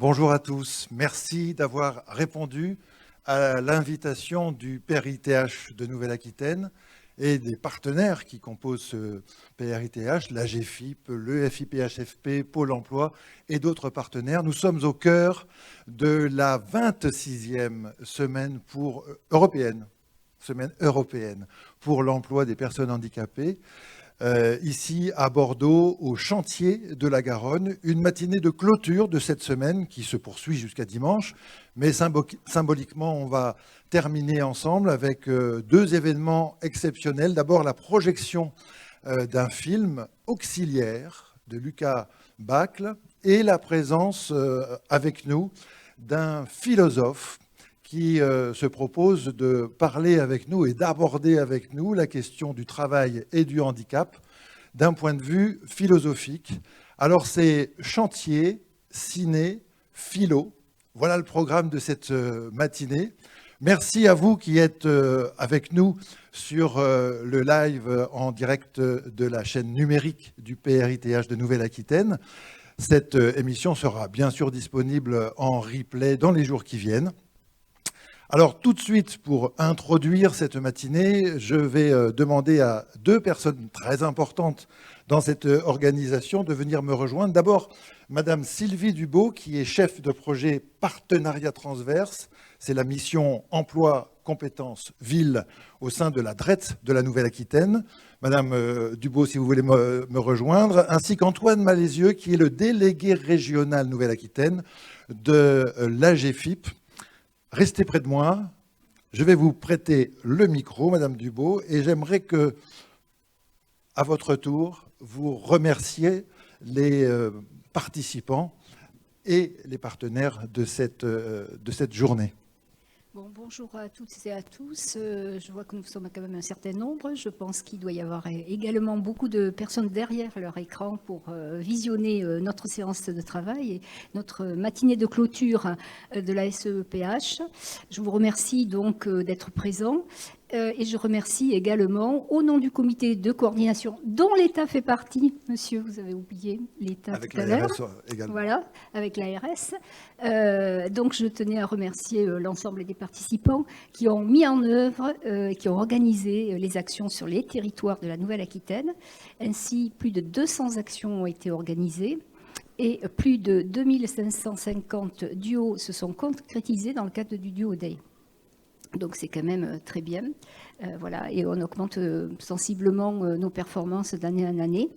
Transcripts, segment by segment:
Bonjour à tous. Merci d'avoir répondu à l'invitation du PRITH de Nouvelle-Aquitaine et des partenaires qui composent ce PRITH, l'AGFIP, le FIPHFP, Pôle emploi et d'autres partenaires. Nous sommes au cœur de la 26e semaine européenne pour l'emploi des personnes handicapées. Ici à Bordeaux, au chantier de la Garonne, une matinée de clôture de cette semaine qui se poursuit jusqu'à dimanche, mais symboliquement on va terminer ensemble avec deux événements exceptionnels. D'abord la projection d'un film auxiliaire de Lucas Bacle et la présence avec nous d'un philosophe qui se propose de parler avec nous et d'aborder avec nous la question du travail et du handicap d'un point de vue philosophique. Alors c'est chantier, ciné, philo. Voilà le programme de cette matinée. Merci à vous qui êtes avec nous sur le live en direct de la chaîne numérique du PRITH de Nouvelle-Aquitaine. Cette émission sera bien sûr disponible en replay dans les jours qui viennent. Alors tout de suite, pour introduire cette matinée, je vais demander à deux personnes très importantes dans cette organisation de venir me rejoindre. D'abord, Madame Sylvie Dubeau, qui est chef de projet Partenariat transverse. C'est la mission Emploi, Compétences, Ville au sein de la DRET de la Nouvelle-Aquitaine. Madame Dubeau, si vous voulez me rejoindre, ainsi qu'Antoine Malézieux, qui est le délégué régional Nouvelle-Aquitaine de l'AGFIP. Restez près de moi, je vais vous prêter le micro, Madame Dubeau, et j'aimerais que, à votre tour, vous remerciez les participants et les partenaires de cette journée. Bon, bonjour à toutes et à tous. Je vois que nous sommes quand même un certain nombre. Je pense qu'il doit y avoir également beaucoup de personnes derrière leur écran pour visionner notre séance de travail et notre matinée de clôture de la SEPH. Je vous remercie donc d'être présents. Et je remercie également, au nom du comité de coordination, dont l'État fait partie, monsieur, vous avez oublié l'État tout à l'heure. Également. Voilà, avec l'ARS. Donc je tenais à remercier l'ensemble des participants qui ont mis en œuvre, qui ont organisé les actions sur les territoires de la Nouvelle-Aquitaine. Ainsi, plus de 200 actions ont été organisées. Et plus de 2550 duos se sont concrétisés dans le cadre du Duo Day. Donc c'est quand même très bien. Voilà, et on augmente sensiblement nos performances d'année en année.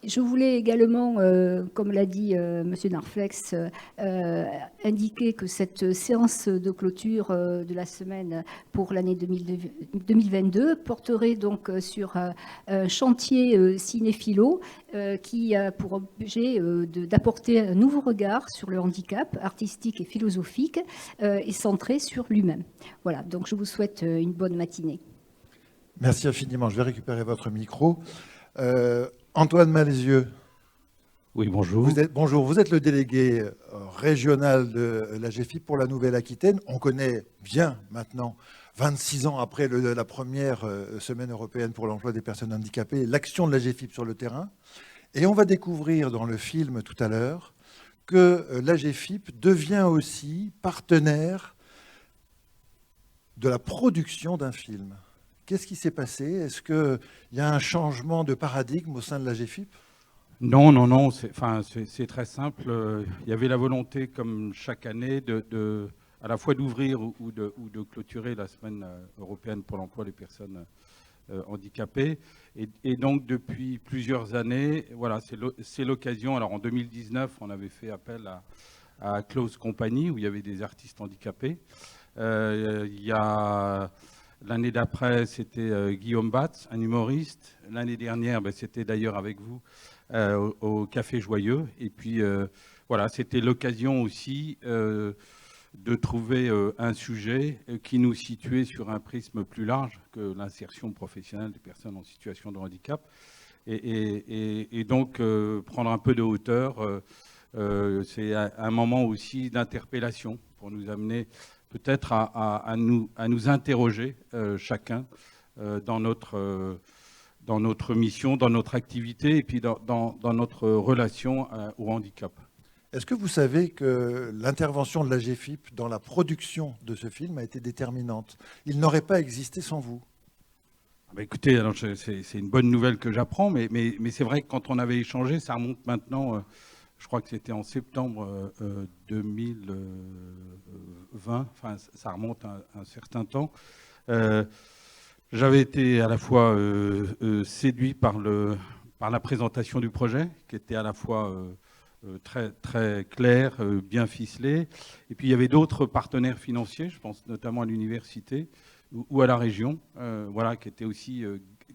Je voulais également, comme l'a dit M. Narflex, indiquer que cette séance de clôture de la semaine pour l'année 2022 porterait donc sur un chantier cinéphilo qui a pour objet d'apporter un nouveau regard sur le handicap artistique et philosophique et centré sur lui-même. Voilà, donc je vous souhaite une bonne matinée. Merci infiniment. Je vais récupérer votre micro. Antoine Malézieux. Oui, bonjour. Vous êtes le délégué régional de l'AGFIP pour la Nouvelle-Aquitaine. On connaît bien maintenant, 26 ans après la première semaine européenne pour l'emploi des personnes handicapées, l'action de l'AGFIP sur le terrain. Et on va découvrir dans le film tout à l'heure que l'AGFIP devient aussi partenaire de la production d'un film. Qu'est-ce qui s'est passé? Est-ce qu'il y a un changement de paradigme au sein de l'AGFIP? Non. C'est très simple. Il y avait la volonté, comme chaque année, à la fois d'ouvrir ou de clôturer la semaine européenne pour l'emploi des personnes handicapées. Et donc, depuis plusieurs années, voilà, c'est l'occasion. Alors, en 2019, on avait fait appel à Close Company, où il y avait des artistes handicapés. L'année d'après, c'était Guillaume Batz, un humoriste. L'année dernière, c'était d'ailleurs avec vous au Café Joyeux. Et puis, voilà, c'était l'occasion aussi de trouver un sujet qui nous situait sur un prisme plus large que l'insertion professionnelle des personnes en situation de handicap. Et donc, prendre un peu de hauteur, c'est un moment aussi d'interpellation pour nous amener peut-être à nous interroger chacun dans notre mission, dans notre activité et puis dans notre relation au handicap. Est-ce que vous savez que l'intervention de la GFIP dans la production de ce film a été déterminante? Il n'aurait pas existé sans vous. Bah écoutez, alors c'est une bonne nouvelle que j'apprends, mais c'est vrai que quand on avait échangé, ça remonte maintenant, je crois que c'était en septembre 2020, enfin ça remonte un certain temps. J'avais été à la fois séduit par la présentation du projet, qui était à la fois très, très clair, bien ficelé. Et puis il y avait d'autres partenaires financiers, je pense notamment à l'université ou à la région, voilà, qui étaient aussi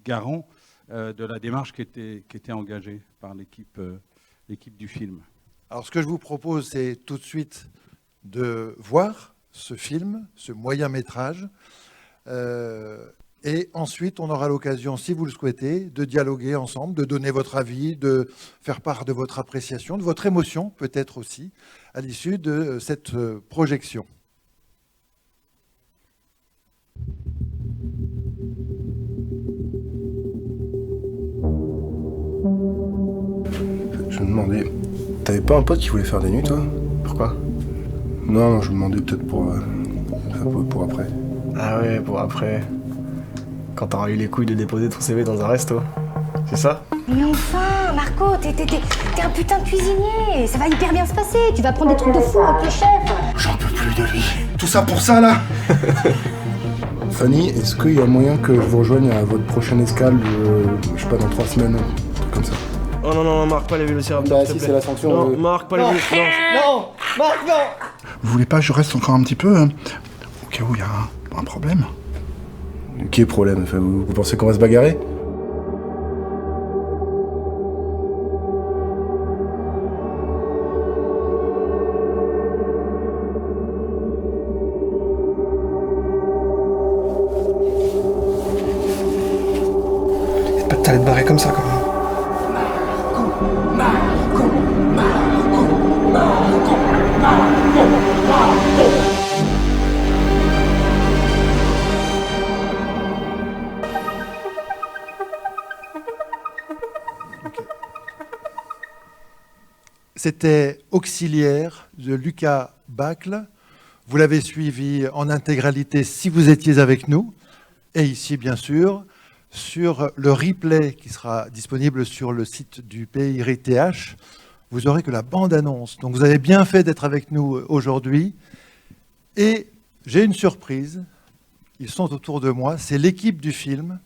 garants de la démarche qui était engagée par l'équipe du film. Alors ce que je vous propose, c'est tout de suite de voir ce film, ce moyen-métrage. Et ensuite, on aura l'occasion, si vous le souhaitez, de dialoguer ensemble, de donner votre avis, de faire part de votre appréciation, de votre émotion peut-être aussi, à l'issue de cette projection. Je me demandais, t'avais pas un pote qui voulait faire des nuits, toi? Pourquoi? Non, je me demandais peut-être pour après. Ah ouais, pour après. Quand t'auras eu les couilles de déposer ton CV dans un resto. C'est ça? Mais enfin, Marco, t'es un putain de cuisinier. Ça va hyper bien se passer. Tu vas prendre des trucs de fou avec le chef. J'en peux plus de lui. Tout ça pour ça, là. Fanny, est-ce qu'il y a moyen que je vous rejoigne à votre prochaine escale, je sais pas, dans 3 semaines, un truc comme ça? Oh non, Marc, pas les vélociraptors. Bah si, c'est la sanction. Non, Marc, pas les vélociraptors. Non, Marc, non. Vous voulez pas que je reste encore un petit peu, au cas où il y a un problème? Quel problème? Enfin, vous pensez qu'on va se bagarrer? T'allais te barrer comme ça, quand même. C'était Auxiliaire de Lucas Bacle. Vous l'avez suivi en intégralité si vous étiez avec nous. Et ici, bien sûr, sur le replay qui sera disponible sur le site du PIRTH, vous aurez que la bande-annonce. Donc vous avez bien fait d'être avec nous aujourd'hui. Et j'ai une surprise. Ils sont autour de moi. C'est l'équipe du film.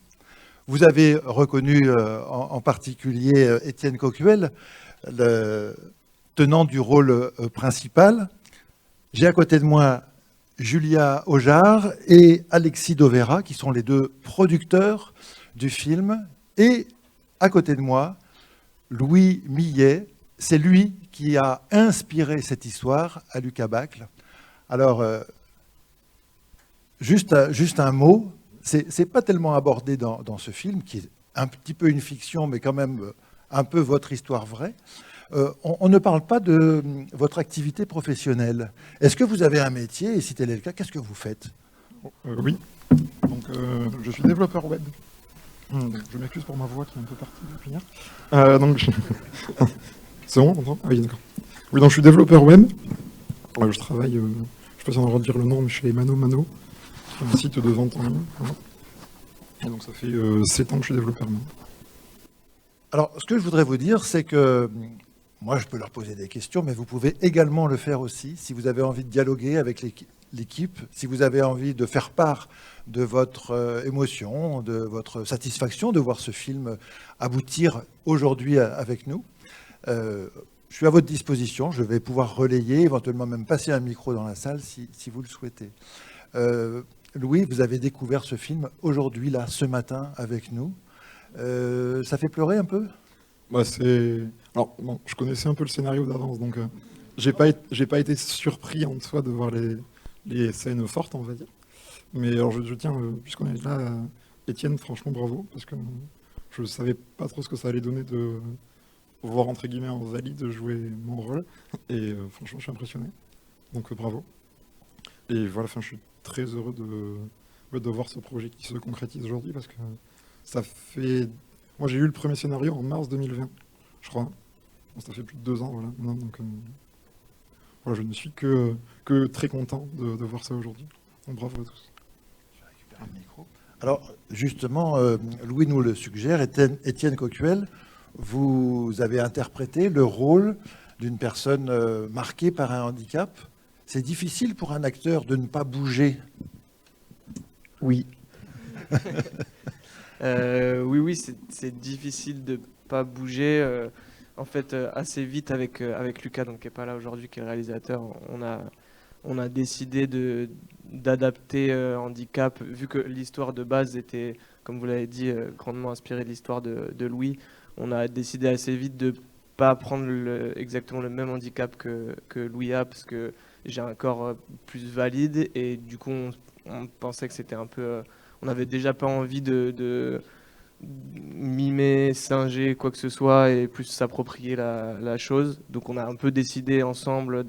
Vous avez reconnu en particulier Étienne Coquuel, le tenant du rôle principal. J'ai à côté de moi Julia Aujar et Alexis Dovera, qui sont les deux producteurs du film. Et à côté de moi, Louis Millet, c'est lui qui a inspiré cette histoire à Lucas Bacle. Alors, juste un mot, c'est pas tellement abordé dans ce film, qui est un petit peu une fiction, mais quand même un peu votre histoire vraie. On ne parle pas de votre activité professionnelle. Est-ce que vous avez un métier? Et si tel est le cas, qu'est-ce que vous faites? Oui. Donc, je suis développeur web. Donc, je m'excuse pour ma voix qui est un peu partie depuis hier. C'est bon, on entend? Ah oui, d'accord. Oui, donc je suis développeur web. Je travaille, je ne sais pas si on a le droit de dire le nom, mais chez Mano, un site de vente en ligne. Voilà. Et donc ça fait 7 ans que je suis développeur web. Alors, ce que je voudrais vous dire, c'est que moi, je peux leur poser des questions, mais vous pouvez également le faire aussi, si vous avez envie de dialoguer avec l'équipe, si vous avez envie de faire part de votre émotion, de votre satisfaction de voir ce film aboutir aujourd'hui avec nous. Je suis à votre disposition, je vais pouvoir relayer, éventuellement même passer un micro dans la salle si vous le souhaitez. Louis, vous avez découvert ce film aujourd'hui, là, ce matin, avec nous. Ça fait pleurer un peu? Alors, bon, je connaissais un peu le scénario d'avance, donc j'ai pas été surpris en soi de voir les scènes fortes, on va dire. Mais alors, je tiens, puisqu'on est là, Étienne, franchement, bravo, parce que je savais pas trop ce que ça allait donner de voir, entre guillemets, en valide jouer mon rôle. Et franchement, je suis impressionné. Donc, bravo. Et voilà, je suis très heureux de voir ce projet qui se concrétise aujourd'hui, parce que ça fait... Moi, j'ai eu le premier scénario en mars 2020, je crois. Bon, ça fait plus de 2 ans, voilà. Non, donc, voilà, je ne suis que très content de voir ça aujourd'hui. Donc bravo à tous. Alors, justement, Louis nous le suggère, Étienne Coquel, vous avez interprété le rôle d'une personne marquée par un handicap. C'est difficile pour un acteur de ne pas bouger. Oui. Oui, c'est difficile de pas bouger. En fait, assez vite avec Lucas, donc qui n'est pas là aujourd'hui, qui est le réalisateur, on a décidé d'adapter Handicap, vu que l'histoire de base était, comme vous l'avez dit, grandement inspirée de l'histoire de Louis. On a décidé assez vite de pas prendre exactement le même handicap que Louis a, parce que j'ai un corps plus valide, et du coup on pensait que c'était un peu... on n'avait déjà pas envie de mimer, singer, quoi que ce soit, et plus s'approprier la chose. Donc on a un peu décidé ensemble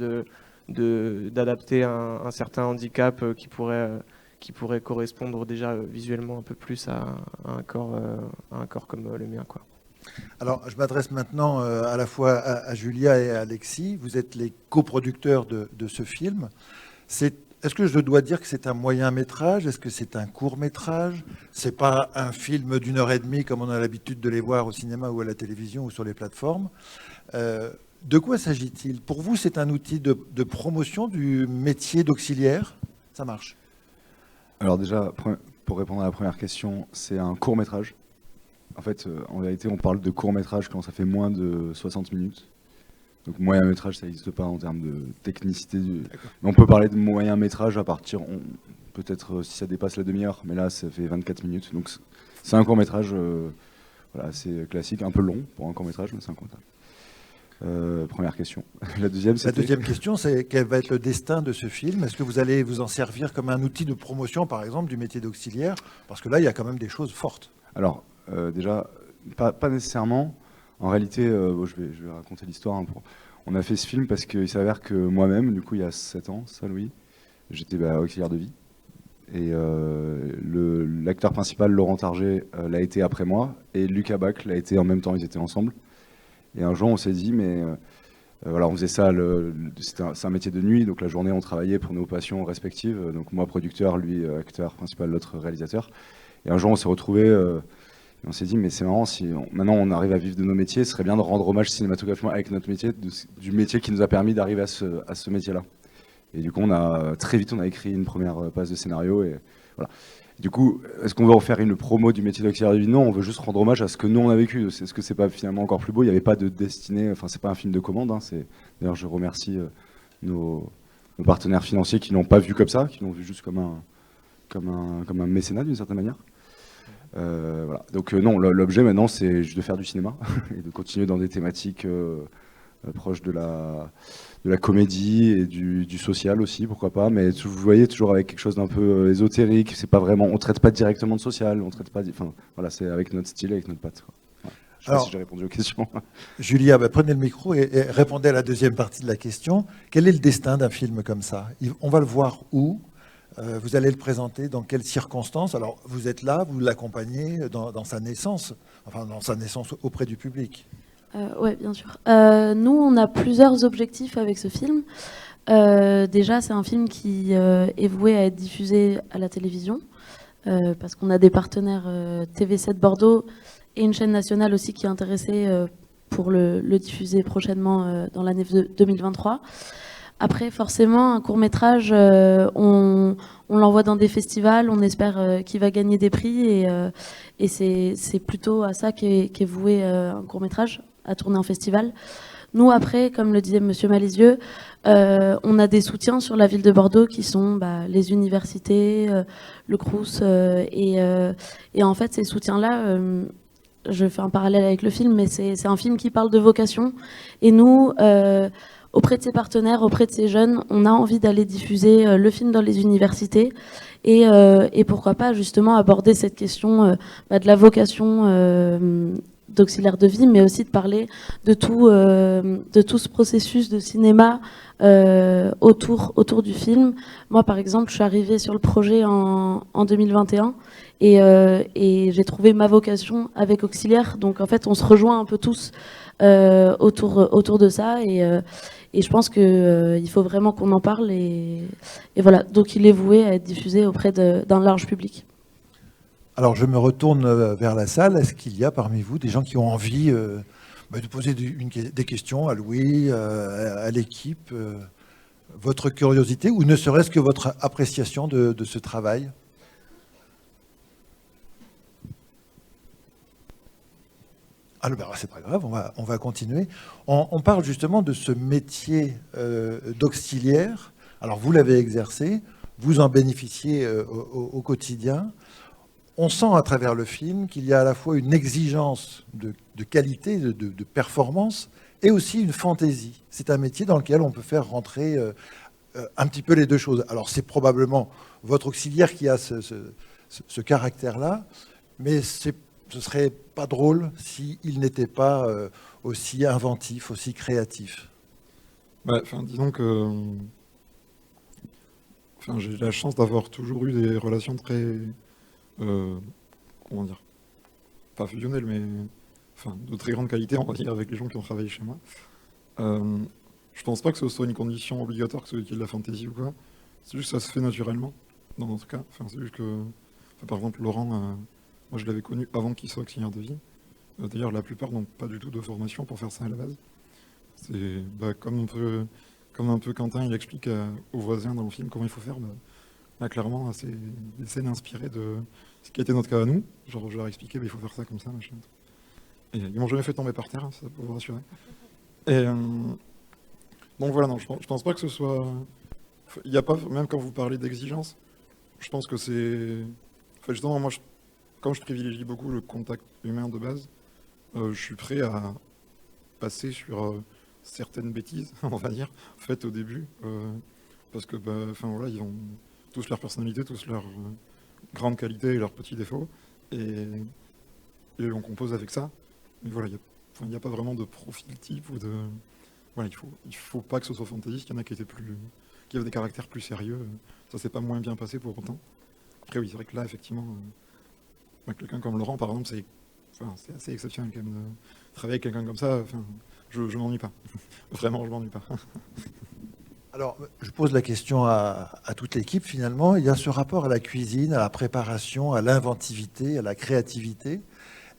d'adapter un certain handicap qui pourrait correspondre déjà visuellement un peu plus à un corps comme le mien, quoi. Alors, je m'adresse maintenant à la fois à Julia et à Alexis. Vous êtes les coproducteurs de ce film. Est-ce que je dois dire que c'est un moyen métrage? Est-ce que c'est un court métrage? C'est pas un film d'1 heure et demie comme on a l'habitude de les voir au cinéma ou à la télévision ou sur les plateformes. De quoi s'agit-il? Pour vous, c'est un outil de promotion du métier d'auxiliaire? Ça marche? Alors déjà, pour répondre à la première question, c'est un court métrage. En fait, en réalité, on parle de court métrage quand ça fait moins de 60 minutes. Donc moyen métrage, ça n'existe pas en termes de technicité. Mais on peut parler de moyen métrage à partir, peut-être si ça dépasse la demi-heure, mais là ça fait 24 minutes. Donc c'est un court métrage, voilà, c'est classique, un peu long pour un court métrage, mais c'est un court métrage. Première question. La deuxième question, c'est quel va être le destin de ce film? Est-ce que vous allez vous en servir comme un outil de promotion, par exemple, du métier d'auxiliaire? Parce que là, il y a quand même des choses fortes. Alors, déjà, pas nécessairement. En réalité, je vais raconter l'histoire. On a fait ce film parce qu'il s'avère que moi-même, du coup, il y a 7 ans, ça, Louis, j'étais auxiliaire de vie. Et l'acteur principal, Laurent Target, l'a été après moi. Et Lucas Bach l'a été en même temps, ils étaient ensemble. Et un jour, on s'est dit, mais voilà, on faisait ça, c'est un métier de nuit, donc la journée, on travaillait pour nos passions respectives. Donc moi, producteur, lui, acteur principal, l'autre réalisateur. Et un jour, on s'est retrouvés... on s'est dit, mais c'est marrant, si maintenant on arrive à vivre de nos métiers, ce serait bien de rendre hommage cinématographiquement avec notre métier, du métier qui nous a permis d'arriver à ce métier-là. Et du coup, très vite, on a écrit une première passe de scénario. Et voilà. Du coup, est-ce qu'on veut en faire une promo du métier d'auxiliaire de vie? Non, on veut juste rendre hommage à ce que nous, on a vécu. Est-ce que c'est pas finalement encore plus beau? Il n'y avait pas de destinée, enfin, c'est pas un film de commande. Hein, d'ailleurs, je remercie nos partenaires financiers qui l'ont pas vu comme ça, qui l'ont vu juste comme un mécénat d'une certaine manière. Voilà. Donc non, l'objet maintenant c'est juste de faire du cinéma et de continuer dans des thématiques proches de la comédie et du social aussi, pourquoi pas, mais vous voyez, toujours avec quelque chose d'un peu ésotérique. C'est pas vraiment, on traite pas directement de social, on traite pas, enfin voilà, c'est avec notre style, avec notre patte, quoi. Voilà. Je sais pas si j'ai répondu aux questions. Julia, prenez le micro et répondez à la deuxième partie de la question. Quel est le destin d'un film comme ça? On va le voir où? Vous allez le présenter dans quelles circonstances? Alors, vous êtes là, vous l'accompagnez dans sa naissance, enfin dans sa naissance auprès du public. Oui, bien sûr. Nous, on a plusieurs objectifs avec ce film. Déjà, c'est un film qui est voué à être diffusé à la télévision, parce qu'on a des partenaires TV7 Bordeaux et une chaîne nationale aussi qui est intéressée pour le diffuser prochainement dans l'année 2023. Après, forcément, un court-métrage, on l'envoie dans des festivals, on espère qu'il va gagner des prix, et c'est plutôt à ça qu'est voué un court-métrage, à tourner en festival. Nous, après, comme le disait Monsieur Malezieux, on a des soutiens sur la ville de Bordeaux qui sont les universités, le Crous, et en fait, ces soutiens-là... je fais un parallèle avec le film, mais c'est un film qui parle de vocation, et nous... auprès de ses partenaires, auprès de ces jeunes, on a envie d'aller diffuser le film dans les universités et pourquoi pas justement aborder cette question de la vocation d'auxiliaire de vie, mais aussi de parler de tout ce processus de cinéma autour du film. Moi, par exemple, je suis arrivée sur le projet en 2021 et j'ai trouvé ma vocation avec Auxiliaire. Donc en fait, on se rejoint un peu tous autour de ça Et je pense qu'il faut vraiment qu'on en parle. Et voilà, donc il est voué à être diffusé auprès d'un large public. Alors je me retourne vers la salle. Est-ce qu'il y a parmi vous des gens qui ont envie de poser des questions à Louis, à l'équipe, votre curiosité, ou ne serait-ce que votre appréciation de ce travail? Alors, c'est pas grave, on va continuer. On parle justement de ce métier d'auxiliaire. Alors, vous l'avez exercé, vous en bénéficiez au quotidien. On sent à travers le film qu'il y a à la fois une exigence de qualité, de performance, et aussi une fantaisie. C'est un métier dans lequel on peut faire rentrer un petit peu les deux choses. Alors, c'est probablement votre auxiliaire qui a ce caractère-là, mais ce serait pas drôle s'il n'était pas aussi inventif, aussi créatif. Disons que j'ai la chance d'avoir toujours eu des relations très, comment dire, pas fusionnelles, mais de très grande qualité, on va dire, avec les gens qui ont travaillé chez moi. Je pense pas que ce soit une condition obligatoire que ce qu'il y ait de la fantaisie ou quoi. C'est juste que ça se fait naturellement, dans notre cas. C'est juste que, par exemple, Laurent, moi je l'avais connu avant qu'il soit auxiliaire de vie. D'ailleurs, la plupart n'ont pas du tout de formation pour faire ça à la base. C'est comme un peu Quentin, il explique aux voisins dans le film comment il faut faire. Là, clairement, c'est des scènes inspirées de ce qui a été notre cas à nous. Genre, je leur ai expliqué, il faut faire ça comme ça, machin. Et ils m'ont jamais fait tomber par terre, hein, ça peut vous rassurer. Et donc voilà, non, je pense pas que ce soit... Il n'y a pas, même quand vous parlez d'exigence, je pense que c'est... justement, moi, comme je privilégie beaucoup le contact humain de base, je suis prêt à passer sur certaines bêtises, on va dire, faites au début, parce que, voilà, ils ont tous leur personnalité, tous leurs grandes qualités et leurs petits défauts, et on compose avec ça. Mais voilà, il n'y a pas vraiment de profil type ou de... Voilà, il faut pas que ce soit fantaisiste. Il y en a qui avaient des caractères plus sérieux. Ça s'est pas moins bien passé pour autant. Après oui, c'est vrai que là, effectivement, quelqu'un comme Laurent, par exemple, c'est assez exceptionnel quand même de travailler avec quelqu'un comme ça. Je m'ennuie pas. Vraiment, je m'ennuie pas. Alors, je pose la question à toute l'équipe, finalement. Il y a ce rapport à la cuisine, à la préparation, à l'inventivité, à la créativité.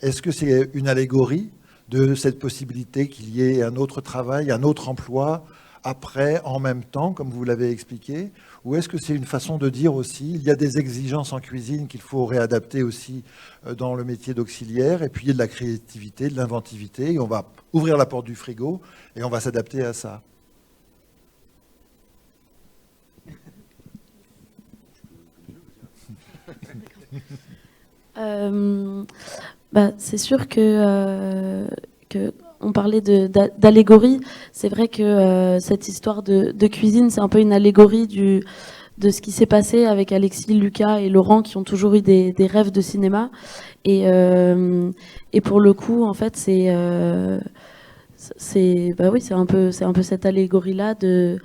Est-ce que c'est une allégorie de cette possibilité qu'il y ait un autre travail, un autre emploi, après, en même temps, comme vous l'avez expliqué? Ou est-ce que c'est une façon de dire aussi, il y a des exigences en cuisine qu'il faut réadapter aussi dans le métier d'auxiliaire, et puis il y a de la créativité, de l'inventivité, et on va ouvrir la porte du frigo, et on va s'adapter à ça? C'est sûr que on parlait d'allégorie. C'est vrai que cette histoire de cuisine, c'est un peu une allégorie de ce qui s'est passé avec Alexis, Lucas et Laurent, qui ont toujours eu des rêves de cinéma. Et pour le coup, en fait, c'est un peu cette allégorie-là de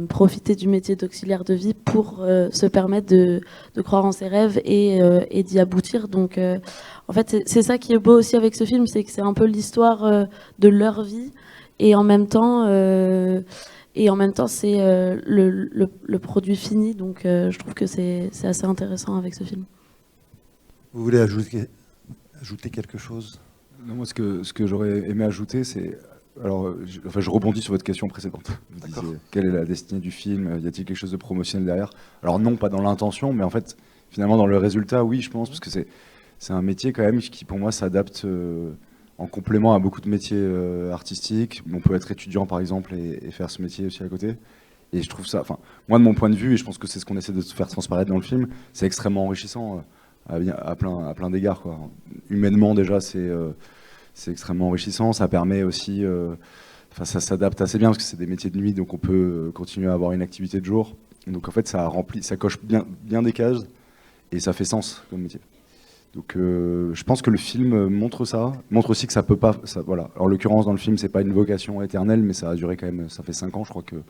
profiter du métier d'auxiliaire de vie pour se permettre de croire en ses rêves et d'y aboutir. Donc, en fait, c'est ça qui est beau aussi avec ce film, c'est que c'est un peu l'histoire de leur vie, et en même temps, c'est le produit fini. Donc, je trouve que c'est assez intéressant avec ce film. Vous voulez ajouter quelque chose? Non, moi, ce que j'aurais aimé ajouter, c'est... Alors, je rebondis sur votre question précédente. Vous disiez, quelle est la destinée du film? Y a-t-il quelque chose de promotionnel derrière? Alors non, pas dans l'intention, mais en fait, finalement, dans le résultat, oui, je pense, parce que c'est un métier quand même qui, pour moi, s'adapte en complément à beaucoup de métiers artistiques. On peut être étudiant, par exemple, et faire ce métier aussi à côté. Et je trouve ça, moi, de mon point de vue, et je pense que c'est ce qu'on essaie de faire transparaître dans le film, c'est extrêmement enrichissant à plein d'égards, quoi. Humainement, déjà, c'est extrêmement enrichissant, ça permet aussi, ça s'adapte assez bien parce que c'est des métiers de nuit, donc on peut continuer à avoir une activité de jour. Donc en fait, ça coche bien des cases et ça fait sens comme métier. Donc je pense que le film montre aussi que ça peut pas, voilà. En l'occurrence dans le film, c'est pas une vocation éternelle, mais ça a duré quand même, ça fait 5 ans, je crois qu'ils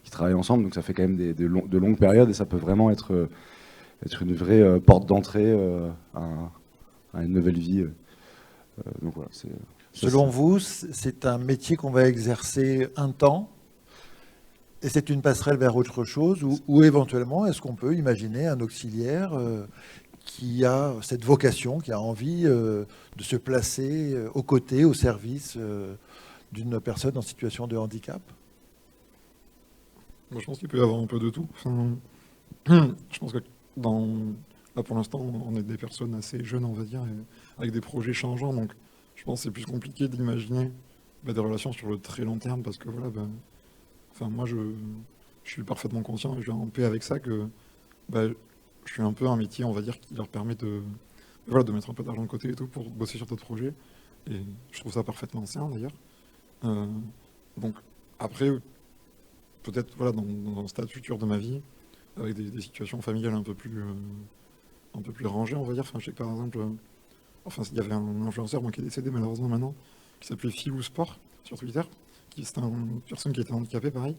travaillent ensemble, donc ça fait quand même de longues périodes et ça peut vraiment être une vraie porte d'entrée à une nouvelle vie. Donc voilà, Selon vous, c'est un métier qu'on va exercer un temps, Et c'est une passerelle vers autre chose, ou éventuellement, est-ce qu'on peut imaginer un auxiliaire qui a cette vocation, qui a envie de se placer aux côtés, au service d'une personne en situation de handicap? Moi, je pense qu'il peut y avoir un peu de tout. Enfin, je pense que là, pour l'instant, on est des personnes assez jeunes, on va dire, et avec des projets changeants. Donc, je pense que c'est plus compliqué d'imaginer des relations sur le très long terme, parce que voilà, moi, je suis parfaitement conscient et je vais en paix avec ça que je suis un peu un métier, on va dire, qui leur permet de mettre un peu d'argent de côté et tout pour bosser sur d'autres projets. Et je trouve ça parfaitement sain, d'ailleurs. Donc, après, peut-être dans un stade futur de ma vie, avec des situations familiales un peu plus rangées, on va dire. Enfin, je sais que par exemple, il y avait un influenceur qui est décédé malheureusement maintenant, qui s'appelait Philou Sport sur Twitter, c'était une personne qui était handicapée, pareil.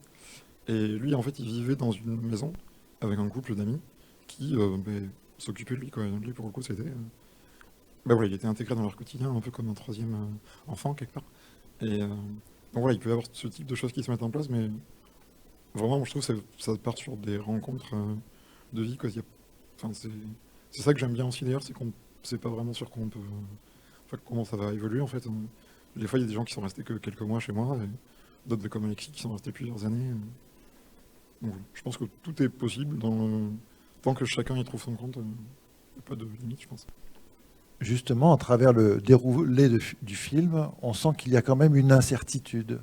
Et lui, en fait, il vivait dans une maison avec un couple d'amis qui s'occupait de lui, quoi. Lui, pour le coup, c'était... il était intégré dans leur quotidien, un peu comme un troisième enfant, quelque part. Et donc voilà, il peut y avoir ce type de choses qui se mettent en place, mais vraiment, moi, je trouve que ça part sur des rencontres de vie, quoi. C'est ça que j'aime bien aussi, d'ailleurs, c'est qu'on ne sait pas vraiment sur quoi on peut... comment ça va évoluer, en fait. Des fois, il y a des gens qui sont restés que quelques mois chez moi, et d'autres comme Alexis qui sont restés plusieurs années. Donc, je pense que tout est possible tant que chacun y trouve son compte. Il n'y a pas de limite, je pense. Justement, à travers le déroulé du film, on sent qu'il y a quand même une incertitude.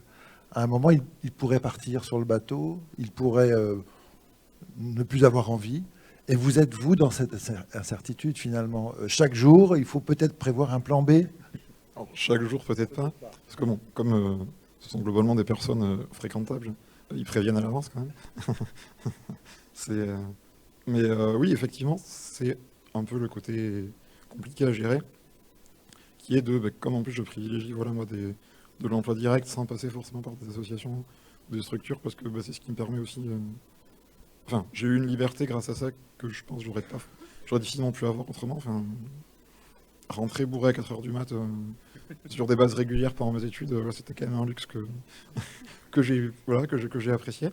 À un moment, il pourrait partir sur le bateau, il pourrait ne plus avoir envie. Et vous êtes, vous, dans cette incertitude, finalement. Chaque jour, il faut peut-être prévoir un plan B. Alors, chaque jour, peut-être pas. Parce que bon, comme ce sont globalement des personnes fréquentables, ils préviennent à l'avance quand même. Mais oui, effectivement, c'est un peu le côté compliqué à gérer, qui est comme en plus je privilégie moi, de l'emploi direct sans passer forcément par des associations, des structures, parce que c'est ce qui me permet aussi... j'ai eu une liberté grâce à ça que je pense j'aurais difficilement pu avoir autrement. Rentrer bourré à 4h du mat sur des bases régulières pendant mes études, c'était quand même un luxe que j'ai apprécié.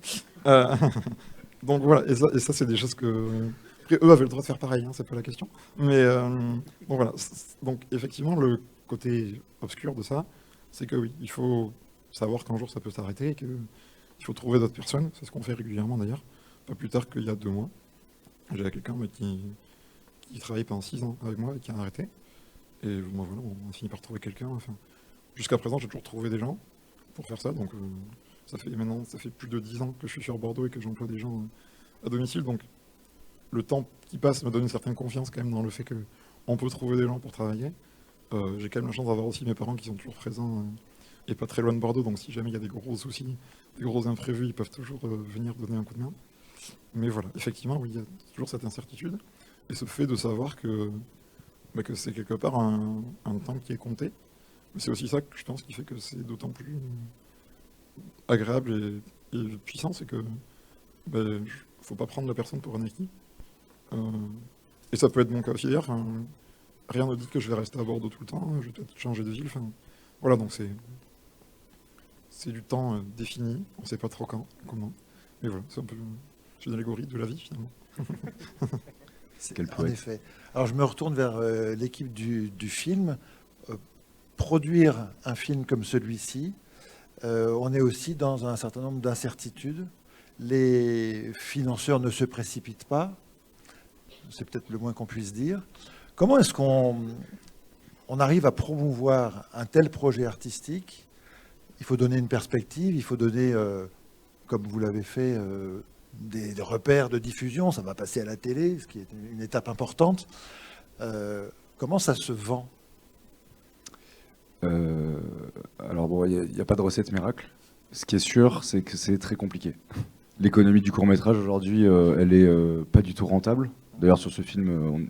Donc voilà, et ça c'est des choses que... Après, eux avaient le droit de faire pareil, c'est pas la question. Mais bon, voilà. Donc effectivement, le côté obscur de ça, c'est que oui, il faut savoir qu'un jour ça peut s'arrêter et qu'il faut trouver d'autres personnes. C'est ce qu'on fait régulièrement d'ailleurs. Pas plus tard qu'il y a 2 mois. J'avais quelqu'un qui travaillait pendant 6 ans avec moi et qui a arrêté. Et voilà, on a fini par trouver quelqu'un. Jusqu'à présent, j'ai toujours trouvé des gens pour faire ça. Donc ça fait plus de 10 ans que je suis sur Bordeaux et que j'emploie des gens à domicile. Donc le temps qui passe me donne une certaine confiance quand même dans le fait qu'on peut trouver des gens pour travailler. J'ai quand même la chance d'avoir aussi mes parents qui sont toujours présents et pas très loin de Bordeaux. Donc si jamais il y a des gros soucis, des gros imprévus, ils peuvent toujours venir donner un coup de main. Mais voilà, effectivement, oui, il y a toujours cette incertitude. Et ce fait de savoir que c'est quelque part un temps qui est compté. Mais c'est aussi ça que je pense qui fait que c'est d'autant plus agréable et puissant, c'est que faut pas prendre la personne pour un acquis. Et ça peut être mon cas aussi d'ailleurs. Rien ne dit que je vais rester à Bordeaux tout le temps, je vais peut-être changer de ville. Voilà, donc c'est du temps défini, on ne sait pas trop quand, comment. Mais voilà, c'est une allégorie de la vie finalement. En effet. Alors je me retourne vers l'équipe du film. Produire un film comme celui-ci, on est aussi dans un certain nombre d'incertitudes. Les financeurs ne se précipitent pas, c'est peut-être le moins qu'on puisse dire. Comment est-ce qu'on arrive à promouvoir un tel projet artistique? Il faut donner une perspective, il faut donner, comme vous l'avez fait, des repères de diffusion, ça va passer à la télé, ce qui est une étape importante. Comment ça se vend? Alors bon, il n'y a pas de recette miracle. Ce qui est sûr, c'est que c'est très compliqué. L'économie du court-métrage aujourd'hui, elle est pas du tout rentable. D'ailleurs, sur ce film,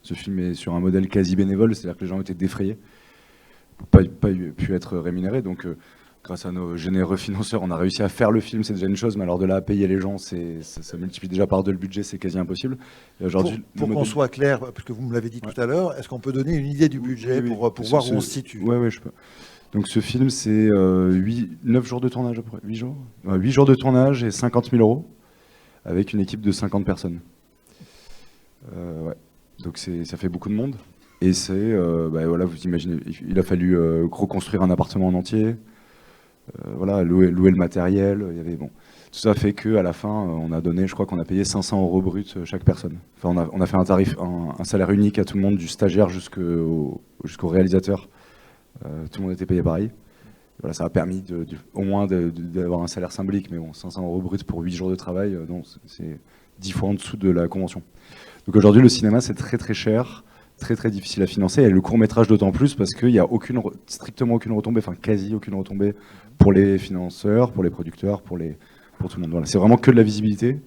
ce film est sur un modèle quasi bénévole, c'est-à-dire que les gens ont été défrayés, pas pu être rémunérés. Donc, grâce à nos généreux financeurs, on a réussi à faire le film, c'est déjà une chose, mais alors de là à payer les gens, ça multiplie déjà par 2 le budget, c'est quasi impossible. Et aujourd'hui, pour qu'on soit clair, parce que vous me l'avez dit tout à l'heure, est-ce qu'on peut donner une idée du budget pour voir où on se situe? Oui, je peux. Donc ce film, c'est 9 jours de tournage à peu près. 8 jours 8 jours de tournage et 50 000 €, avec une équipe de 50 personnes. Ouais. Donc ça fait beaucoup de monde. Et c'est, voilà, vous imaginez, il a fallu reconstruire un appartement en entier, voilà, louer le matériel. Il y avait, bon, tout ça fait qu'à la fin, on a donné, je crois qu'on a payé 500 € brut chaque personne. Enfin, on a fait un tarif, un salaire unique à tout le monde, du stagiaire jusqu'au réalisateur. Tout le monde était payé pareil. Voilà, ça a permis au moins d'avoir un salaire symbolique, mais bon, 500 € brut pour 8 jours de travail, non, c'est 10 fois en dessous de la convention. Donc aujourd'hui, le cinéma, c'est très très cher, très très difficile à financer, et le court-métrage d'autant plus parce qu'il n'y a strictement aucune retombée, enfin quasi aucune retombée pour les financeurs, pour les producteurs, pour tout le monde. Voilà. C'est vraiment que de la visibilité,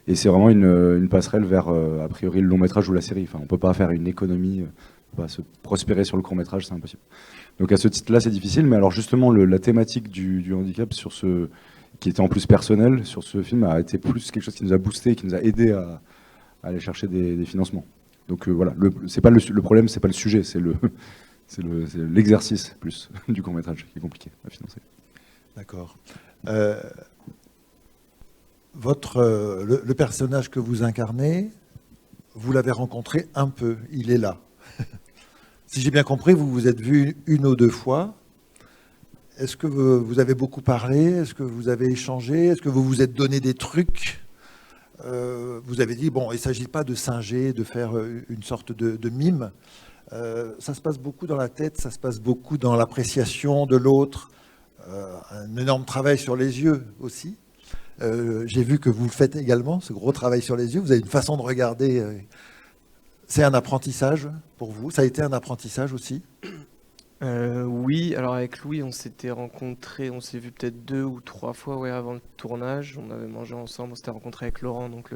et c'est vraiment une passerelle vers, a priori, le long-métrage ou la série. Enfin, on ne peut pas faire une économie, on peut pas se prospérer sur le court-métrage, c'est impossible. Donc à ce titre-là, c'est difficile, mais alors justement, la thématique du handicap, qui était en plus personnelle, sur ce film, a été plus quelque chose qui nous a boosté, qui nous a aidé à aller chercher des financements. Donc voilà, le problème, c'est pas le sujet, c'est l'exercice plus du court-métrage qui est compliqué à financer. D'accord. Le personnage que vous incarnez, vous l'avez rencontré un peu, il est là. Si j'ai bien compris, vous vous êtes vu 1 ou 2 fois. Est-ce que vous avez beaucoup parlé? Est-ce que vous avez échangé? Est-ce que vous vous êtes donné des trucs? Vous avez dit, bon, il ne s'agit pas de singer, de faire une sorte de mime. Ça se passe beaucoup dans la tête, ça se passe beaucoup dans l'appréciation de l'autre. Un énorme travail sur les yeux aussi. J'ai vu que vous le faites également, ce gros travail sur les yeux. Vous avez une façon de regarder. C'est un apprentissage pour vous? Ça a été un apprentissage aussi? Oui, alors avec Louis, on s'était rencontrés, on s'est vu peut-être 2 ou 3 fois avant le tournage. On avait mangé ensemble, on s'était rencontrés avec Laurent, donc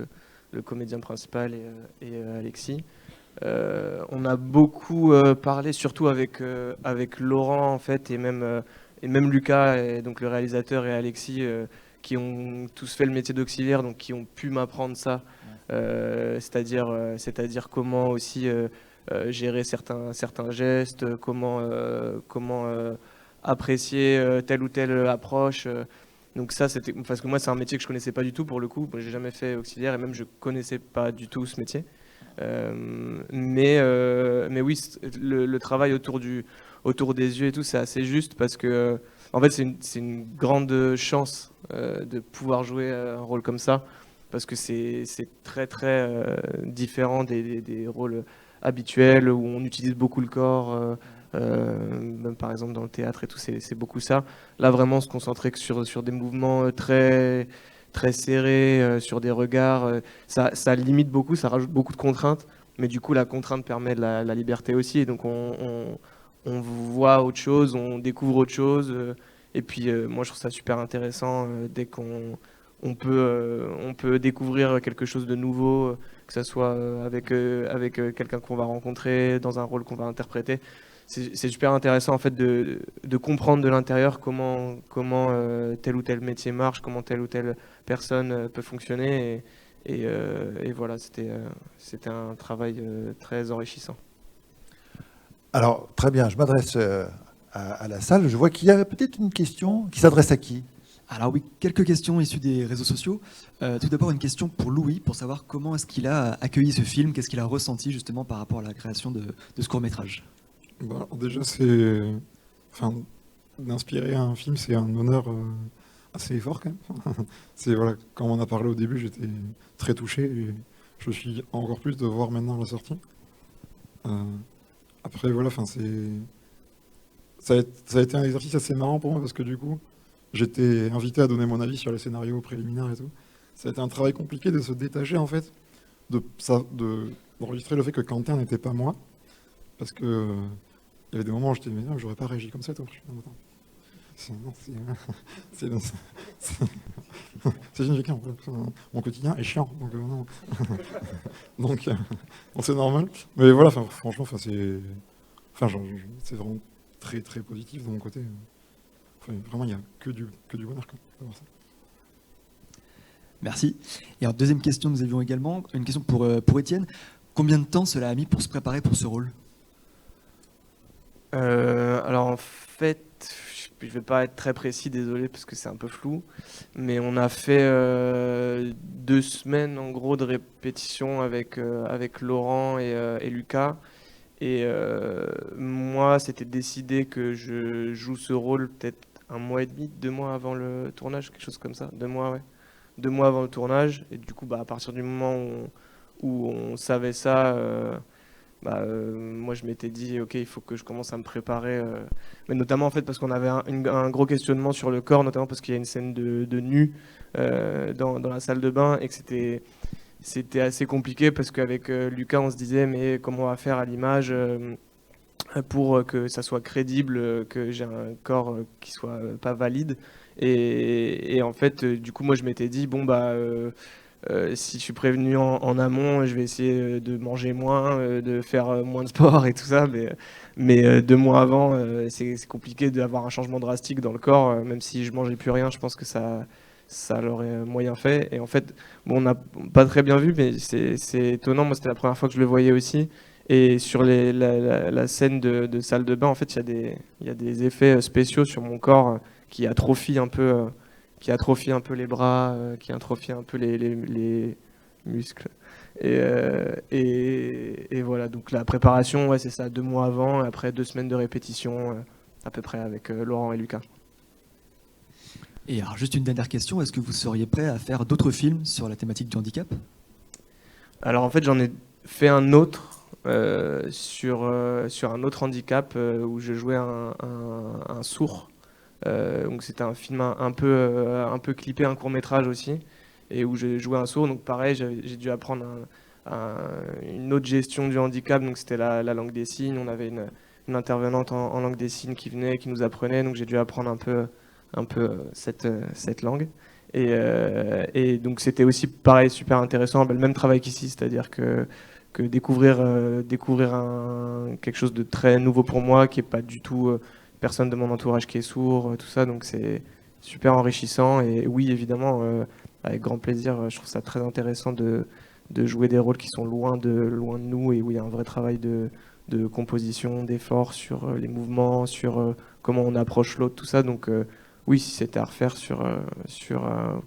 le comédien principal, et Alexis. On a beaucoup parlé, surtout avec Laurent en fait, et même Lucas, et donc le réalisateur, et Alexis, qui ont tous fait le métier d'auxiliaire, donc qui ont pu m'apprendre ça. C'est-à-dire comment aussi gérer certains gestes, comment apprécier telle ou telle approche. Donc ça, c'était parce que moi, c'est un métier que je connaissais pas du tout pour le coup. J'ai jamais fait auxiliaire, et même je connaissais pas du tout ce métier. Mais oui, le travail autour des yeux et tout, c'est assez juste parce que en fait, c'est une grande chance de pouvoir jouer un rôle comme ça, parce que c'est très très différent des rôles habituels où on utilise beaucoup le corps, même par exemple dans le théâtre et tout, c'est beaucoup ça. Là, vraiment se concentrer sur des mouvements très très serrés, sur des regards, ça limite beaucoup, ça rajoute beaucoup de contraintes, mais du coup la contrainte permet de la liberté aussi, et donc on voit autre chose, on découvre autre chose, et puis moi je trouve ça super intéressant dès qu'on peut découvrir quelque chose de nouveau, que ce soit avec quelqu'un qu'on va rencontrer, dans un rôle qu'on va interpréter. C'est super intéressant en fait de comprendre de l'intérieur comment tel ou tel métier marche, comment telle ou telle personne peut fonctionner, et voilà, c'était un travail très enrichissant. Alors, très bien, je m'adresse à la salle. Je vois qu'il y a peut-être une question qui s'adresse à qui? Alors oui, quelques questions issues des réseaux sociaux. Tout d'abord, une question pour Louis, pour savoir comment est-ce qu'il a accueilli ce film, qu'est-ce qu'il a ressenti justement par rapport à la création de ce court-métrage. Bah, déjà, d'inspirer un film, c'est un honneur assez fort quand même. Voilà, quand on en a parlé au début, j'étais très touché, et je suis encore plus de voir maintenant la sortie. Après, voilà, ça a été un exercice assez marrant pour moi, parce que du coup, j'étais invité à donner mon avis sur les scénarios préliminaires et tout. Ça a été un travail compliqué de se détacher en fait, d'enregistrer le fait que Quentin n'était pas moi, parce que il y avait des moments où j'étais mais non, j'aurais pas réagi comme ça, toi. C'est significant. Mon quotidien est chiant, donc non. Donc c'est normal. Mais voilà, franchement, c'est vraiment très très positif de mon côté. Vraiment, il n'y a que du bonheur d'avoir ça. Merci. Et alors, deuxième question, nous avions également une question pour Étienne. Combien de temps cela a mis pour se préparer pour ce rôle? Alors en fait, je vais pas être très précis, désolé, parce que c'est un peu flou, mais on a fait 2 semaines en gros de répétition avec Laurent et Lucas. Et moi, c'était décidé que je joue ce rôle peut-être 1 mois et demi, 2 mois avant le tournage, quelque chose comme ça. 2 mois, ouais. 2 mois avant le tournage. Et du coup, à partir du moment où on savait ça, moi je m'étais dit, ok, il faut que je commence à me préparer. Mais notamment en fait parce qu'on avait un gros questionnement sur le corps, notamment parce qu'il y a une scène de nu dans la salle de bain et que c'était assez compliqué parce qu'avec Lucas, on se disait, mais comment on va faire à l'image pour que ça soit crédible, que j'ai un corps qui soit pas valide. Et en fait, du coup, moi, je m'étais dit, si je suis prévenu en amont, je vais essayer de manger moins, de faire moins de sport et tout ça. Mais 2 mois avant, c'est compliqué d'avoir un changement drastique dans le corps. Même si je mangeais plus rien, je pense que ça l'aurait moyen fait. Et en fait, on n'a pas très bien vu, mais c'est étonnant. Moi, c'était la première fois que je le voyais aussi. Et sur la scène de salle de bain, en fait, il y a des effets spéciaux sur mon corps qui atrophient un peu les bras, qui atrophient un peu les muscles. Et voilà, donc la préparation, ouais, c'est ça, 2 mois avant, et après 2 semaines de répétition, à peu près, avec Laurent et Lucas. Et alors, juste une dernière question, est-ce que vous seriez prêt à faire d'autres films sur la thématique du handicap? Alors en fait, j'en ai fait un autre sur un autre handicap où je jouais un sourd. Donc c'était un film un peu clippé, un court-métrage aussi, et où je jouais un sourd. Donc pareil, j'ai dû apprendre une autre gestion du handicap, donc c'était la langue des signes. On avait une intervenante en langue des signes qui venait, qui nous apprenait, donc j'ai dû apprendre un peu cette langue. Et donc c'était aussi pareil, super intéressant, le même travail qu'ici, c'est-à-dire que découvrir quelque chose de très nouveau pour moi, qui est pas du tout personne de mon entourage qui est sourd, tout ça, donc c'est super enrichissant. Et oui, évidemment, avec grand plaisir, je trouve ça très intéressant de jouer des rôles qui sont loin de nous, et où il y a un vrai travail de composition, d'effort sur les mouvements, sur comment on approche l'autre, tout ça. Donc oui, si c'était à refaire sur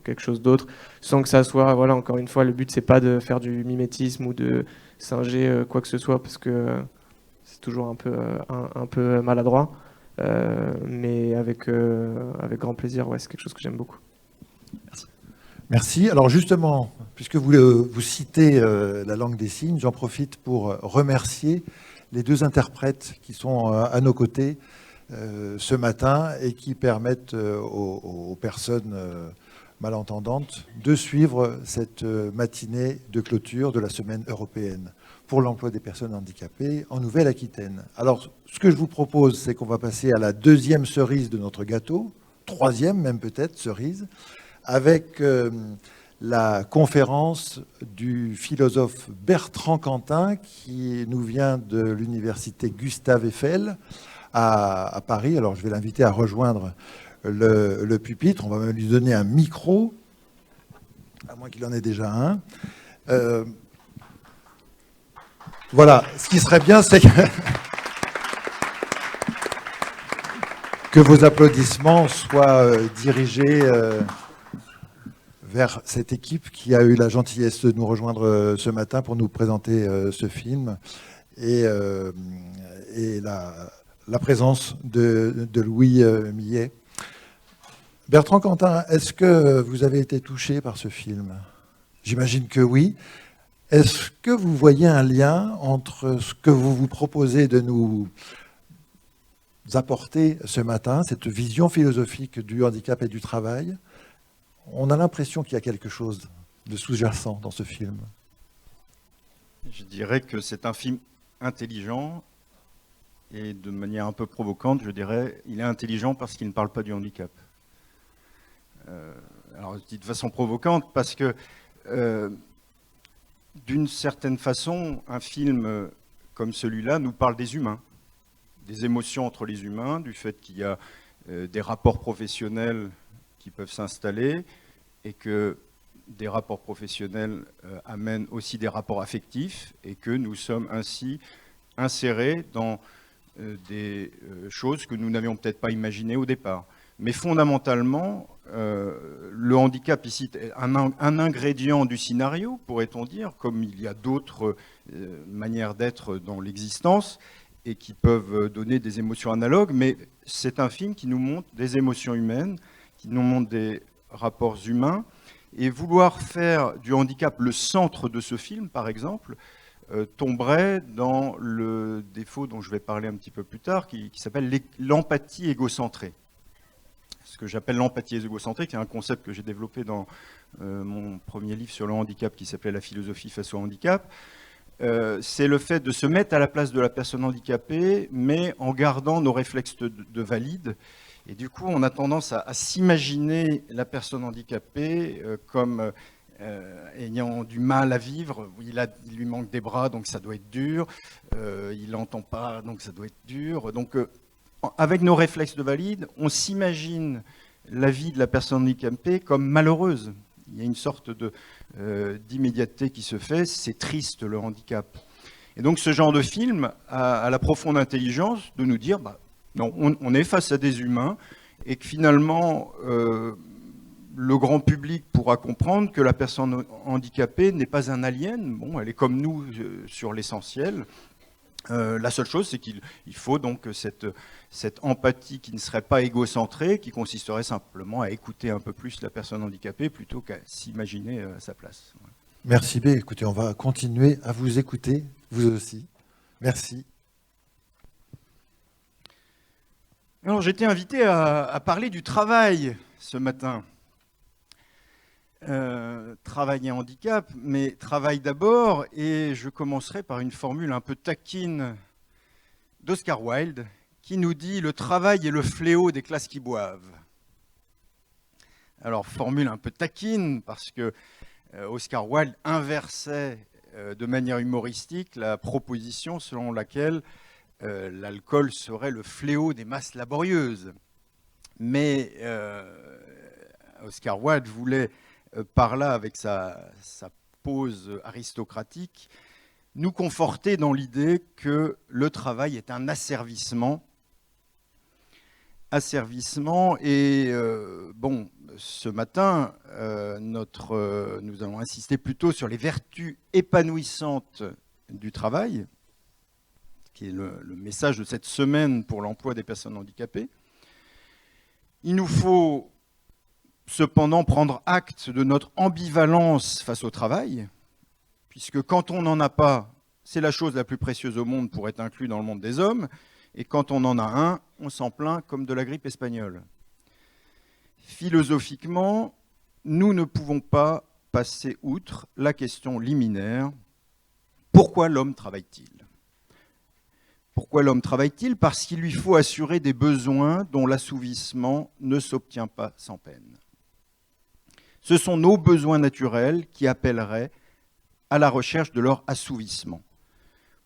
quelque chose d'autre, sans que ça soit, voilà, encore une fois, le but c'est pas de faire du mimétisme ou de singer quoi que ce soit, parce que c'est toujours un peu maladroit. Mais avec grand plaisir, ouais, c'est quelque chose que j'aime beaucoup. Merci. Merci. Alors justement, puisque vous citez la langue des signes, j'en profite pour remercier les 2 interprètes qui sont à nos côtés ce matin et qui permettent aux personnes malentendantes de suivre cette matinée de clôture de la Semaine européenne pour l'emploi des personnes handicapées en Nouvelle-Aquitaine. Alors, ce que je vous propose, c'est qu'on va passer à la 2e cerise de notre gâteau, 3e même peut-être cerise, avec la conférence du philosophe Bertrand Cantin, qui nous vient de l'université Gustave Eiffel à Paris. Alors, je vais l'inviter à rejoindre le pupitre. On va même lui donner un micro, à moins qu'il en ait déjà un. Voilà, ce qui serait bien, c'est que vos applaudissements soient dirigés vers cette équipe qui a eu la gentillesse de nous rejoindre ce matin pour nous présenter ce film et la présence de Louis Millet. Bertrand Cantin, est-ce que vous avez été touché par ce film? J'imagine que oui. Est-ce que vous voyez un lien entre ce que vous vous proposez de nous apporter ce matin, cette vision philosophique du handicap et du travail? On a l'impression qu'il y a quelque chose de sous-jacent dans ce film. Je dirais que c'est un film intelligent et de manière un peu provocante, je dirais, il est intelligent parce qu'il ne parle pas du handicap. Alors je dis de façon provocante parce que d'une certaine façon, un film comme celui-là nous parle des humains, des émotions entre les humains, du fait qu'il y a des rapports professionnels qui peuvent s'installer et que des rapports professionnels amènent aussi des rapports affectifs et que nous sommes ainsi insérés dans des choses que nous n'avions peut-être pas imaginées au départ. Mais fondamentalement, le handicap ici est un ingrédient du scénario, pourrait-on dire, comme il y a d'autres manières d'être dans l'existence et qui peuvent donner des émotions analogues, mais c'est un film qui nous montre des émotions humaines, qui nous montre des rapports humains, et vouloir faire du handicap le centre de ce film, par exemple, tomberait dans le défaut dont je vais parler un petit peu plus tard, qui s'appelle l'empathie égocentrée. Ce que j'appelle l'empathie égocentrique, c'est un concept que j'ai développé dans mon premier livre sur le handicap qui s'appelait « La philosophie face au handicap ». C'est le fait de se mettre à la place de la personne handicapée, mais en gardant nos réflexes de valide. Et du coup, on a tendance à s'imaginer la personne handicapée comme ayant du mal à vivre. Il lui manque des bras, donc ça doit être dur. Il n'entend pas, donc ça doit être dur. Donc, avec nos réflexes de valide, on s'imagine la vie de la personne handicapée comme malheureuse. Il y a une sorte d'immédiateté qui se fait, c'est triste le handicap. Et donc ce genre de film a la profonde intelligence de nous dire, non, on est face à des humains, et que finalement, le grand public pourra comprendre que la personne handicapée n'est pas un alien, bon, elle est comme nous sur l'essentiel. La seule chose, c'est qu'il faut donc cette empathie qui ne serait pas égocentrée, qui consisterait simplement à écouter un peu plus la personne handicapée plutôt qu'à s'imaginer à sa place. Merci B. Écoutez, on va continuer à vous écouter, vous aussi. Merci. Alors, j'ai été invité à parler du travail ce matin. Travail et handicap, mais travail d'abord, et je commencerai par une formule un peu taquine d'Oscar Wilde, qui nous dit « Le travail est le fléau des classes qui boivent ». Alors, formule un peu taquine, parce que Oscar Wilde inversait de manière humoristique la proposition selon laquelle l'alcool serait le fléau des masses laborieuses. Mais Oscar Wilde voulait par là, avec sa pose aristocratique, nous conforter dans l'idée que le travail est un asservissement. Et bon, ce matin, nous allons insister plutôt sur les vertus épanouissantes du travail, qui est le message de cette semaine pour l'emploi des personnes handicapées. Il nous faut cependant prendre acte de notre ambivalence face au travail, puisque quand on n'en a pas, c'est la chose la plus précieuse au monde pour être inclus dans le monde des hommes, et quand on en a un, on s'en plaint comme de la grippe espagnole. Philosophiquement, nous ne pouvons pas passer outre la question liminaire, pourquoi l'homme travaille-t-il ? Pourquoi l'homme travaille-t-il ? Parce qu'il lui faut assurer des besoins dont l'assouvissement ne s'obtient pas sans peine. Ce sont nos besoins naturels qui appelleraient à la recherche de leur assouvissement.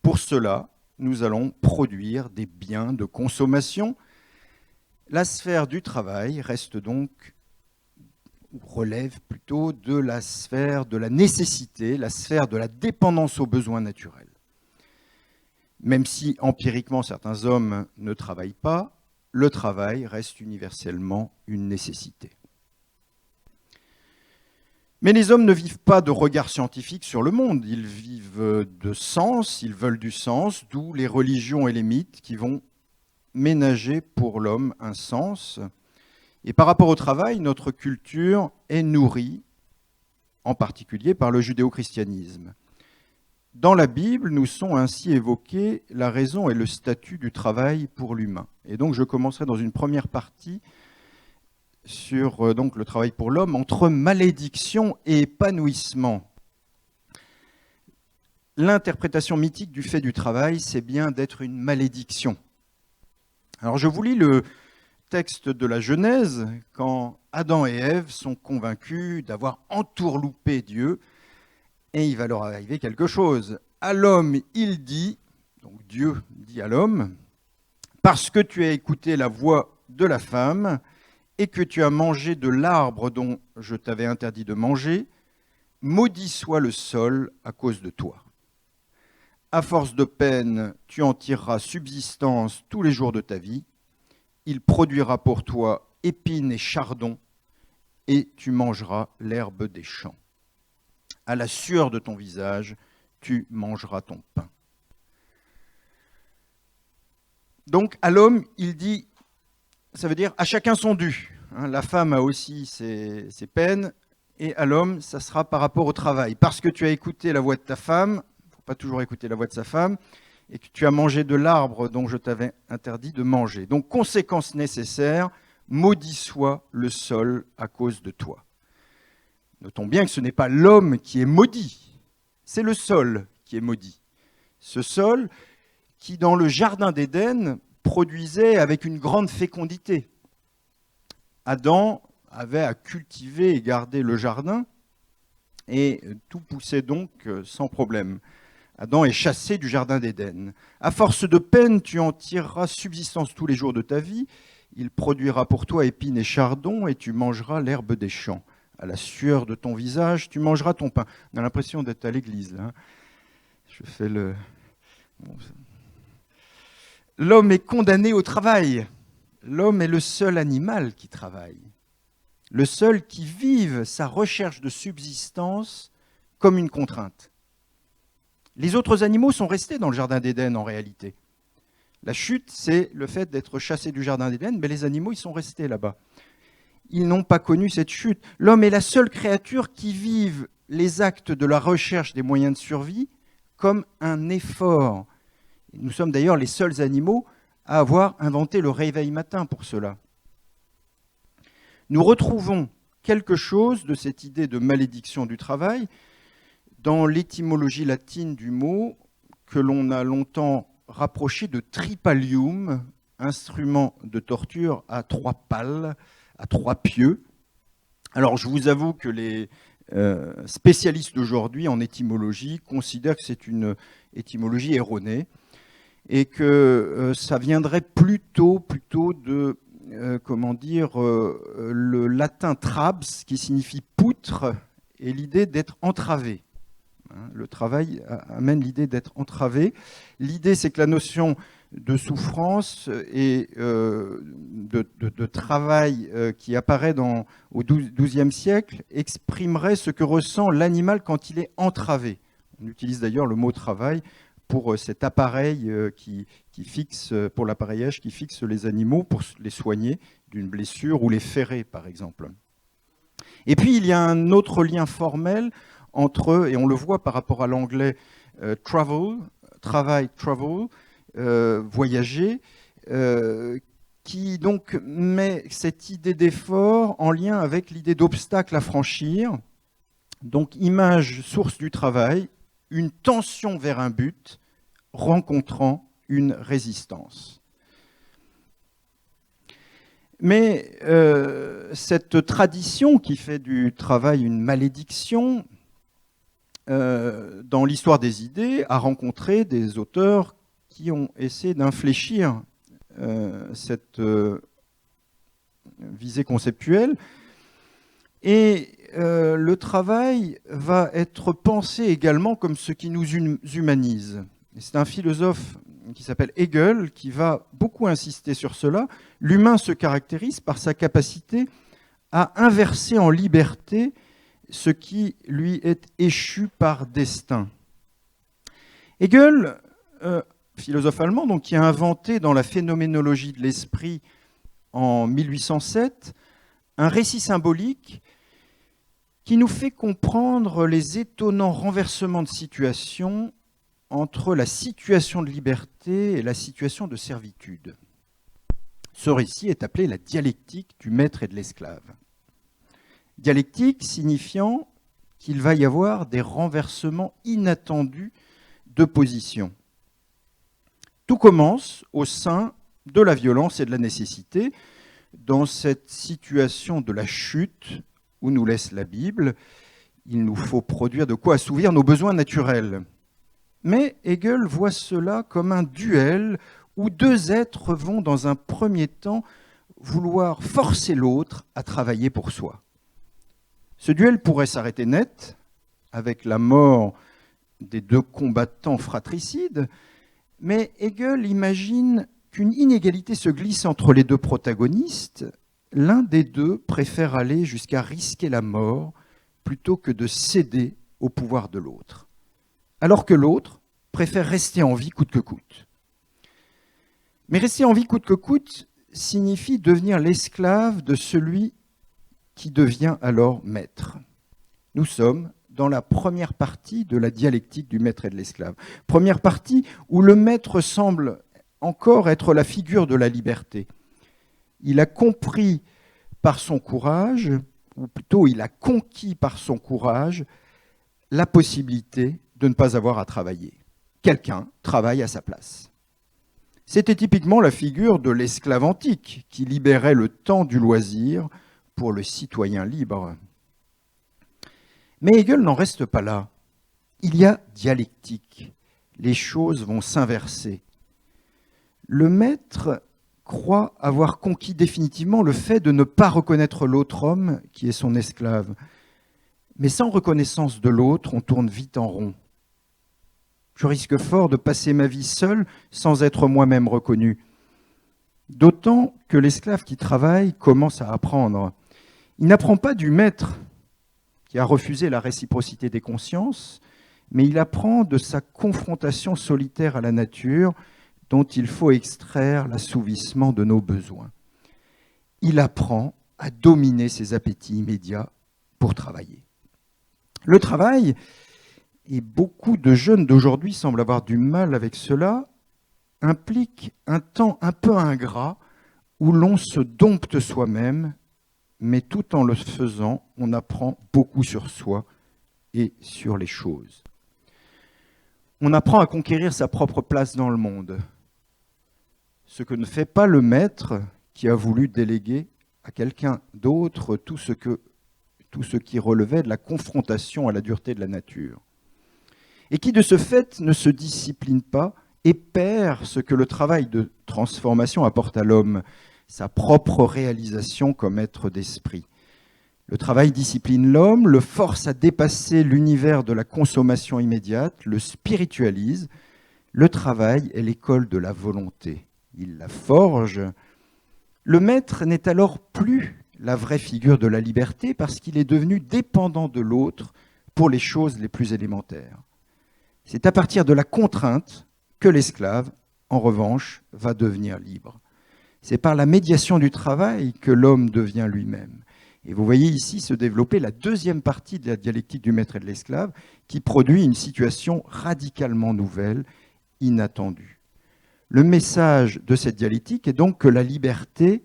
Pour cela, nous allons produire des biens de consommation. La sphère du travail reste donc, ou relève plutôt de la sphère de la nécessité, la sphère de la dépendance aux besoins naturels. Même si empiriquement certains hommes ne travaillent pas, le travail reste universellement une nécessité. Mais les hommes ne vivent pas de regard scientifique sur le monde, ils vivent de sens, ils veulent du sens, d'où les religions et les mythes qui vont ménager pour l'homme un sens. Et par rapport au travail, notre culture est nourrie, en particulier par le judéo-christianisme. Dans la Bible, nous sont ainsi évoqués la raison et le statut du travail pour l'humain. Et donc je commencerai dans une première partie sur donc, le travail pour l'homme, entre malédiction et épanouissement. L'interprétation mythique du fait du travail, c'est bien d'être une malédiction. Alors je vous lis le texte de la Genèse, quand Adam et Ève sont convaincus d'avoir entourloupé Dieu, et il va leur arriver quelque chose. À l'homme, il dit, donc Dieu dit à l'homme, « Parce que tu as écouté la voix de la femme, et que tu as mangé de l'arbre dont je t'avais interdit de manger, maudit soit le sol à cause de toi. À force de peine, tu en tireras subsistance tous les jours de ta vie. Il produira pour toi épines et chardons, et tu mangeras l'herbe des champs. À la sueur de ton visage, tu mangeras ton pain. Donc à l'homme, il dit, ça veut dire à chacun son dû. La femme a aussi ses peines, et à l'homme, ça sera par rapport au travail. Parce que tu as écouté la voix de ta femme, il ne faut pas toujours écouter la voix de sa femme, et que tu as mangé de l'arbre dont je t'avais interdit de manger. Donc conséquence nécessaire, maudit soit le sol à cause de toi. Notons bien que ce n'est pas l'homme qui est maudit, c'est le sol qui est maudit. Ce sol qui, dans le jardin d'Éden, produisait avec une grande fécondité. Adam avait à cultiver et garder le jardin, et tout poussait donc sans problème. Adam est chassé du jardin d'Éden. À force de peine, tu en tireras subsistance tous les jours de ta vie. Il produira pour toi épines et chardons, et tu mangeras l'herbe des champs. À la sueur de ton visage, tu mangeras ton pain. On a l'impression d'être à l'église, là. Je fais le... L'homme est condamné au travail. L'homme est le seul animal qui travaille. Le seul qui vive sa recherche de subsistance comme une contrainte. Les autres animaux sont restés dans le jardin d'Éden en réalité. La chute, c'est le fait d'être chassé du jardin d'Éden, mais les animaux, ils sont restés là-bas. Ils n'ont pas connu cette chute. L'homme est la seule créature qui vive les actes de la recherche des moyens de survie comme un effort. Nous sommes d'ailleurs les seuls animaux à avoir inventé le réveil matin pour cela. Nous retrouvons quelque chose de cette idée de malédiction du travail dans l'étymologie latine du mot que l'on a longtemps rapproché de tripalium, instrument de torture à 3 pales, à 3 pieux. Alors je vous avoue que les spécialistes d'aujourd'hui en étymologie considèrent que c'est une étymologie erronée et que ça viendrait plutôt de le latin trabs qui signifie poutre et l'idée d'être entravé. Le travail amène l'idée d'être entravé. L'idée, c'est que la notion de souffrance et de travail qui apparaît au XIIe siècle exprimerait ce que ressent l'animal quand il est entravé. On utilise d'ailleurs le mot travail pour cet appareil qui fixe, pour l'appareillage qui fixe les animaux pour les soigner d'une blessure ou les ferrer, par exemple. Et puis, il y a un autre lien formel entre, et on le voit par rapport à l'anglais travel, travail, travel, voyager, qui donc met cette idée d'effort en lien avec l'idée d'obstacle à franchir. Donc, image, source du travail, une tension vers un but, rencontrant une résistance. Mais cette tradition qui fait du travail une malédiction, dans l'histoire des idées, a rencontré des auteurs qui ont essayé d'infléchir cette visée conceptuelle. Et le travail va être pensé également comme ce qui nous humanise. C'est un philosophe qui s'appelle Hegel qui va beaucoup insister sur cela. L'humain se caractérise par sa capacité à inverser en liberté ce qui lui est échu par destin. Hegel, philosophe allemand, donc, qui a inventé dans la phénoménologie de l'esprit en 1807 un récit symbolique qui nous fait comprendre les étonnants renversements de situation entre la situation de liberté et la situation de servitude. Ce récit est appelé la dialectique du maître et de l'esclave. Dialectique signifiant qu'il va y avoir des renversements inattendus de position. Tout commence au sein de la violence et de la nécessité, dans cette situation de la chute où nous laisse la Bible. Il nous faut produire de quoi assouvir nos besoins naturels. Mais Hegel voit cela comme un duel où 2 êtres vont dans un premier temps vouloir forcer l'autre à travailler pour soi. Ce duel pourrait s'arrêter net avec la mort des deux combattants fratricides, mais Hegel imagine qu'une inégalité se glisse entre les deux protagonistes. L'un des deux préfère aller jusqu'à risquer la mort plutôt que de céder au pouvoir de l'autre, alors que l'autre préfère rester en vie coûte que coûte. Mais rester en vie coûte que coûte signifie devenir l'esclave de celui qui devient alors maître. Nous sommes dans la première partie de la dialectique du maître et de l'esclave. Première partie où le maître semble encore être la figure de la liberté. Il a compris par son courage, ou plutôt il a conquis par son courage, la possibilité de ne pas avoir à travailler. Quelqu'un travaille à sa place. C'était typiquement la figure de l'esclave antique qui libérait le temps du loisir pour le citoyen libre. Mais Hegel n'en reste pas là. Il y a dialectique. Les choses vont s'inverser. Le maître croit avoir conquis définitivement le fait de ne pas reconnaître l'autre homme qui est son esclave. Mais sans reconnaissance de l'autre, on tourne vite en rond. Je risque fort de passer ma vie seul sans être moi-même reconnu. D'autant que l'esclave qui travaille commence à apprendre. Il n'apprend pas du maître qui a refusé la réciprocité des consciences, mais il apprend de sa confrontation solitaire à la nature dont il faut extraire l'assouvissement de nos besoins. Il apprend à dominer ses appétits immédiats pour travailler. Le travail, et beaucoup de jeunes d'aujourd'hui semblent avoir du mal avec cela, implique un temps un peu ingrat où l'on se dompte soi-même, mais tout en le faisant, on apprend beaucoup sur soi et sur les choses. On apprend à conquérir sa propre place dans le monde, ce que ne fait pas le maître qui a voulu déléguer à quelqu'un d'autre tout ce qui relevait de la confrontation à la dureté de la nature, et qui de ce fait ne se discipline pas et perd ce que le travail de transformation apporte à l'homme, sa propre réalisation comme être d'esprit. Le travail discipline l'homme, le force à dépasser l'univers de la consommation immédiate, le spiritualise. Le travail est l'école de la volonté. Il la forge. Le maître n'est alors plus la vraie figure de la liberté parce qu'il est devenu dépendant de l'autre pour les choses les plus élémentaires. C'est à partir de la contrainte que l'esclave, en revanche, va devenir libre. C'est par la médiation du travail que l'homme devient lui-même. Et vous voyez ici se développer la deuxième partie de la dialectique du maître et de l'esclave qui produit une situation radicalement nouvelle, inattendue. Le message de cette dialectique est donc que la liberté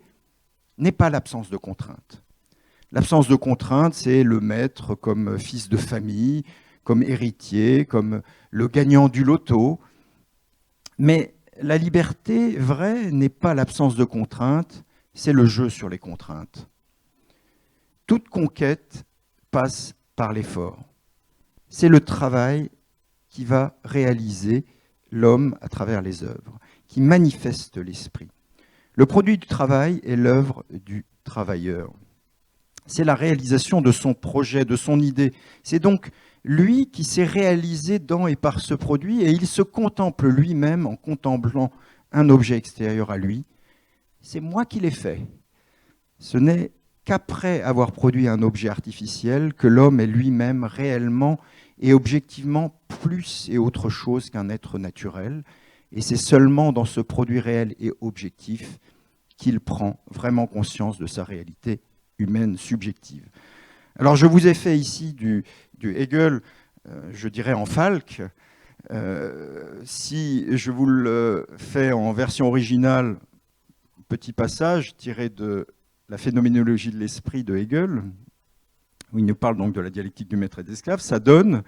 n'est pas l'absence de contrainte. L'absence de contrainte, c'est le maître comme fils de famille, comme héritier, comme le gagnant du loto. Mais la liberté vraie n'est pas l'absence de contrainte, c'est le jeu sur les contraintes. Toute conquête passe par l'effort. C'est le travail qui va réaliser l'homme à travers les œuvres, qui manifeste l'esprit. Le produit du travail est l'œuvre du travailleur. C'est la réalisation de son projet, de son idée. C'est donc lui qui s'est réalisé dans et par ce produit, et il se contemple lui-même en contemplant un objet extérieur à lui. C'est moi qui l'ai fait. Ce n'est qu'après avoir produit un objet artificiel que l'homme est lui-même réellement et objectivement plus et autre chose qu'un être naturel. Et c'est seulement dans ce produit réel et objectif qu'il prend vraiment conscience de sa réalité humaine subjective. Alors je vous ai fait ici du Hegel, je dirais en Falck. Si je vous le fais en version originale, petit passage tiré de la phénoménologie de l'esprit de Hegel, où il nous parle donc de la dialectique du maître et de l'esclave, ça donne,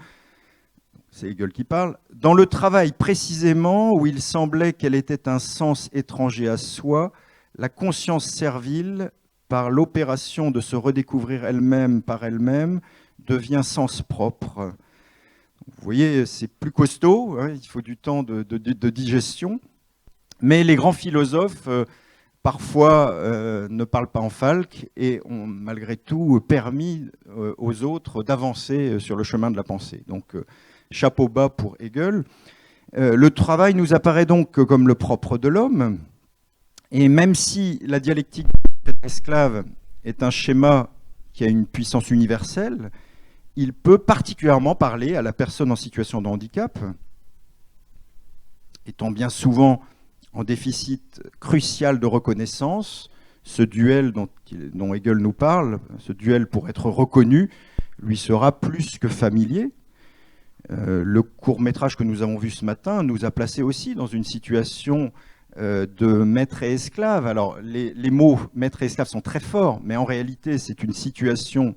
c'est Hegel qui parle, dans le travail précisément où il semblait qu'elle était un sens étranger à soi, la conscience servile, par l'opération de se redécouvrir elle-même par elle-même, devient sens propre. Vous voyez, c'est plus costaud, hein, il faut du temps de digestion, mais les grands philosophes parfois ne parlent pas en Falck et ont malgré tout permis aux autres d'avancer sur le chemin de la pensée. Donc chapeau bas pour Hegel. Le travail nous apparaît donc comme le propre de l'homme, et même si la dialectique de l'esclave est un schéma qui a une puissance universelle, il peut particulièrement parler à la personne en situation de handicap, étant bien souvent en déficit crucial de reconnaissance. Ce duel dont Hegel nous parle, ce duel pour être reconnu, lui sera plus que familier. Le court-métrage que nous avons vu ce matin nous a placés aussi dans une situation de maître et esclave. Alors, les mots maître et esclave sont très forts, mais en réalité, c'est une situation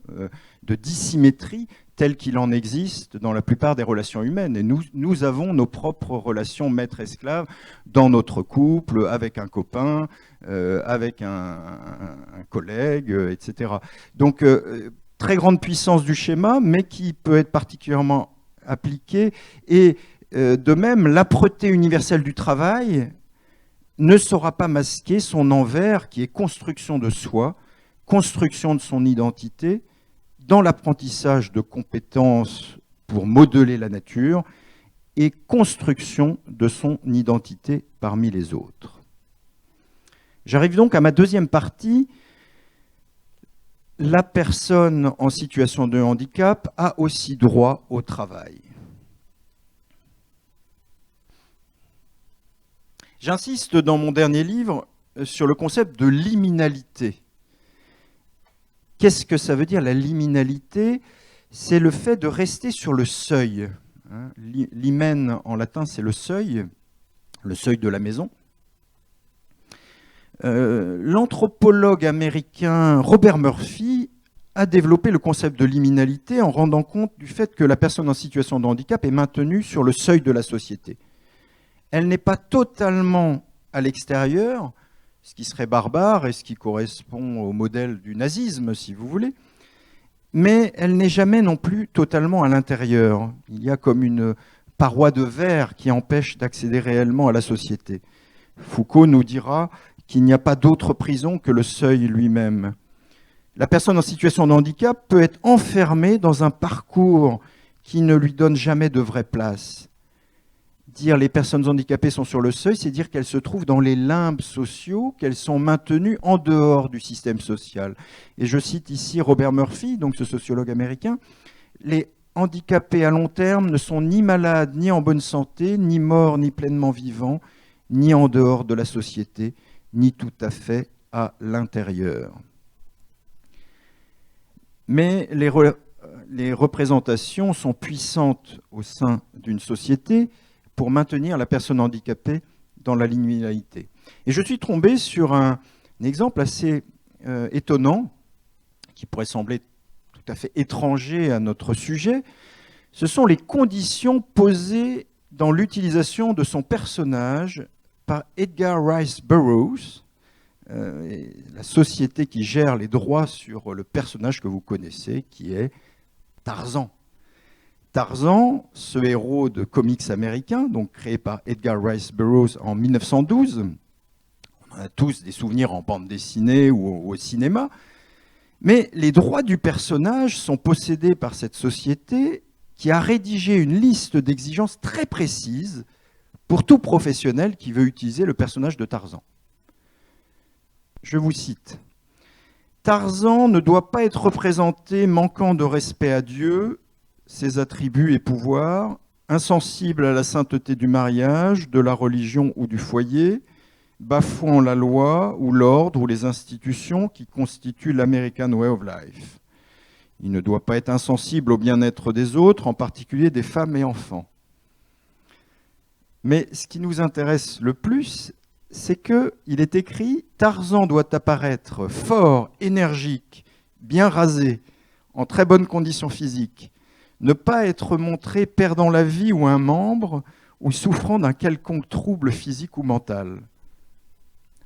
de dissymétrie telle qu'il en existe dans la plupart des relations humaines. Et nous avons nos propres relations maître-esclave dans notre couple, avec un copain, avec un collègue, etc. Donc, très grande puissance du schéma, mais qui peut être particulièrement appliquée. Et de même, l'âpreté universelle du travail ne saura pas masquer son envers, qui est construction de soi, construction de son identité, dans l'apprentissage de compétences pour modeler la nature et construction de son identité parmi les autres. J'arrive donc à ma deuxième partie. La personne en situation de handicap a aussi droit au travail. J'insiste dans mon dernier livre sur le concept de liminalité. Qu'est-ce que ça veut dire, la liminalité? C'est le fait de rester sur le seuil. Limen, en latin, c'est le seuil de la maison. L'anthropologue américain Robert Murphy a développé le concept de liminalité en rendant compte du fait que la personne en situation de handicap est maintenue sur le seuil de la société. Elle n'est pas totalement à l'extérieur, ce qui serait barbare et ce qui correspond au modèle du nazisme, si vous voulez, mais elle n'est jamais non plus totalement à l'intérieur. Il y a comme une paroi de verre qui empêche d'accéder réellement à la société. Foucault nous dira qu'il n'y a pas d'autre prison que le seuil lui-même. La personne en situation de handicap peut être enfermée dans un parcours qui ne lui donne jamais de vraie place. Dire les personnes handicapées sont sur le seuil, c'est dire qu'elles se trouvent dans les limbes sociaux, qu'elles sont maintenues en dehors du système social. Et je cite ici Robert Murphy, donc ce sociologue américain, « Les handicapés à long terme ne sont ni malades, ni en bonne santé, ni morts, ni pleinement vivants, ni en dehors de la société, ni tout à fait à l'intérieur. » Mais les représentations sont puissantes au sein d'une société pour maintenir la personne handicapée dans la liminalité. Et je suis tombé sur un exemple assez étonnant, qui pourrait sembler tout à fait étranger à notre sujet. Ce sont les conditions posées dans l'utilisation de son personnage par Edgar Rice Burroughs, la société qui gère les droits sur le personnage que vous connaissez, qui est Tarzan. Tarzan, ce héros de comics américain, donc créé par Edgar Rice Burroughs en 1912, on a tous des souvenirs en bande dessinée ou au cinéma, mais les droits du personnage sont possédés par cette société qui a rédigé une liste d'exigences très précises pour tout professionnel qui veut utiliser le personnage de Tarzan. Je vous cite. « Tarzan ne doit pas être représenté manquant de respect à Dieu, ses attributs et pouvoirs, insensible à la sainteté du mariage, de la religion ou du foyer, bafouant la loi ou l'ordre ou les institutions qui constituent l'American Way of Life. Il ne doit pas être insensible au bien-être des autres, en particulier des femmes et enfants. » Mais ce qui nous intéresse le plus, c'est qu'il est écrit « Tarzan doit apparaître fort, énergique, bien rasé, en très bonnes conditions physiques, ne pas être montré perdant la vie ou un membre ou souffrant d'un quelconque trouble physique ou mental. »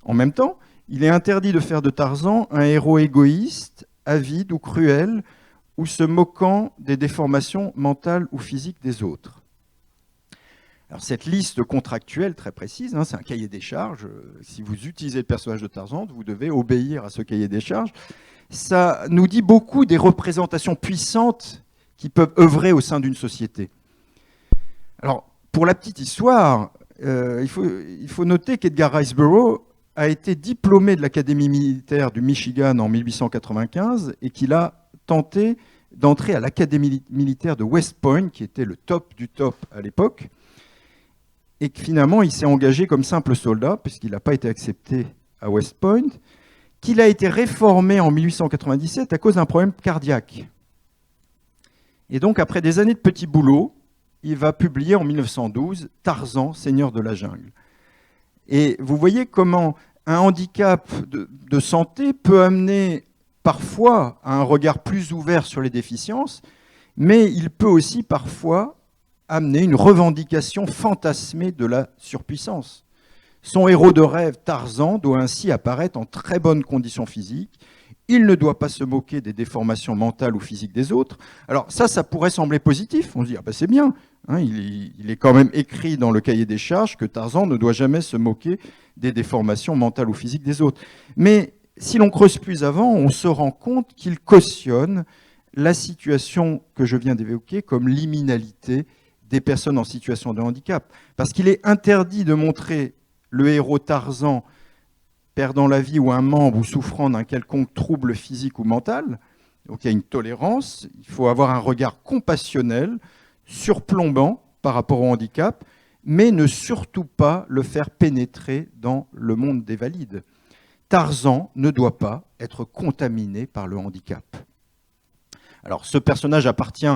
En même temps, il est interdit de faire de Tarzan un héros égoïste, avide ou cruel, ou se moquant des déformations mentales ou physiques des autres. Alors cette liste contractuelle très précise, c'est un cahier des charges. Si vous utilisez le personnage de Tarzan, vous devez obéir à ce cahier des charges. Ça nous dit beaucoup des représentations puissantes qui peuvent œuvrer au sein d'une société. Alors, pour la petite histoire, il faut noter qu'Edgar Rice Burroughs a été diplômé de l'Académie militaire du Michigan en 1895 et qu'il a tenté d'entrer à l'Académie militaire de West Point, qui était le top du top à l'époque, et que finalement il s'est engagé comme simple soldat, puisqu'il n'a pas été accepté à West Point, qu'il a été réformé en 1897 à cause d'un problème cardiaque. Et donc, après des années de petits boulots, il va publier en 1912 Tarzan, Seigneur de la jungle. Et vous voyez comment un handicap de santé peut amener parfois à un regard plus ouvert sur les déficiences, mais il peut aussi parfois amener une revendication fantasmée de la surpuissance. Son héros de rêve, Tarzan, doit ainsi apparaître en très bonnes conditions physiques. Il ne doit pas se moquer des déformations mentales ou physiques des autres. Alors ça pourrait sembler positif. On se dit, ah ben c'est bien. Hein, il est quand même écrit dans le cahier des charges que Tarzan ne doit jamais se moquer des déformations mentales ou physiques des autres. Mais si l'on creuse plus avant, on se rend compte qu'il cautionne la situation que je viens d'évoquer comme liminalité des personnes en situation de handicap. Parce qu'il est interdit de montrer le héros Tarzan perdant la vie ou un membre ou souffrant d'un quelconque trouble physique ou mental. Donc il y a une tolérance, il faut avoir un regard compassionnel, surplombant par rapport au handicap, mais ne surtout pas le faire pénétrer dans le monde des valides. Tarzan ne doit pas être contaminé par le handicap. Alors ce personnage appartient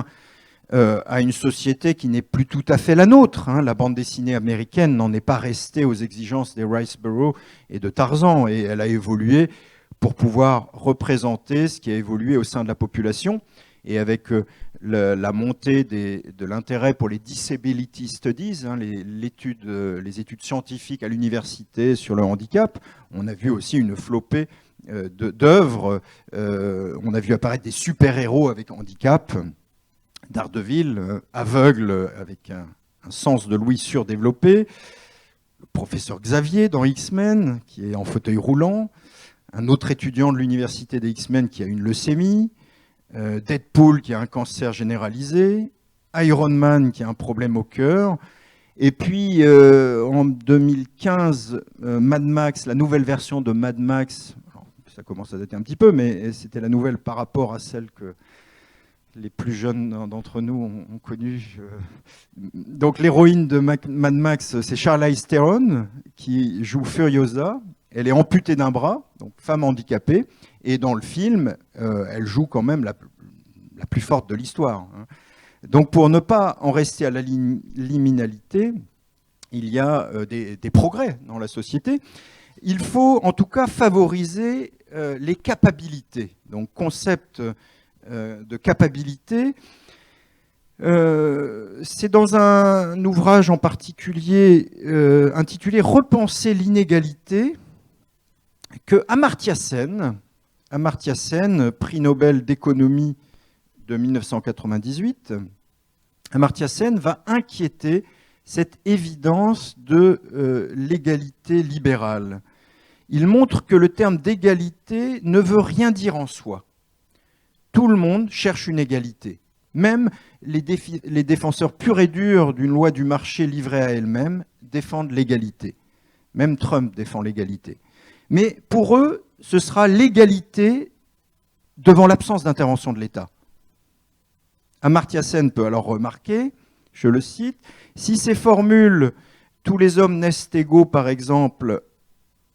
à une société qui n'est plus tout à fait la nôtre. Hein. La bande dessinée américaine n'en est pas restée aux exigences des Rice Burroughs et de Tarzan, et elle a évolué pour pouvoir représenter ce qui a évolué au sein de la population. Et avec la montée de l'intérêt pour les disability studies, hein, les études scientifiques à l'université sur le handicap, on a vu aussi une flopée d'œuvres. On a vu apparaître des super-héros avec handicap. Daredevil, aveugle avec un sens de l'ouïe surdéveloppé, le professeur Xavier dans X-Men, qui est en fauteuil roulant, un autre étudiant de l'université des X-Men qui a une leucémie, Deadpool qui a un cancer généralisé, Iron Man qui a un problème au cœur, et puis en 2015, Mad Max, la nouvelle version de Mad Max, alors, ça commence à dater un petit peu, mais c'était la nouvelle par rapport à celle que les plus jeunes d'entre nous ont connu. Donc l'héroïne de Mad Max, c'est Charlize Theron, qui joue Furiosa. Elle est amputée d'un bras, donc femme handicapée, et dans le film, elle joue quand même la plus forte de l'histoire. Donc pour ne pas en rester à la liminalité, il y a des progrès dans la société. Il faut en tout cas favoriser les capacités. Donc concept de capacité. C'est dans un ouvrage en particulier intitulé « Repenser l'inégalité » que Amartya Sen, prix Nobel d'économie de 1998, Amartya Sen va inquiéter cette évidence de l'égalité libérale. Il montre que le terme d'égalité ne veut rien dire en soi. Tout le monde cherche une égalité. Même les défenseurs purs et durs d'une loi du marché livrée à elle-même défendent l'égalité. Même Trump défend l'égalité. Mais pour eux, ce sera l'égalité devant l'absence d'intervention de l'État. Amartya Sen peut alors remarquer, je le cite, « Si ces formules « tous les hommes naissent égaux » par exemple,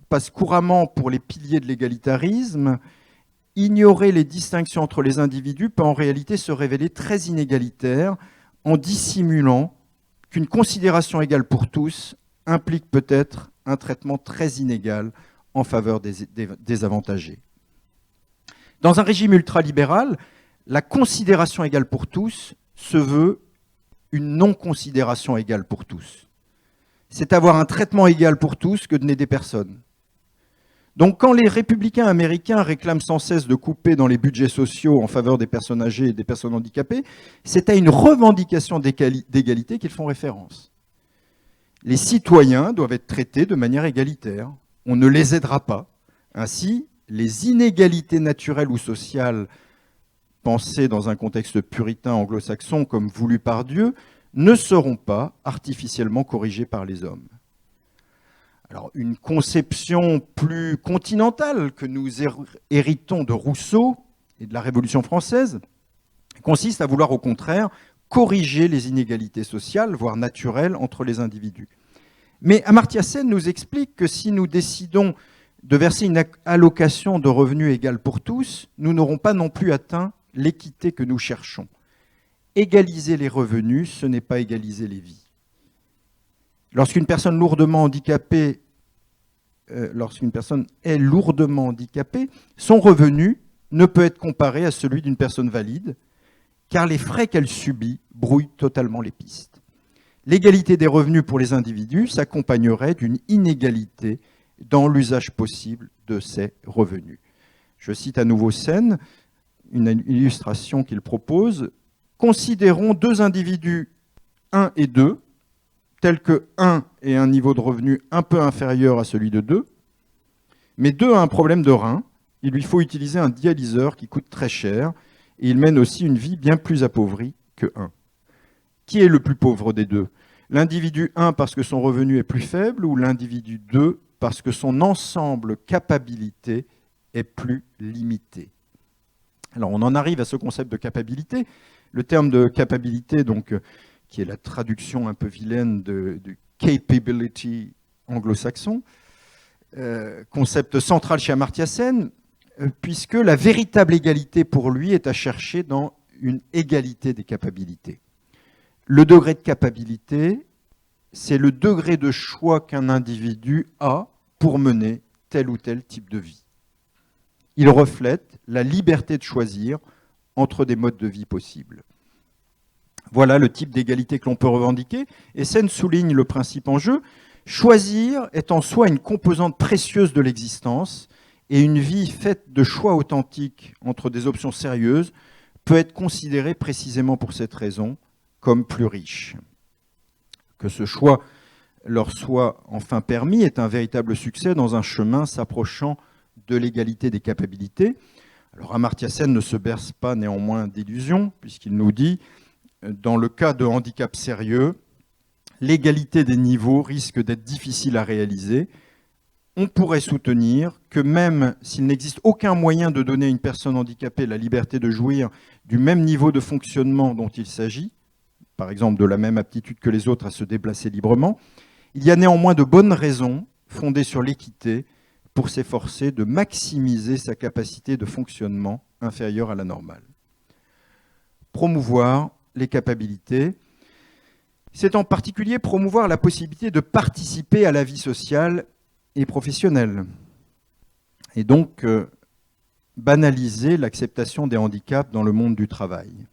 passent couramment pour les piliers de l'égalitarisme, ignorer les distinctions entre les individus peut en réalité se révéler très inégalitaire en dissimulant qu'une considération égale pour tous implique peut-être un traitement très inégal en faveur des désavantagés. Dans un régime ultralibéral, la considération égale pour tous se veut une non-considération égale pour tous. C'est avoir un traitement égal pour tous que de n'aider personne. Donc quand les républicains américains réclament sans cesse de couper dans les budgets sociaux en faveur des personnes âgées et des personnes handicapées, c'est à une revendication d'égalité qu'ils font référence. Les citoyens doivent être traités de manière égalitaire. On ne les aidera pas. Ainsi, les inégalités naturelles ou sociales, pensées dans un contexte puritain anglo-saxon comme voulu par Dieu, ne seront pas artificiellement corrigés par les hommes. Alors, une conception plus continentale que nous héritons de Rousseau et de la Révolution française consiste à vouloir au contraire corriger les inégalités sociales, voire naturelles, entre les individus. Mais Amartya Sen nous explique que si nous décidons de verser une allocation de revenus égale pour tous, nous n'aurons pas non plus atteint l'équité que nous cherchons. Égaliser les revenus, ce n'est pas égaliser les vies. Lorsqu'une personne est lourdement handicapée, son revenu ne peut être comparé à celui d'une personne valide, car les frais qu'elle subit brouillent totalement les pistes. L'égalité des revenus pour les individus s'accompagnerait d'une inégalité dans l'usage possible de ces revenus. Je cite à nouveau Sen, une illustration qu'il propose. Considérons deux individus, 1 et 2, tels que 1 ait un niveau de revenu un peu inférieur à celui de 2, mais 2 a un problème de rein, il lui faut utiliser un dialyseur qui coûte très cher, et il mène aussi une vie bien plus appauvrie que 1. Qui est le plus pauvre des deux? L'individu 1 parce que son revenu est plus faible, ou l'individu 2 parce que son ensemble capacité est plus limité? Alors on en arrive à ce concept de capacité. Le terme de capacité, donc, qui est la traduction un peu vilaine de capability anglo-saxon, concept central chez Amartya Sen, puisque la véritable égalité pour lui est à chercher dans une égalité des capacités. Le degré de capacité, c'est le degré de choix qu'un individu a pour mener tel ou tel type de vie. Il reflète la liberté de choisir entre des modes de vie possibles. Voilà le type d'égalité que l'on peut revendiquer, et Sen souligne le principe en jeu. Choisir est en soi une composante précieuse de l'existence, et une vie faite de choix authentiques entre des options sérieuses peut être considérée précisément pour cette raison comme plus riche. Que ce choix leur soit enfin permis est un véritable succès dans un chemin s'approchant de l'égalité des capacités. Alors Amartya Sen ne se berce pas néanmoins d'illusions, puisqu'il nous dit, dans le cas de handicap sérieux, l'égalité des niveaux risque d'être difficile à réaliser. On pourrait soutenir que même s'il n'existe aucun moyen de donner à une personne handicapée la liberté de jouir du même niveau de fonctionnement dont il s'agit, par exemple de la même aptitude que les autres à se déplacer librement, il y a néanmoins de bonnes raisons, fondées sur l'équité, pour s'efforcer de maximiser sa capacité de fonctionnement inférieure à la normale. Promouvoir les capacités, c'est en particulier promouvoir la possibilité de participer à la vie sociale et professionnelle, et donc banaliser l'acceptation des handicaps dans le monde du travail.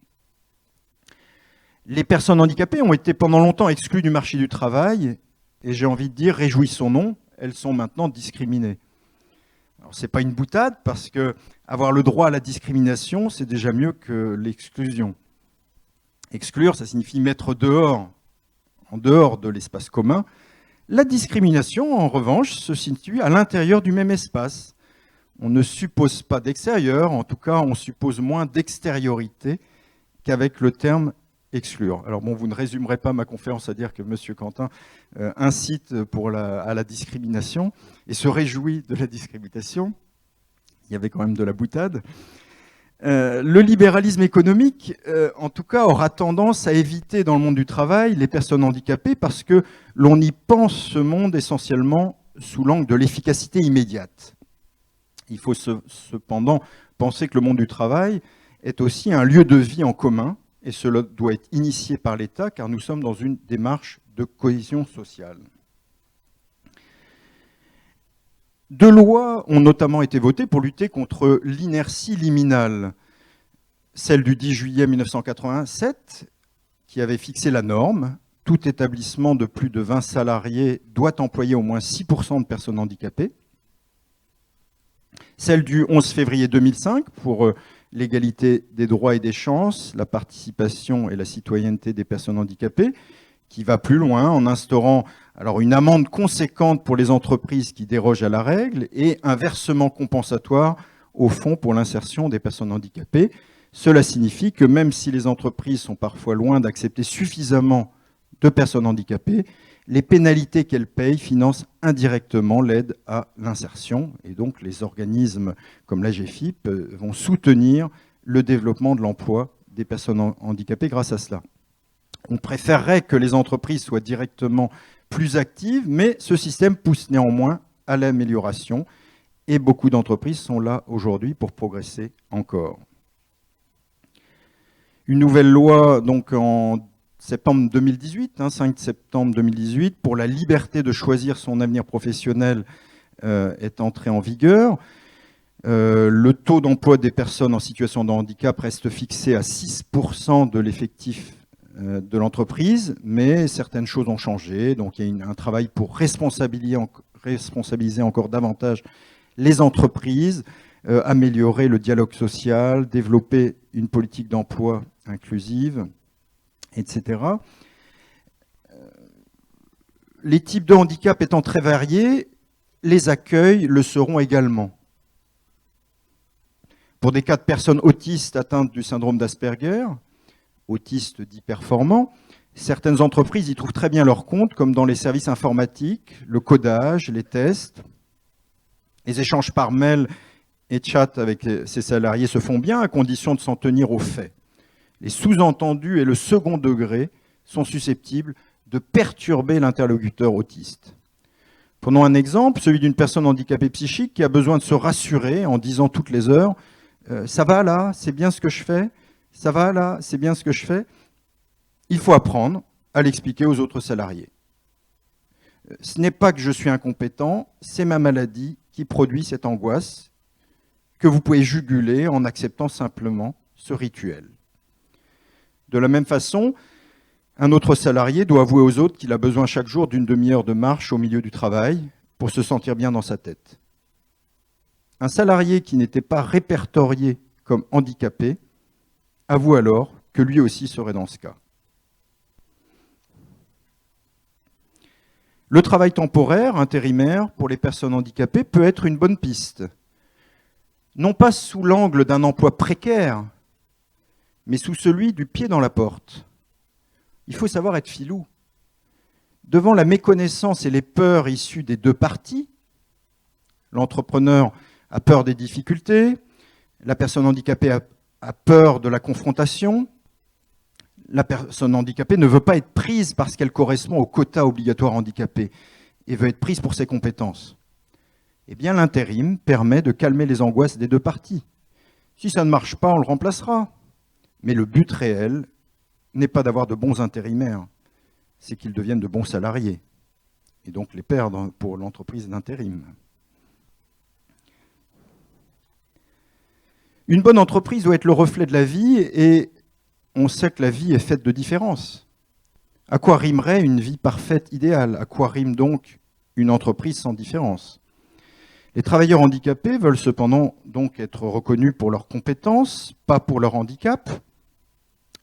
Les personnes handicapées ont été pendant longtemps exclues du marché du travail, et j'ai envie de dire, réjouissons-nous, elles sont maintenant discriminées. Alors, ce n'est pas une boutade, parce que avoir le droit à la discrimination, c'est déjà mieux que l'exclusion. Exclure, ça signifie mettre dehors, en dehors de l'espace commun. La discrimination, en revanche, se situe à l'intérieur du même espace. On ne suppose pas d'extérieur, en tout cas, on suppose moins d'extériorité qu'avec le terme exclure. Alors bon, vous ne résumerez pas ma conférence à dire que M. Quentin incite à la discrimination et se réjouit de la discrimination. Il y avait quand même de la boutade. Le libéralisme économique, en tout cas, aura tendance à éviter dans le monde du travail les personnes handicapées parce que l'on y pense ce monde essentiellement sous l'angle de l'efficacité immédiate. Il faut cependant penser que le monde du travail est aussi un lieu de vie en commun, et cela doit être initié par l'État, car nous sommes dans une démarche de cohésion sociale. Deux lois ont notamment été votées pour lutter contre l'inertie liminale. Celle du 10 juillet 1987, qui avait fixé la norme. Tout établissement de plus de 20 salariés doit employer au moins 6% de personnes handicapées. Celle du 11 février 2005 pour l'égalité des droits et des chances, la participation et la citoyenneté des personnes handicapées, qui va plus loin en instaurant alors une amende conséquente pour les entreprises qui dérogent à la règle et un versement compensatoire au fonds pour l'insertion des personnes handicapées. Cela signifie que même si les entreprises sont parfois loin d'accepter suffisamment de personnes handicapées, les pénalités qu'elles payent financent indirectement l'aide à l'insertion. Et donc les organismes comme l'AGEFIP vont soutenir le développement de l'emploi des personnes handicapées grâce à cela. On préférerait que les entreprises soient directement plus actives, mais ce système pousse néanmoins à l'amélioration. Et beaucoup d'entreprises sont là aujourd'hui pour progresser encore. Une nouvelle loi, donc en septembre 2018, 5 septembre 2018, pour la liberté de choisir son avenir professionnel est entrée en vigueur. Le taux d'emploi des personnes en situation de handicap reste fixé à 6% de l'effectif de l'entreprise, mais certaines choses ont changé. Donc il y a un travail pour responsabiliser encore davantage les entreprises, améliorer le dialogue social, développer une politique d'emploi inclusive, etc. Les types de handicap étant très variés, les accueils le seront également. Pour des cas de personnes autistes atteintes du syndrome d'Asperger, autistes dits performants, certaines entreprises y trouvent très bien leur compte, comme dans les services informatiques, le codage, les tests. Les échanges par mail et chat avec ces salariés se font bien à condition de s'en tenir aux faits. Les sous-entendus et le second degré sont susceptibles de perturber l'interlocuteur autiste. Prenons un exemple, celui d'une personne handicapée psychique qui a besoin de se rassurer en disant toutes les heures « ça va là, c'est bien ce que je fais, ça va là, c'est bien ce que je fais ». Il faut apprendre à l'expliquer aux autres salariés. Ce n'est pas que je suis incompétent, c'est ma maladie qui produit cette angoisse que vous pouvez juguler en acceptant simplement ce rituel. De la même façon, un autre salarié doit avouer aux autres qu'il a besoin chaque jour d'une demi-heure de marche au milieu du travail pour se sentir bien dans sa tête. Un salarié qui n'était pas répertorié comme handicapé avoue alors que lui aussi serait dans ce cas. Le travail temporaire, intérimaire, pour les personnes handicapées peut être une bonne piste. Non pas sous l'angle d'un emploi précaire, mais sous celui du pied dans la porte. Il faut savoir être filou. Devant la méconnaissance et les peurs issues des deux parties, l'entrepreneur a peur des difficultés, la personne handicapée a peur de la confrontation, la personne handicapée ne veut pas être prise parce qu'elle correspond au quota obligatoire handicapé et veut être prise pour ses compétences. Eh bien, l'intérim permet de calmer les angoisses des deux parties. Si ça ne marche pas, on le remplacera. Mais le but réel n'est pas d'avoir de bons intérimaires, c'est qu'ils deviennent de bons salariés et donc les perdre pour l'entreprise d'intérim. Une bonne entreprise doit être le reflet de la vie et on sait que la vie est faite de différences. À quoi rimerait une vie parfaite, idéale? À quoi rime donc une entreprise sans différence? Les travailleurs handicapés veulent cependant donc être reconnus pour leurs compétences, pas pour leur handicap.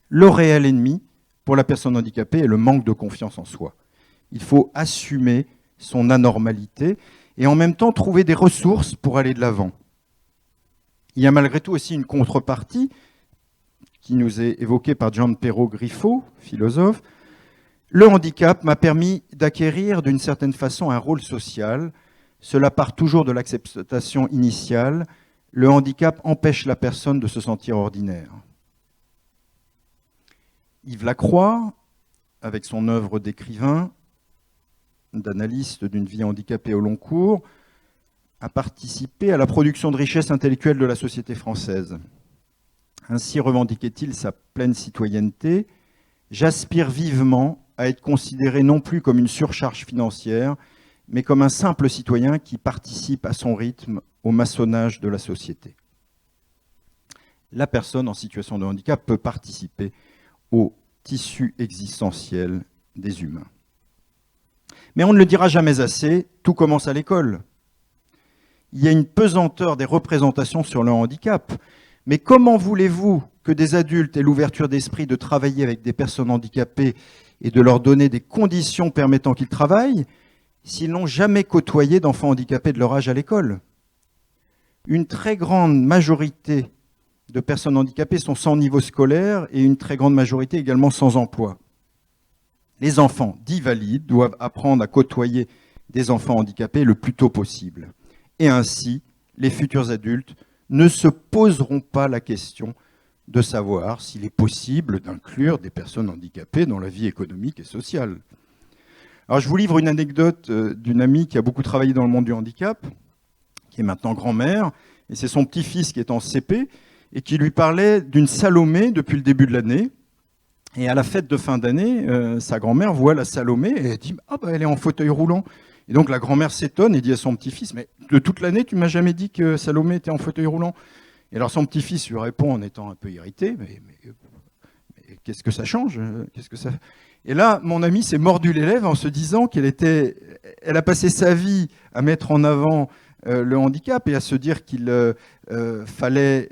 Le réel ennemi pour la personne handicapée est le manque de confiance en soi. Il faut assumer son anormalité et en même temps trouver des ressources pour aller de l'avant. Il y a malgré tout aussi une contrepartie qui nous est évoquée par Gianpiero Griffo, philosophe. Le handicap m'a permis d'acquérir d'une certaine façon un rôle social. Cela part toujours de l'acceptation initiale. Le handicap empêche la personne de se sentir ordinaire. Yves Lacroix, avec son œuvre d'écrivain, d'analyste d'une vie handicapée au long cours, a participé à la production de richesses intellectuelles de la société française. Ainsi revendiquait-il sa pleine citoyenneté. « J'aspire vivement à être considéré non plus comme une surcharge financière, mais comme un simple citoyen qui participe à son rythme au maçonnage de la société. » La personne en situation de handicap peut participer au tissu existentiel des humains. Mais on ne le dira jamais assez, tout commence à l'école. Il y a une pesanteur des représentations sur le handicap. Mais comment voulez-vous que des adultes aient l'ouverture d'esprit de travailler avec des personnes handicapées et de leur donner des conditions permettant qu'ils travaillent s'ils n'ont jamais côtoyé d'enfants handicapés de leur âge à l'école? Une très grande majorité de personnes handicapées sont sans niveau scolaire et une très grande majorité également sans emploi. Les enfants dits valides doivent apprendre à côtoyer des enfants handicapés le plus tôt possible. Et ainsi, les futurs adultes ne se poseront pas la question de savoir s'il est possible d'inclure des personnes handicapées dans la vie économique et sociale. Alors, je vous livre une anecdote d'une amie qui a beaucoup travaillé dans le monde du handicap, qui est maintenant grand-mère, et c'est son petit-fils qui est en CP, et qui lui parlait d'une Salomé depuis le début de l'année. Et à la fête de fin d'année, sa grand-mère voit la Salomé et elle dit « Ah, bah, elle est en fauteuil roulant ». Et donc la grand-mère s'étonne et dit à son petit-fils « Mais de toute l'année, tu m'as jamais dit que Salomé était en fauteuil roulant ?» Et alors son petit-fils lui répond en étant un peu irrité « Mais qu'est-ce que ça change ? Qu'est-ce que ça... » Et là, mon ami s'est mordu les lèvres en se disant elle a passé sa vie à mettre en avant le handicap et à se dire qu'il fallait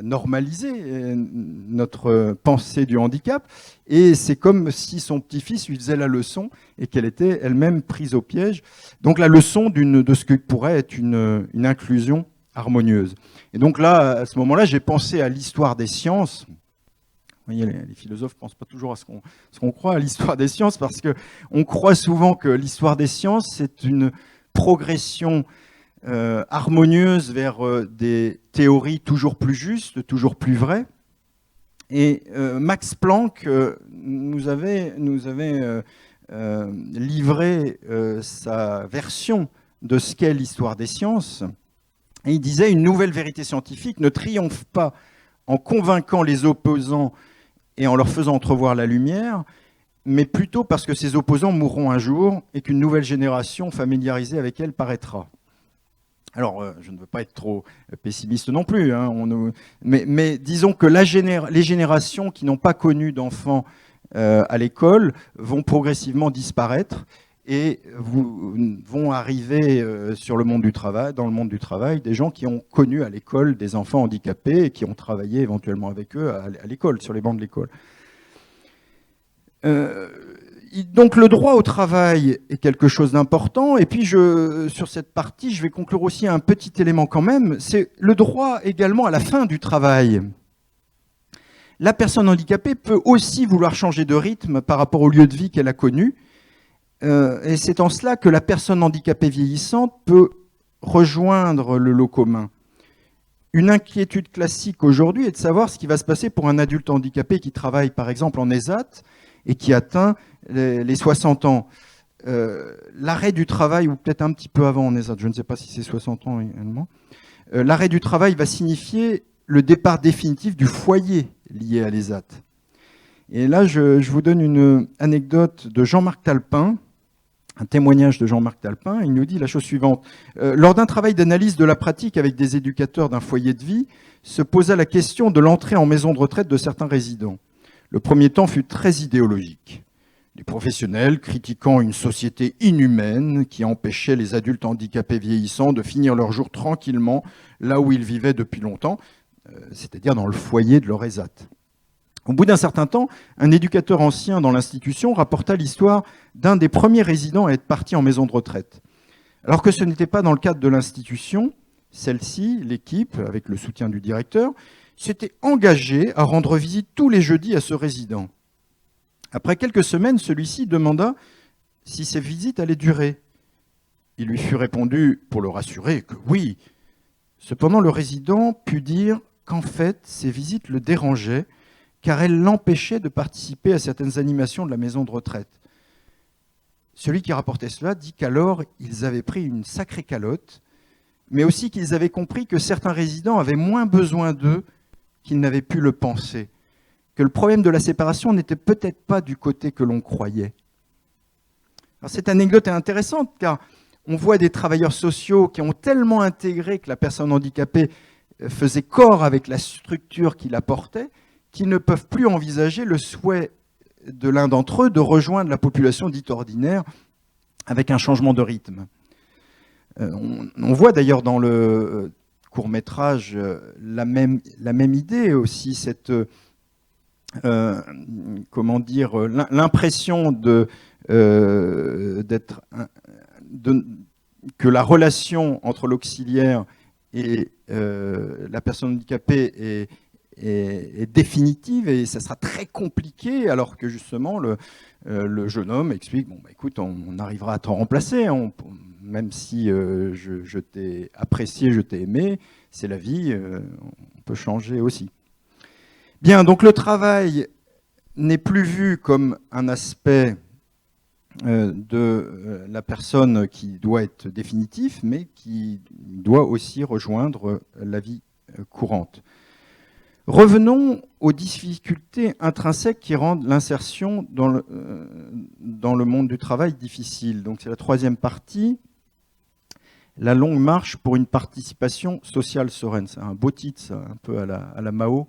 normaliser notre pensée du handicap. Et c'est comme si son petit-fils lui faisait la leçon et qu'elle était elle-même prise au piège. Donc la leçon de ce que pourrait être une inclusion harmonieuse. Et donc là, à ce moment-là, j'ai pensé à l'histoire des sciences. Vous voyez, les philosophes ne pensent pas toujours à ce qu'on croit à l'histoire des sciences, parce qu'on croit souvent que l'histoire des sciences, c'est une progression harmonieuse vers des théories toujours plus justes, toujours plus vraies. Et Max Planck nous avait livré sa version de ce qu'est l'histoire des sciences. Et il disait « Une nouvelle vérité scientifique ne triomphe pas en convainquant les opposants et en leur faisant entrevoir la lumière, mais plutôt parce que ces opposants mourront un jour et qu'une nouvelle génération familiarisée avec elle paraîtra. » Alors, je ne veux pas être trop pessimiste non plus, hein, mais disons que les générations qui n'ont pas connu d'enfants à l'école vont progressivement disparaître et vont arriver dans le monde du travail, des gens qui ont connu à l'école des enfants handicapés et qui ont travaillé éventuellement avec eux à l'école, sur les bancs de l'école. Donc le droit au travail est quelque chose d'important, et puis sur cette partie, je vais conclure aussi un petit élément quand même, c'est le droit également à la fin du travail. La personne handicapée peut aussi vouloir changer de rythme par rapport au lieu de vie qu'elle a connu, et c'est en cela que la personne handicapée vieillissante peut rejoindre le lot commun. Une inquiétude classique aujourd'hui est de savoir ce qui va se passer pour un adulte handicapé qui travaille par exemple en ESAT et qui atteint les 60 ans. L'arrêt du travail, ou peut-être un petit peu avant en ESAT, je ne sais pas si c'est 60 ans également, l'arrêt du travail va signifier le départ définitif du foyer lié à l'ESAT. Et là, je vous donne une anecdote de Jean-Marc Talpin, un témoignage de Jean-Marc Talpin. Il nous dit la chose suivante. Lors d'un travail d'analyse de la pratique avec des éducateurs d'un foyer de vie, se posa la question de l'entrée en maison de retraite de certains résidents. Le premier temps fut très idéologique. Les professionnels critiquant une société inhumaine qui empêchait les adultes handicapés vieillissants de finir leur jour tranquillement là où ils vivaient depuis longtemps, c'est-à-dire dans le foyer de leur ESAT. Au bout d'un certain temps, un éducateur ancien dans l'institution rapporta l'histoire d'un des premiers résidents à être parti en maison de retraite. Alors que ce n'était pas dans le cadre de l'institution, celle-ci, l'équipe, avec le soutien du directeur, s'était engagée à rendre visite tous les jeudis à ce résident. Après quelques semaines, celui-ci demanda si ces visites allaient durer. Il lui fut répondu, pour le rassurer, que oui. Cependant, le résident put dire qu'en fait, ces visites le dérangeaient, car elles l'empêchaient de participer à certaines animations de la maison de retraite. Celui qui rapportait cela dit qu'alors, ils avaient pris une sacrée calotte, mais aussi qu'ils avaient compris que certains résidents avaient moins besoin d'eux qu'ils n'avaient pu le penser, que le problème de la séparation n'était peut-être pas du côté que l'on croyait. Alors, cette anecdote est intéressante, car on voit des travailleurs sociaux qui ont tellement intégré que la personne handicapée faisait corps avec la structure qui la portait, qu'ils ne peuvent plus envisager le souhait de l'un d'entre eux de rejoindre la population dite ordinaire avec un changement de rythme. On voit d'ailleurs dans le court-métrage la même idée aussi, cette l'impression que la relation entre l'auxiliaire et la personne handicapée est définitive et ça sera très compliqué, alors que justement le jeune homme explique, bon, bah, écoute, on arrivera à t'en remplacer, même si je t'ai apprécié, je t'ai aimé, c'est la vie, on peut changer aussi. Bien, donc le travail n'est plus vu comme un aspect de la personne qui doit être définitif, mais qui doit aussi rejoindre la vie courante. Revenons aux difficultés intrinsèques qui rendent l'insertion dans le monde du travail difficile. Donc c'est la troisième partie, la longue marche pour une participation sociale sereine. C'est un beau titre, ça, un peu à la Mao.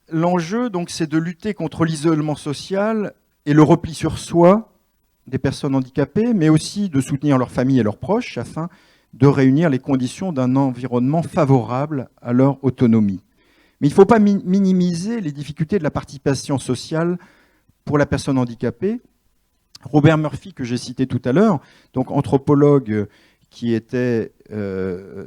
L'enjeu, donc, c'est de lutter contre l'isolement social et le repli sur soi des personnes handicapées, mais aussi de soutenir leurs familles et leurs proches afin de réunir les conditions d'un environnement favorable à leur autonomie. Mais il ne faut pas minimiser les difficultés de la participation sociale pour la personne handicapée. Robert Murphy, que j'ai cité tout à l'heure, donc anthropologue qui était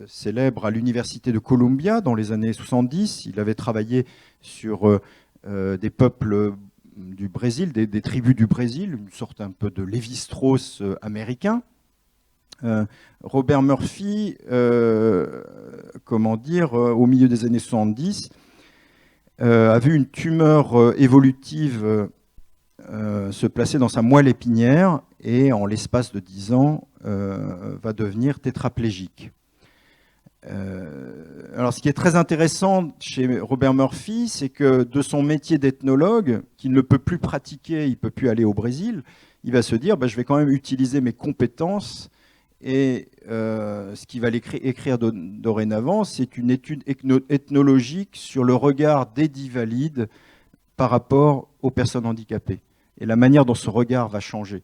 célèbre à l'université de Columbia dans les années 70. Il avait travaillé sur des peuples du Brésil, des tribus du Brésil, une sorte un peu de Lévi-Strauss américain. Robert Murphy, au milieu des années 70, a vu une tumeur évolutive se placer dans sa moelle épinière et en l'espace de 10 ans va devenir tétraplégique. Alors ce qui est très intéressant chez Robert Murphy, c'est que de son métier d'ethnologue, qu'il ne peut plus pratiquer, il ne peut plus aller au Brésil, il va se dire je vais quand même utiliser mes compétences et ce qu'il va écrire dorénavant, c'est une étude ethnologique sur le regard des dits valides par rapport aux personnes handicapées et la manière dont ce regard va changer.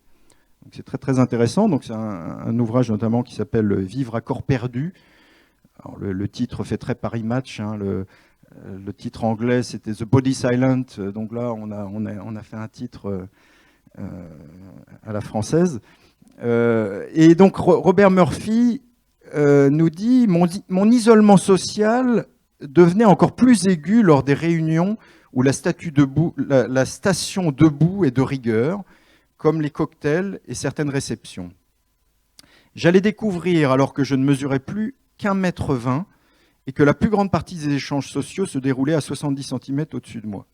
C'est très très intéressant. Donc c'est un ouvrage notamment qui s'appelle Vivre à corps perdu. Alors le titre fait très Paris Match. Hein, le titre anglais c'était The Body Silent. Donc là on a fait un titre à la française. Et donc Robert Murphy nous dit mon isolement social devenait encore plus aigu lors des réunions où la station debout est de rigueur, comme les cocktails et certaines réceptions. J'allais découvrir, alors que je ne mesurais plus qu'1,20 m et que la plus grande partie des échanges sociaux se déroulaient à 70 cm au-dessus de moi.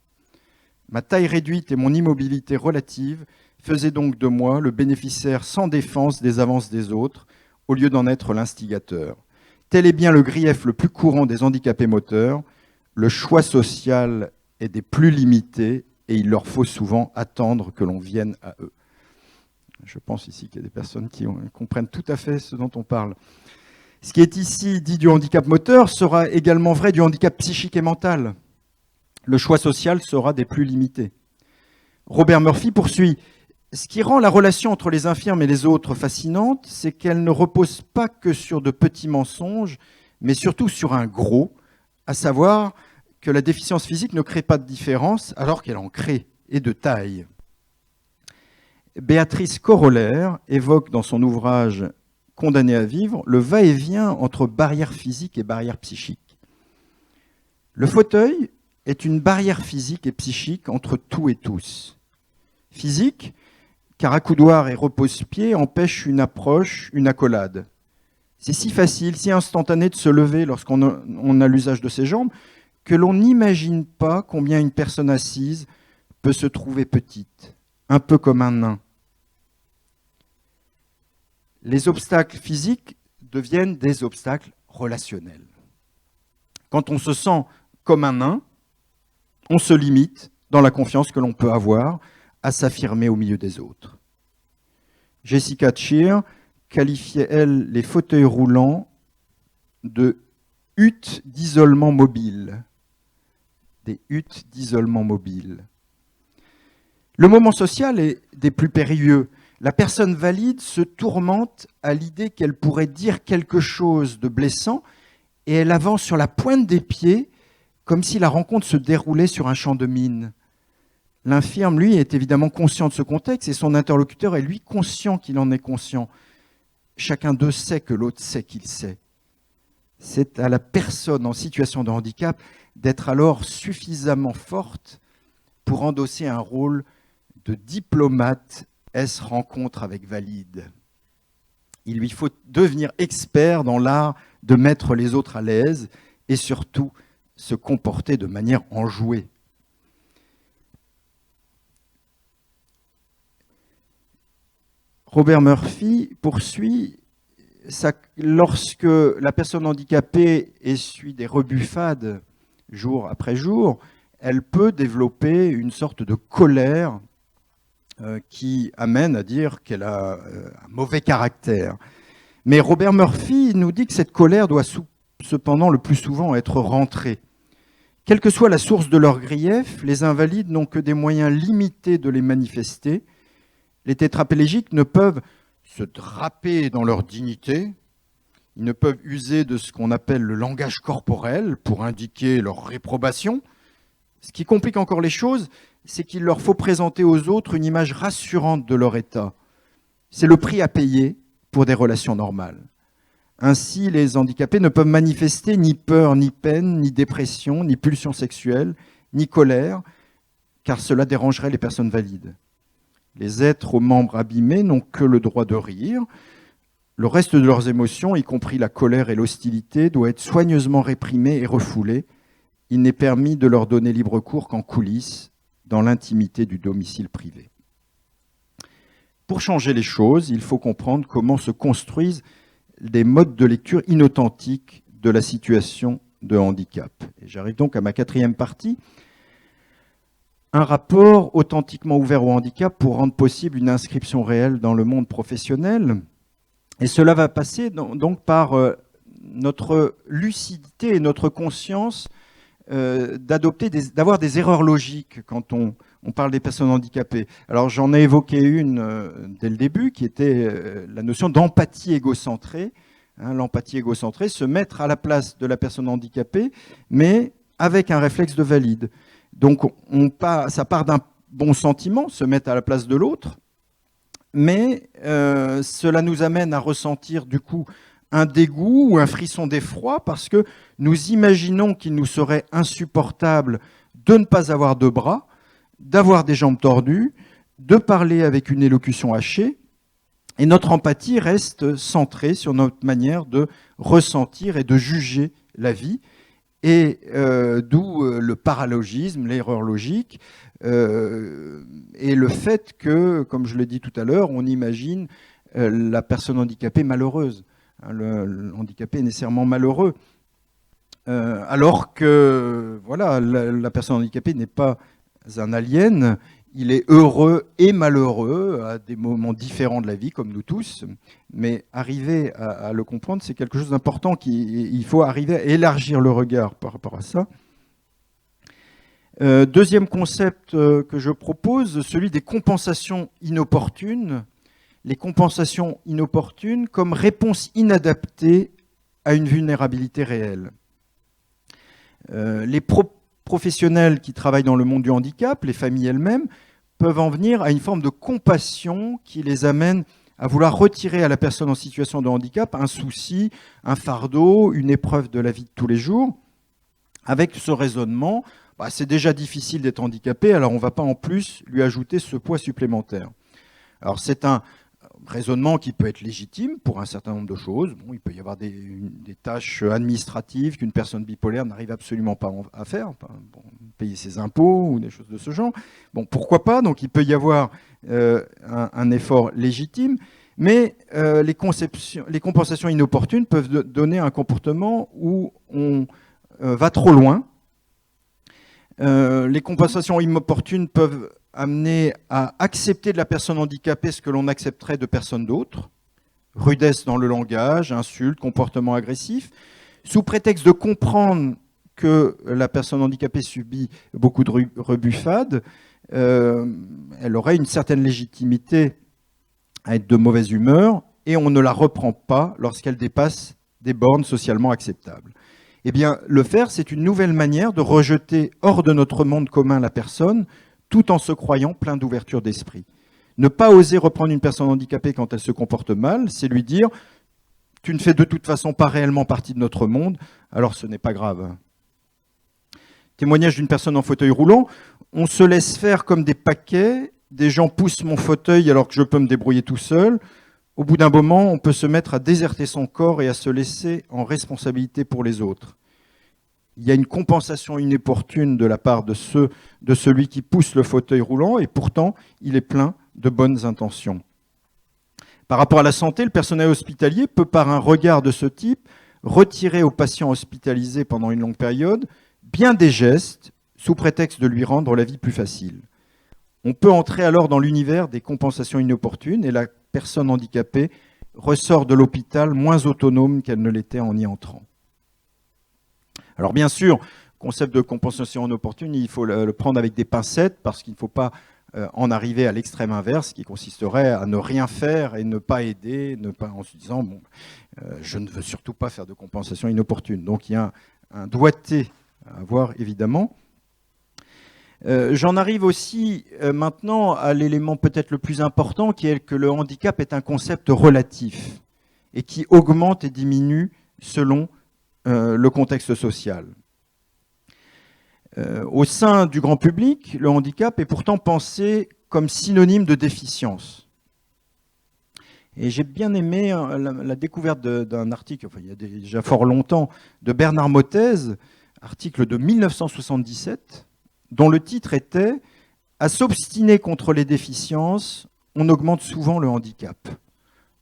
Ma taille réduite et mon immobilité relative faisaient donc de moi le bénéficiaire sans défense des avances des autres, au lieu d'en être l'instigateur. Tel est bien le grief le plus courant des handicapés moteurs. Le choix social est des plus limités et il leur faut souvent attendre que l'on vienne à eux. Je pense ici qu'il y a des personnes qui comprennent tout à fait ce dont on parle. Ce qui est ici dit du handicap moteur sera également vrai du handicap psychique et mental. Le choix social sera des plus limités. Robert Murphy poursuit. Ce qui rend la relation entre les infirmes et les autres fascinante, c'est qu'elle ne repose pas que sur de petits mensonges, mais surtout sur un gros, à savoir que la déficience physique ne crée pas de différence alors qu'elle en crée, et de taille. Béatrice Corollaire évoque dans son ouvrage « Condamné à vivre » le va-et-vient entre barrière physique et barrière psychique. Le fauteuil est une barrière physique et psychique entre tout et tous. Physique, car accoudoir et repose-pied empêchent une approche, une accolade. C'est si facile, si instantané de se lever lorsqu'on a l'usage de ses jambes, que l'on n'imagine pas combien une personne assise peut se trouver petite, un peu comme un nain. Les obstacles physiques deviennent des obstacles relationnels. Quand on se sent comme un nain, on se limite dans la confiance que l'on peut avoir à s'affirmer au milieu des autres. Jessica Tshir qualifiait, elle, les fauteuils roulants de huttes d'isolement mobile. Des huttes d'isolement mobile. Le moment social est des plus périlleux. La personne valide se tourmente à l'idée qu'elle pourrait dire quelque chose de blessant et elle avance sur la pointe des pieds comme si la rencontre se déroulait sur un champ de mine. L'infirme, lui, est évidemment conscient de ce contexte et son interlocuteur est, lui, conscient qu'il en est conscient. chacun d'eux sait que l'autre sait qu'il sait. C'est à la personne en situation de handicap d'être alors suffisamment forte pour endosser un rôle de diplomate. Est-ce rencontre avec valide? Il lui faut devenir expert dans l'art de mettre les autres à l'aise et surtout se comporter de manière enjouée. Robert Murphy poursuit, lorsque la personne handicapée essuie des rebuffades jour après jour, elle peut développer une sorte de colère qui amène à dire qu'elle a un mauvais caractère. Mais Robert Murphy nous dit que cette colère doit cependant le plus souvent être rentrée. Quelle que soit la source de leur grief, les invalides n'ont que des moyens limités de les manifester. Les tétraplégiques ne peuvent se draper dans leur dignité, ils ne peuvent user de ce qu'on appelle le langage corporel pour indiquer leur réprobation. Ce qui complique encore les choses, c'est qu'il leur faut présenter aux autres une image rassurante de leur état. C'est le prix à payer pour des relations normales. Ainsi, les handicapés ne peuvent manifester ni peur, ni peine, ni dépression, ni pulsion sexuelle, ni colère, car cela dérangerait les personnes valides. Les êtres aux membres abîmés n'ont que le droit de rire. Le reste de leurs émotions, y compris la colère et l'hostilité, doit être soigneusement réprimé et refoulé. Il n'est permis de leur donner libre cours qu'en coulisses, dans l'intimité du domicile privé. Pour changer les choses, il faut comprendre comment se construisent des modes de lecture inauthentiques de la situation de handicap. Et j'arrive donc à ma quatrième partie. Un rapport authentiquement ouvert au handicap pour rendre possible une inscription réelle dans le monde professionnel. Et cela va passer donc par notre lucidité et notre conscience d'avoir des erreurs logiques quand on parle des personnes handicapées. Alors j'en ai évoqué une dès le début, qui était la notion d'empathie égocentrée. L'empathie égocentrée, se mettre à la place de la personne handicapée, mais avec un réflexe de valide. Donc ça part d'un bon sentiment, se mettre à la place de l'autre, mais cela nous amène à ressentir du coup un dégoût ou un frisson d'effroi parce que nous imaginons qu'il nous serait insupportable de ne pas avoir de bras, d'avoir des jambes tordues, de parler avec une élocution hachée, et notre empathie reste centrée sur notre manière de ressentir et de juger la vie, et d'où le paralogisme, l'erreur logique, et le fait que, comme je l'ai dit tout à l'heure, on imagine la personne handicapée malheureuse. Le handicapé est nécessairement malheureux. Alors que voilà, la personne handicapée n'est pas un alien, il est heureux et malheureux à des moments différents de la vie, comme nous tous, mais arriver à le comprendre, c'est quelque chose d'important, il faut arriver à élargir le regard par rapport à ça. Deuxième concept que je propose, celui des compensations inopportunes. Les compensations inopportunes comme réponse inadaptée à une vulnérabilité réelle. Les professionnels qui travaillent dans le monde du handicap, les familles elles-mêmes, peuvent en venir à une forme de compassion qui les amène à vouloir retirer à la personne en situation de handicap un souci, un fardeau, une épreuve de la vie de tous les jours. Avec ce raisonnement, c'est déjà difficile d'être handicapé, alors on ne va pas en plus lui ajouter ce poids supplémentaire. Alors c'est un raisonnement qui peut être légitime pour un certain nombre de choses. Bon, il peut y avoir des tâches administratives qu'une personne bipolaire n'arrive absolument pas à faire, payer ses impôts ou des choses de ce genre. Bon, pourquoi pas? Donc il peut y avoir un effort légitime, mais les compensations inopportunes peuvent donner un comportement où on va trop loin. Les compensations inopportunes peuvent amener à accepter de la personne handicapée ce que l'on accepterait de personne d'autre, rudesse dans le langage, insultes, comportement agressif, sous prétexte de comprendre que la personne handicapée subit beaucoup de rebuffades, elle aurait une certaine légitimité à être de mauvaise humeur, et on ne la reprend pas lorsqu'elle dépasse des bornes socialement acceptables. Eh bien, le faire, c'est une nouvelle manière de rejeter hors de notre monde commun la personne, tout en se croyant plein d'ouverture d'esprit. Ne pas oser reprendre une personne handicapée quand elle se comporte mal, c'est lui dire « tu ne fais de toute façon pas réellement partie de notre monde, alors ce n'est pas grave ». Témoignage d'une personne en fauteuil roulant, on se laisse faire comme des paquets, des gens poussent mon fauteuil alors que je peux me débrouiller tout seul. Au bout d'un moment, on peut se mettre à déserter son corps et à se laisser en responsabilité pour les autres. Il y a une compensation inopportune de la part de celui qui pousse le fauteuil roulant, et pourtant, il est plein de bonnes intentions. Par rapport à la santé, le personnel hospitalier peut, par un regard de ce type, retirer au patient hospitalisé pendant une longue période bien des gestes sous prétexte de lui rendre la vie plus facile. On peut entrer alors dans l'univers des compensations inopportunes et la personne handicapée ressort de l'hôpital moins autonome qu'elle ne l'était en y entrant. Alors bien sûr, concept de compensation inopportune, il faut le prendre avec des pincettes parce qu'il ne faut pas en arriver à l'extrême inverse qui consisterait à ne rien faire et ne pas aider, en se disant bon, je ne veux surtout pas faire de compensation inopportune. Donc il y a un doigté à avoir évidemment. J'en arrive aussi maintenant à l'élément peut-être le plus important qui est que le handicap est un concept relatif et qui augmente et diminue selon le contexte social. Au sein du grand public, le handicap est pourtant pensé comme synonyme de déficience. Et j'ai bien aimé la découverte d'un article, enfin, il y a déjà fort longtemps, de Bernard Mottez, article de 1977, dont le titre était « À s'obstiner contre les déficiences, on augmente souvent le handicap ».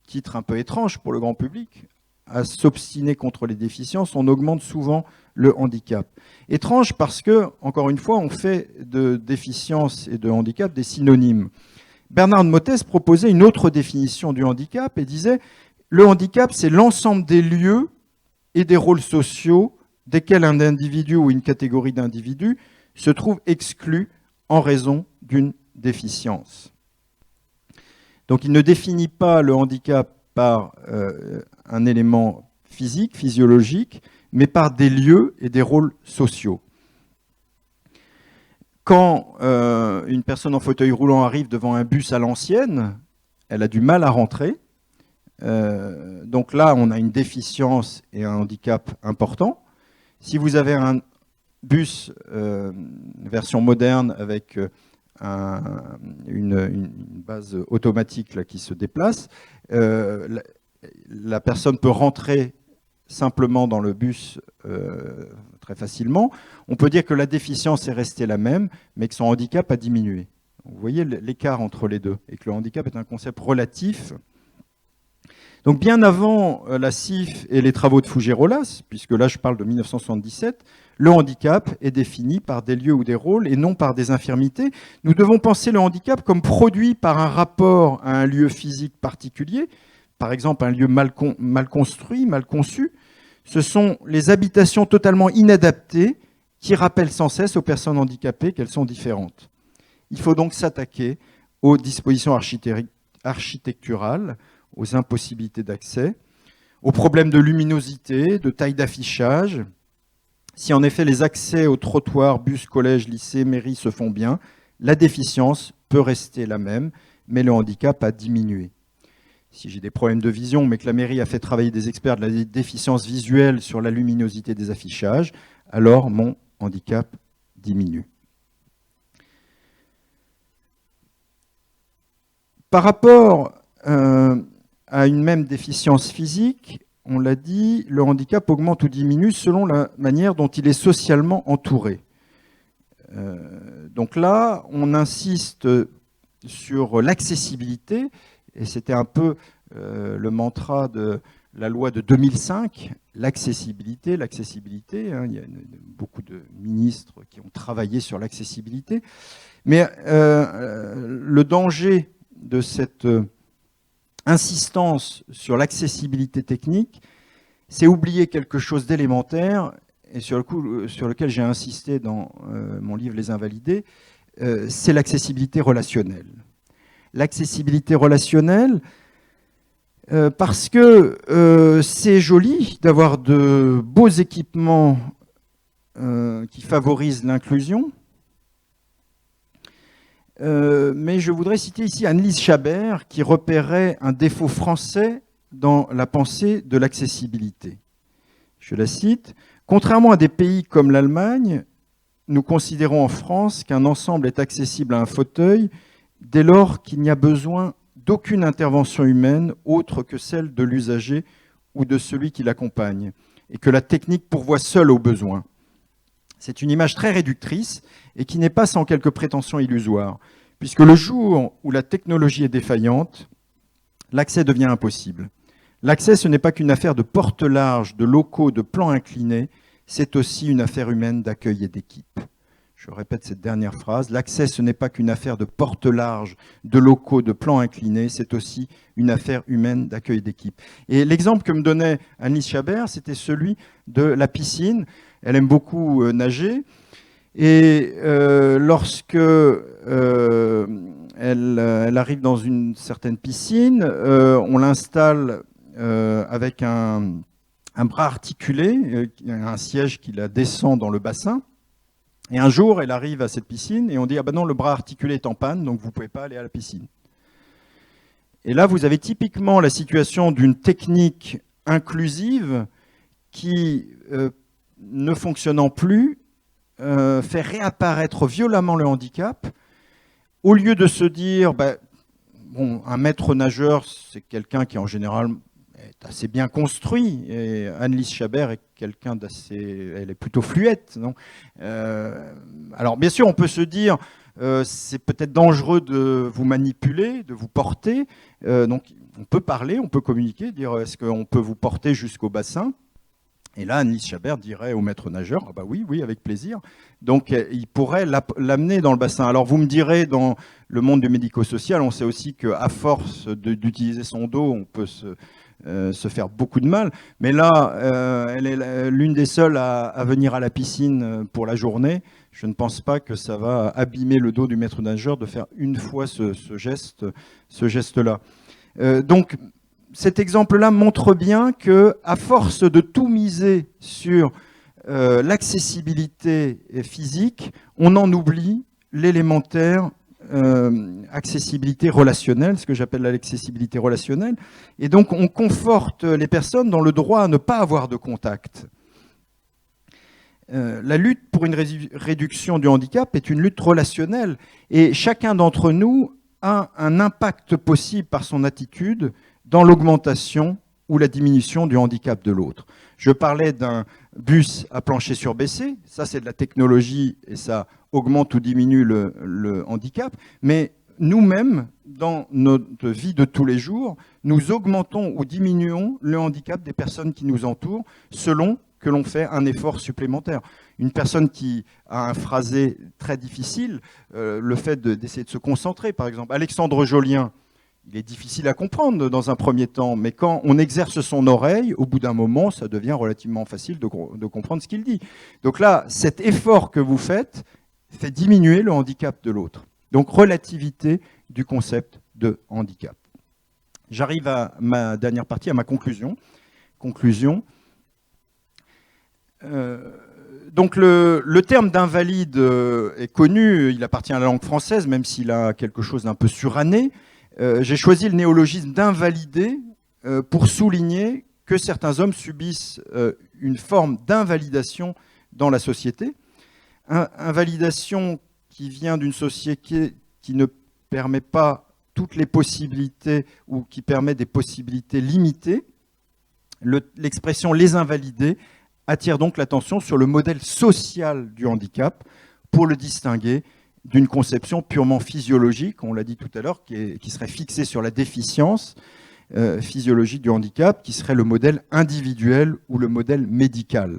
Titre un peu étrange pour le grand public. À s'obstiner contre les déficiences, on augmente souvent le handicap. Étrange parce que, encore une fois, on fait de déficience et de handicap des synonymes. Bernard Mottez proposait une autre définition du handicap et disait « Le handicap, c'est l'ensemble des lieux et des rôles sociaux desquels un individu ou une catégorie d'individus se trouve exclu en raison d'une déficience. » Donc il ne définit pas le handicap par un élément physique, physiologique, mais par des lieux et des rôles sociaux. Quand une personne en fauteuil roulant arrive devant un bus à l'ancienne, elle a du mal à rentrer. Donc là, on a une déficience et un handicap important. Si vous avez un bus version moderne avec une base automatique là, qui se déplace, la personne peut rentrer simplement dans le bus très facilement. On peut dire que la déficience est restée la même, mais que son handicap a diminué. Vous voyez l'écart entre les deux, et que le handicap est un concept relatif. Donc bien avant la CIF et les travaux de Fougerolas, puisque là je parle de 1977, le handicap est défini par des lieux ou des rôles et non par des infirmités. Nous devons penser le handicap comme produit par un rapport à un lieu physique particulier, par exemple un lieu mal construit, mal conçu. Ce sont les habitations totalement inadaptées qui rappellent sans cesse aux personnes handicapées qu'elles sont différentes. Il faut donc s'attaquer aux dispositions architecturales, aux impossibilités d'accès, aux problèmes de luminosité, de taille d'affichage. Si en effet les accès aux trottoirs, bus, collèges, lycées, mairies se font bien, la déficience peut rester la même, mais le handicap a diminué. Si j'ai des problèmes de vision, mais que la mairie a fait travailler des experts de la déficience visuelle sur la luminosité des affichages, alors mon handicap diminue. Par rapport à une même déficience physique, on l'a dit, le handicap augmente ou diminue selon la manière dont il est socialement entouré. Donc là, on insiste sur l'accessibilité, et c'était un peu le mantra de la loi de 2005, l'accessibilité, hein, il y a beaucoup de ministres qui ont travaillé sur l'accessibilité, mais le danger de cette insistance sur l'accessibilité technique, c'est oublier quelque chose d'élémentaire et sur lequel j'ai insisté dans mon livre Les Invalidés, c'est l'accessibilité relationnelle. L'accessibilité relationnelle, parce que c'est joli d'avoir de beaux équipements qui favorisent l'inclusion, Mais je voudrais citer ici Annelise Chabert qui repérait un défaut français dans la pensée de l'accessibilité. Je la cite. « Contrairement à des pays comme l'Allemagne, nous considérons en France qu'un ensemble est accessible à un fauteuil dès lors qu'il n'y a besoin d'aucune intervention humaine autre que celle de l'usager ou de celui qui l'accompagne, et que la technique pourvoit seule aux besoins. C'est une image très réductrice et qui n'est pas sans quelques prétentions illusoires, puisque le jour où la technologie est défaillante, l'accès devient impossible. L'accès, ce n'est pas qu'une affaire de porte large, de locaux, de plans inclinés, c'est aussi une affaire humaine d'accueil et d'équipe. Je répète cette dernière phrase. L'accès, ce n'est pas qu'une affaire de porte large, de locaux, de plans inclinés, c'est aussi une affaire humaine d'accueil et d'équipe. Et l'exemple que me donnait Annelise Chabert, c'était celui de la piscine. Elle aime beaucoup nager. Et lorsque elle arrive dans une certaine piscine, on l'installe avec un bras articulé, un siège qui la descend dans le bassin. Et un jour, elle arrive à cette piscine et on dit « Ah ben non, le bras articulé est en panne, donc vous ne pouvez pas aller à la piscine. » Et là, vous avez typiquement la situation d'une technique inclusive qui, ne fonctionnant plus, fait réapparaître violemment le handicap. Au lieu de se dire bon, un maître nageur, c'est quelqu'un qui en général est assez bien construit, et Annelise Chabert est quelqu'un d'assez, elle est plutôt fluette, non alors bien sûr, on peut se dire, c'est peut-être dangereux de vous manipuler, de vous porter, donc on peut parler, on peut communiquer, dire est-ce qu'on peut vous porter jusqu'au bassin? Et là, Annelise Chabert dirait au maître nageur, ah bah oui, avec plaisir. Donc, il pourrait l'amener dans le bassin. Alors, vous me direz, dans le monde du médico-social, on sait aussi qu'à force d'utiliser son dos, on peut se faire beaucoup de mal. Mais là, elle est l'une des seules à venir à la piscine pour la journée. Je ne pense pas que ça va abîmer le dos du maître nageur de faire une fois ce geste-là. Donc, cet exemple-là montre bien qu'à force de tout miser sur l'accessibilité physique, on en oublie l'élémentaire accessibilité relationnelle, ce que j'appelle l'accessibilité relationnelle. Et donc, on conforte les personnes dans le droit à ne pas avoir de contact. La lutte pour une réduction du handicap est une lutte relationnelle. Et chacun d'entre nous a un impact possible par son attitude dans l'augmentation ou la diminution du handicap de l'autre. Je parlais d'un bus à plancher surbaissé, ça c'est de la technologie et ça augmente ou diminue le handicap, mais nous-mêmes, dans notre vie de tous les jours, nous augmentons ou diminuons le handicap des personnes qui nous entourent selon que l'on fait un effort supplémentaire. Une personne qui a un phrasé très difficile, le fait d'essayer de se concentrer, par exemple, Alexandre Jolien, il est difficile à comprendre dans un premier temps, mais quand on exerce son oreille, au bout d'un moment, ça devient relativement facile de comprendre ce qu'il dit. Donc là, cet effort que vous faites fait diminuer le handicap de l'autre. Donc relativité du concept de handicap. J'arrive à ma dernière partie, à ma conclusion. Donc le terme d'invalide est connu, il appartient à la langue française, même s'il a quelque chose d'un peu suranné. J'ai choisi le néologisme d'invalidé pour souligner que certains hommes subissent une forme d'invalidation dans la société. Invalidation qui vient d'une société qui ne permet pas toutes les possibilités ou qui permet des possibilités limitées. L'expression « les invalidés » attire donc l'attention sur le modèle social du handicap pour le distinguer d'une conception purement physiologique, on l'a dit tout à l'heure, qui serait fixée sur la déficience physiologique du handicap, qui serait le modèle individuel ou le modèle médical.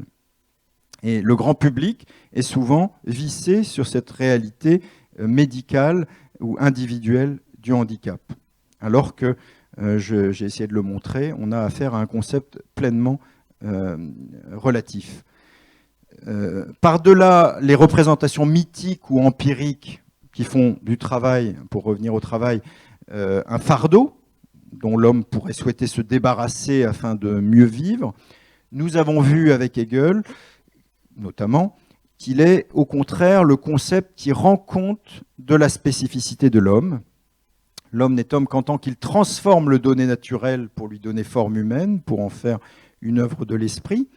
Et le grand public est souvent vissé sur cette réalité médicale ou individuelle du handicap. Alors que, j'ai essayé de le montrer, on a affaire à un concept pleinement relatif. Par-delà les représentations mythiques ou empiriques qui font du travail, pour revenir au travail, un fardeau dont l'homme pourrait souhaiter se débarrasser afin de mieux vivre, nous avons vu avec Hegel, notamment, qu'il est au contraire le concept qui rend compte de la spécificité de l'homme. L'homme n'est homme qu'en tant qu'il transforme le donné naturel pour lui donner forme humaine, pour en faire une œuvre de l'esprit.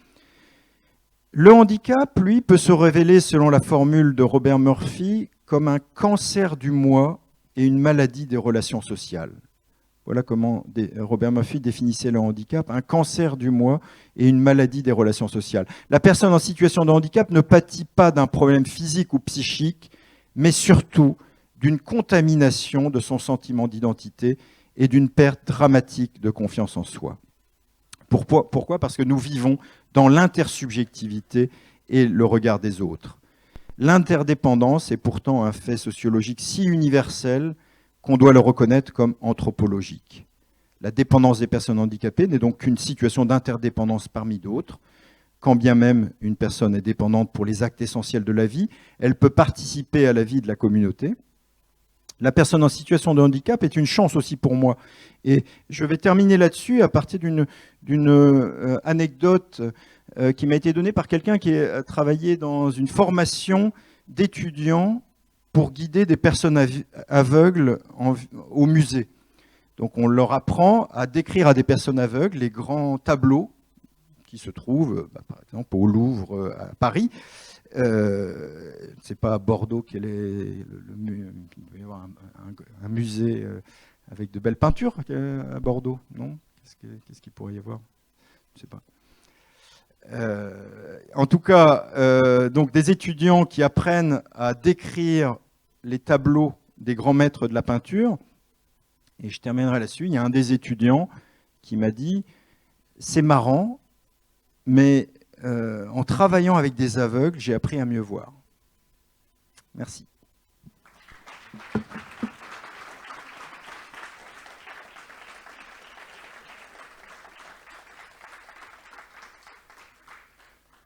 Le handicap, lui, peut se révéler, selon la formule de Robert Murphy, comme un cancer du moi et une maladie des relations sociales. Voilà comment Robert Murphy définissait le handicap, un cancer du moi et une maladie des relations sociales. La personne en situation de handicap ne pâtit pas d'un problème physique ou psychique, mais surtout d'une contamination de son sentiment d'identité et d'une perte dramatique de confiance en soi. Pourquoi ? Parce que nous vivons dans l'intersubjectivité et le regard des autres. L'interdépendance est pourtant un fait sociologique si universel qu'on doit le reconnaître comme anthropologique. La dépendance des personnes handicapées n'est donc qu'une situation d'interdépendance parmi d'autres. Quand bien même une personne est dépendante pour les actes essentiels de la vie, elle peut participer à la vie de la communauté. La personne en situation de handicap est une chance aussi pour moi. Et je vais terminer là-dessus à partir d'une anecdote qui m'a été donnée par quelqu'un qui a travaillé dans une formation d'étudiants pour guider des personnes aveugles au musée. Donc on leur apprend à décrire à des personnes aveugles les grands tableaux qui se trouvent, par exemple, au Louvre à Paris. C'est pas à Bordeaux qu'il doit y avoir un musée avec de belles peintures à Bordeaux, non ? Qu'est-ce qu'il pourrait y avoir ? Je ne sais pas. En tout cas, donc des étudiants qui apprennent à décrire les tableaux des grands maîtres de la peinture. Et je terminerai là-dessus. Il y a un des étudiants qui m'a dit « C'est marrant, mais en travaillant avec des aveugles, j'ai appris à mieux voir. » Merci.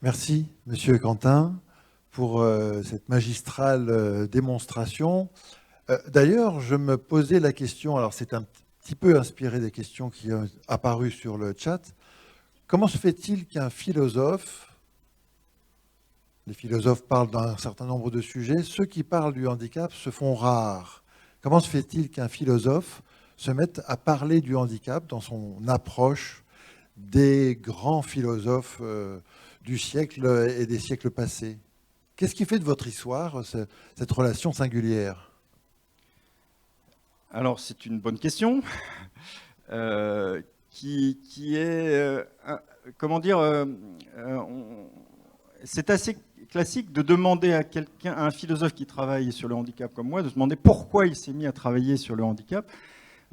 Merci, Monsieur Quentin, pour cette magistrale démonstration. D'ailleurs, je me posais la question, alors c'est un petit peu inspiré des questions qui ont apparu sur le chat. Comment se fait-il qu'un philosophe, les philosophes parlent d'un certain nombre de sujets, ceux qui parlent du handicap se font rares. Comment se fait-il qu'un philosophe se mette à parler du handicap dans son approche des grands philosophes du siècle et des siècles passés? Qu'est-ce qui fait de votre histoire cette relation singulière? Alors, c'est une bonne question qui est, comment dire, c'est assez classique de demander à un philosophe qui travaille sur le handicap comme moi, de se demander pourquoi il s'est mis à travailler sur le handicap.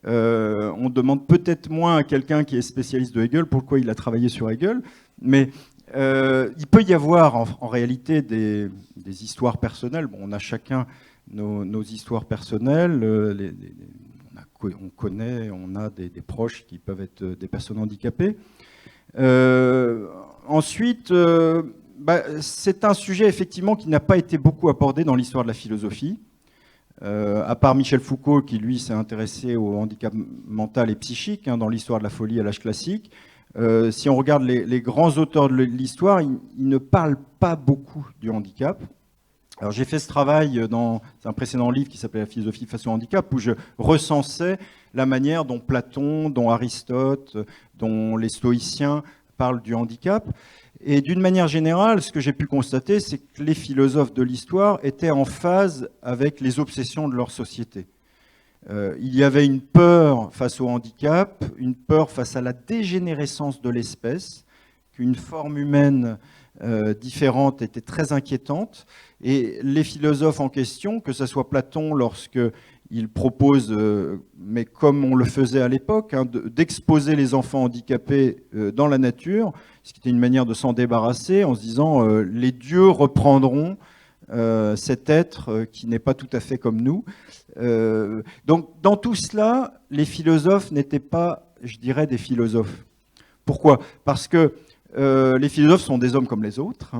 On demande peut-être moins à quelqu'un qui est spécialiste de Hegel pourquoi il a travaillé sur Hegel, mais il peut y avoir en réalité des histoires personnelles. Bon, on a chacun nos histoires personnelles, on connaît, on a des proches qui peuvent être des personnes handicapées. Ensuite, c'est un sujet effectivement qui n'a pas été beaucoup abordé dans l'histoire de la philosophie, à part Michel Foucault qui lui s'est intéressé au handicap mental et psychique dans l'histoire de la folie à l'âge classique. Si on regarde les grands auteurs de l'histoire, ils ne parlent pas beaucoup du handicap. Alors j'ai fait ce travail dans un précédent livre qui s'appelait La philosophie face au handicap, où je recensais la manière dont Platon, dont Aristote, dont les stoïciens parlent du handicap. Et d'une manière générale, ce que j'ai pu constater, c'est que les philosophes de l'histoire étaient en phase avec les obsessions de leur société. Il y avait une peur face au handicap, une peur face à la dégénérescence de l'espèce, qu'une forme humaine différente était très inquiétante. Et les philosophes en question, que ce soit Platon lorsqu'il propose, mais comme on le faisait à l'époque, d'exposer les enfants handicapés dans la nature, ce qui était une manière de s'en débarrasser en se disant les dieux reprendront cet être qui n'est pas tout à fait comme nous. Donc dans tout cela, les philosophes n'étaient pas, je dirais, des philosophes. Pourquoi ? Parce que les philosophes sont des hommes comme les autres.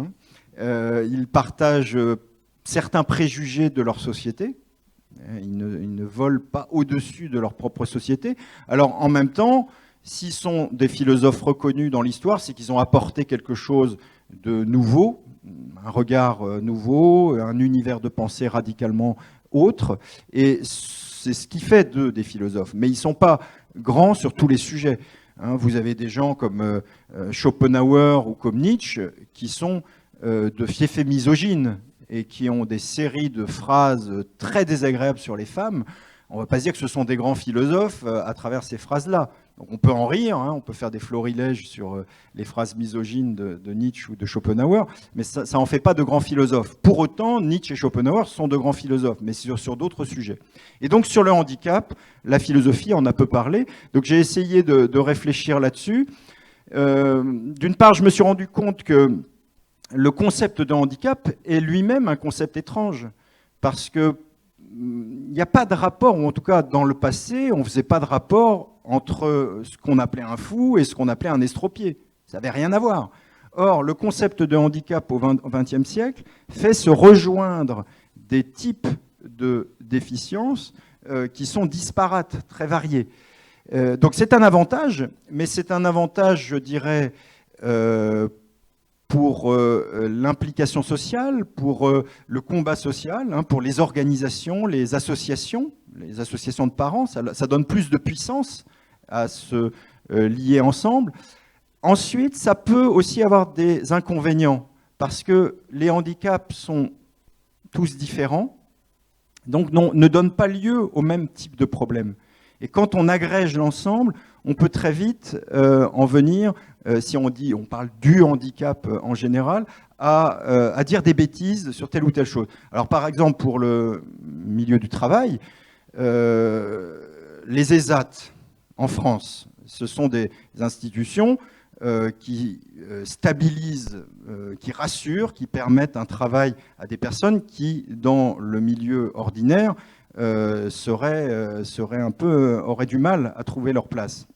Ils partagent certains préjugés de leur société. Ils ne volent pas au-dessus de leur propre société. Alors en même temps, s'ils sont des philosophes reconnus dans l'histoire, c'est qu'ils ont apporté quelque chose de nouveau un regard nouveau, un univers de pensée radicalement autre, et c'est ce qui fait d'eux des philosophes. Mais ils ne sont pas grands sur tous les sujets. Hein. Vous avez des gens comme Schopenhauer ou comme Nietzsche qui sont de fiefs misogynes et qui ont des séries de phrases très désagréables sur les femmes. On ne va pas se dire que ce sont des grands philosophes à travers ces phrases-là. Donc on peut en rire, hein, on peut faire des florilèges sur les phrases misogynes de Nietzsche ou de Schopenhauer, mais ça n'en fait pas de grands philosophes. Pour autant, Nietzsche et Schopenhauer sont de grands philosophes, mais sur d'autres sujets. Et donc sur le handicap, la philosophie en a peu parlé. Donc j'ai essayé de réfléchir là-dessus. D'une part, je me suis rendu compte que le concept de handicap est lui-même un concept étrange, parce que il n'y a pas de rapport, ou en tout cas dans le passé, on ne faisait pas de rapport entre ce qu'on appelait un fou et ce qu'on appelait un estropié. Ça n'avait rien à voir. Or, le concept de handicap au XXe siècle fait se rejoindre des types de déficiences qui sont disparates, très variés. Donc c'est un avantage, mais c'est un avantage, je dirais, pour l'implication sociale, pour le combat social, hein, pour les organisations, les associations de parents, ça donne plus de puissance à se lier ensemble. Ensuite, ça peut aussi avoir des inconvénients, parce que les handicaps sont tous différents, donc ne donnent pas lieu au même type de problème. Et quand on agrège l'ensemble, on peut très vite en venir, si on parle du handicap en général, à dire des bêtises sur telle ou telle chose. Alors par exemple, pour le milieu du travail, les ESAT en France, ce sont des institutions qui stabilisent, qui rassurent, qui permettent un travail à des personnes qui, dans le milieu ordinaire, auraient du mal à trouver leur place.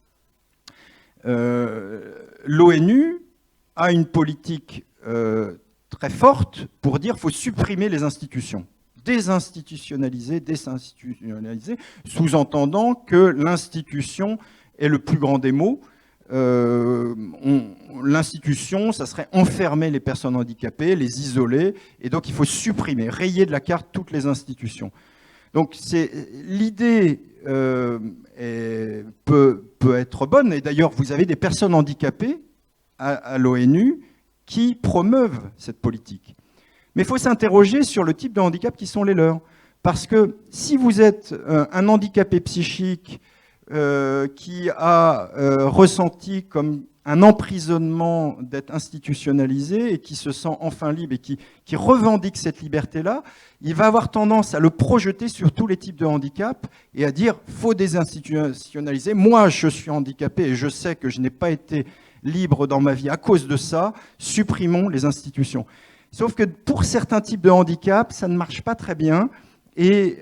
L'ONU a une politique très forte pour dire qu'il faut supprimer les institutions, désinstitutionnaliser, sous-entendant que l'institution est le plus grand des maux. L'institution, ça serait enfermer les personnes handicapées, les isoler, et donc il faut supprimer, rayer de la carte toutes les institutions. Donc l'idée peut être bonne, et d'ailleurs vous avez des personnes handicapées à l'ONU qui promeuvent cette politique. Mais il faut s'interroger sur le type de handicap qui sont les leurs. Parce que si vous êtes un handicapé psychique qui a ressenti comme un emprisonnement d'être institutionnalisé et qui se sent enfin libre et qui revendique cette liberté-là, il va avoir tendance à le projeter sur tous les types de handicap et à dire « faut désinstitutionnaliser, moi je suis handicapé et je sais que je n'ai pas été libre dans ma vie à cause de ça, supprimons les institutions ». Sauf que pour certains types de handicap, ça ne marche pas très bien et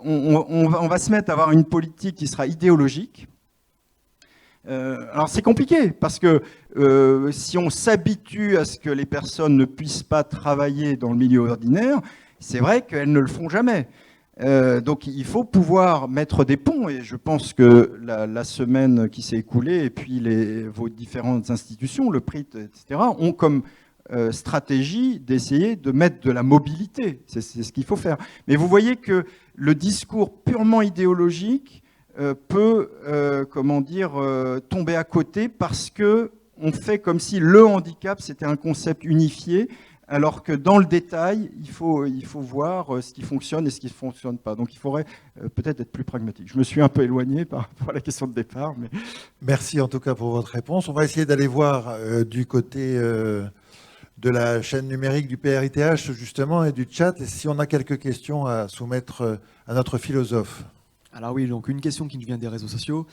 on va se mettre à avoir une politique qui sera idéologique. Alors c'est compliqué parce que si on s'habitue à ce que les personnes ne puissent pas travailler dans le milieu ordinaire, c'est vrai qu'elles ne le font jamais. Donc il faut pouvoir mettre des ponts et je pense que la semaine qui s'est écoulée et puis vos différentes institutions, le PRIT, etc., ont comme stratégie d'essayer de mettre de la mobilité. C'est ce qu'il faut faire. Mais vous voyez que le discours purement idéologique peut tomber à côté parce qu'on fait comme si le handicap c'était un concept unifié, alors que dans le détail, il faut voir ce qui fonctionne et ce qui ne fonctionne pas. Donc il faudrait peut-être être plus pragmatique. Je me suis un peu éloigné par rapport à la question de départ. Mais... Merci en tout cas pour votre réponse. On va essayer d'aller voir du côté de la chaîne numérique du PRITH justement et du chat, et si on a quelques questions à soumettre à notre philosophe. Alors oui, donc une question qui nous vient des réseaux sociaux.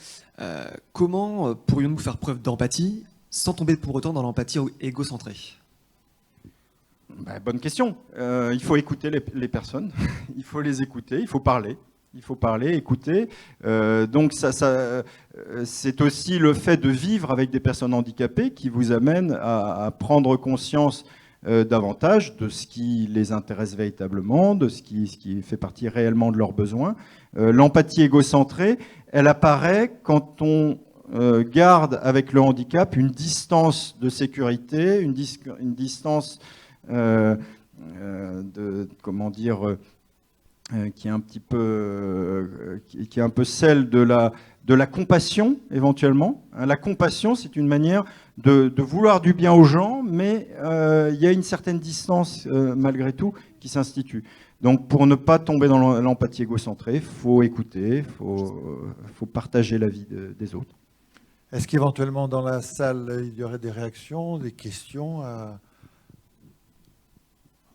Comment pourrions-nous faire preuve d'empathie sans tomber pour autant dans l'empathie égocentrée ? Bonne question. Il faut écouter les personnes, il faut les écouter, il faut parler. Il faut parler, écouter. Donc c'est aussi le fait de vivre avec des personnes handicapées qui vous amène à prendre conscience davantage de ce qui les intéresse véritablement, de ce qui fait partie réellement de leurs besoins. L'empathie égocentrée, elle apparaît quand on garde avec le handicap une distance de sécurité, une distance comment dire, qui est un petit peu, qui est un peu celle de la compassion éventuellement. La compassion, c'est une manière de vouloir du bien aux gens, mais il y a une certaine distance malgré tout qui s'institue. Donc pour ne pas tomber dans l'empathie égocentrée, il faut écouter, il faut partager la vie des autres. Est-ce qu'éventuellement dans la salle, il y aurait des réactions, des questions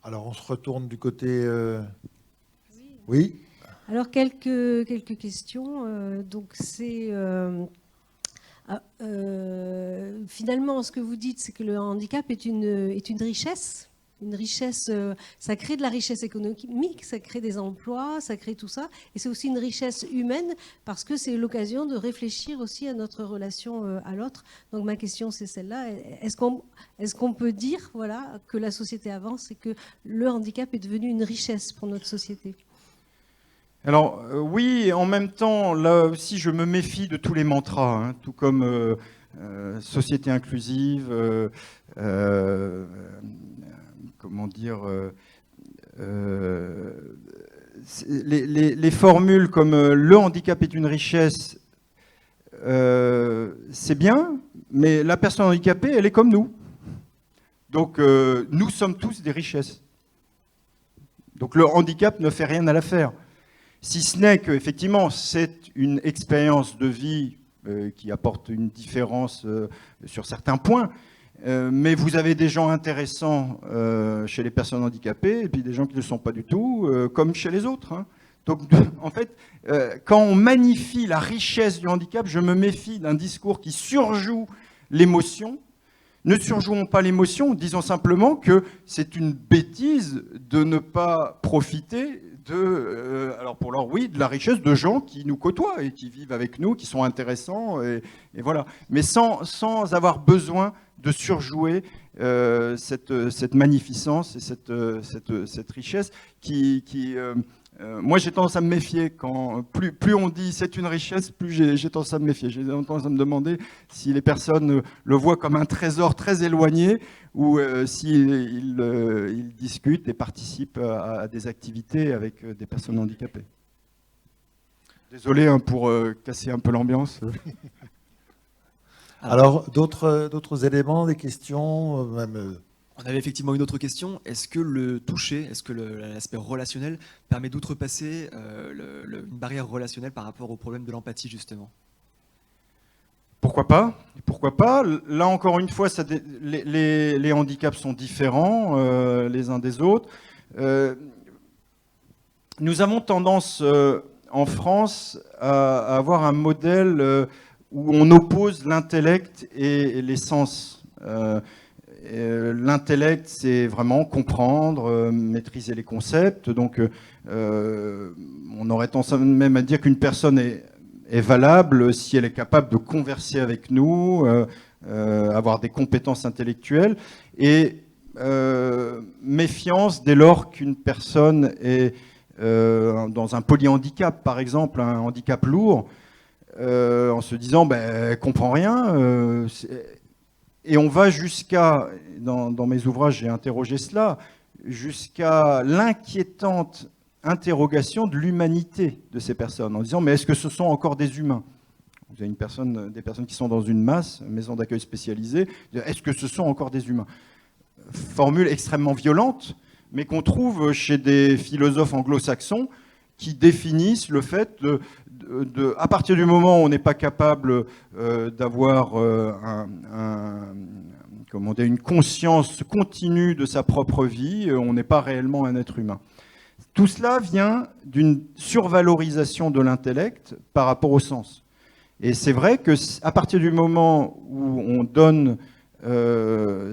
Alors on se retourne du côté... Oui. Alors quelques questions. Donc c'est finalement ce que vous dites, c'est que le handicap est une richesse. Une richesse, ça crée de la richesse économique, ça crée des emplois, ça crée tout ça. Et c'est aussi une richesse humaine parce que c'est l'occasion de réfléchir aussi à notre relation à l'autre. Donc ma question, c'est celle-là. Est-ce qu'on peut dire voilà, que la société avance et que le handicap est devenu une richesse pour notre société ? Alors oui, en même temps, là aussi, je me méfie de tous les mantras, hein, tout comme société inclusive, comment dire, les formules comme le handicap est une richesse, c'est bien, mais la personne handicapée, elle est comme nous. Donc nous sommes tous des richesses. Donc le handicap ne fait rien à l'affaire. Si ce n'est qu'effectivement, c'est une expérience de vie qui apporte une différence sur certains points, mais vous avez des gens intéressants chez les personnes handicapées et puis des gens qui ne le sont pas du tout, comme chez les autres. Hein. Donc, en fait, quand on magnifie la richesse du handicap, je me méfie d'un discours qui surjoue l'émotion. Ne surjouons pas l'émotion, disons simplement que c'est une bêtise de ne pas profiter alors pour leur oui, de la richesse de gens qui nous côtoient et qui vivent avec nous, qui sont intéressants, et voilà. Mais sans avoir besoin de surjouer cette magnificence et cette richesse moi, j'ai tendance à me méfier. Plus on dit c'est une richesse, plus j'ai tendance à me méfier. J'ai tendance à me demander si les personnes le voient comme un trésor très éloigné ou s'ils discutent et participent à des activités avec des personnes handicapées. Désolé hein, pour casser un peu l'ambiance. Alors, d'autres éléments, des questions même On avait effectivement une autre question. Est-ce que le toucher, est-ce que l'aspect relationnel permet d'outrepasser une barrière relationnelle par rapport au problème de l'empathie, justement ? Pourquoi pas ? Pourquoi pas ? Là, encore une fois, les handicaps sont différents les uns des autres. Nous avons tendance, en France, à avoir un modèle où on oppose l'intellect et les sens. L'intellect, c'est vraiment comprendre, maîtriser les concepts. Donc, on aurait tendance même à dire qu'une personne est valable si elle est capable de converser avec nous, avoir des compétences intellectuelles, et méfiance dès lors qu'une personne est dans un polyhandicap, par exemple, un handicap lourd, en se disant elle comprend rien. Et on va jusqu'à, dans mes ouvrages j'ai interrogé cela, jusqu'à l'inquiétante interrogation de l'humanité de ces personnes, en disant mais est-ce que ce sont encore des humains ? Vous avez des personnes qui sont dans une maison d'accueil spécialisée, est-ce que ce sont encore des humains ? Formule extrêmement violente, mais qu'on trouve chez des philosophes anglo-saxons qui définissent le fait à partir du moment où on n'est pas capable d'avoir une conscience continue de sa propre vie, on n'est pas réellement un être humain. Tout cela vient d'une survalorisation de l'intellect par rapport au sens. Et c'est vrai qu'à partir du moment où on donne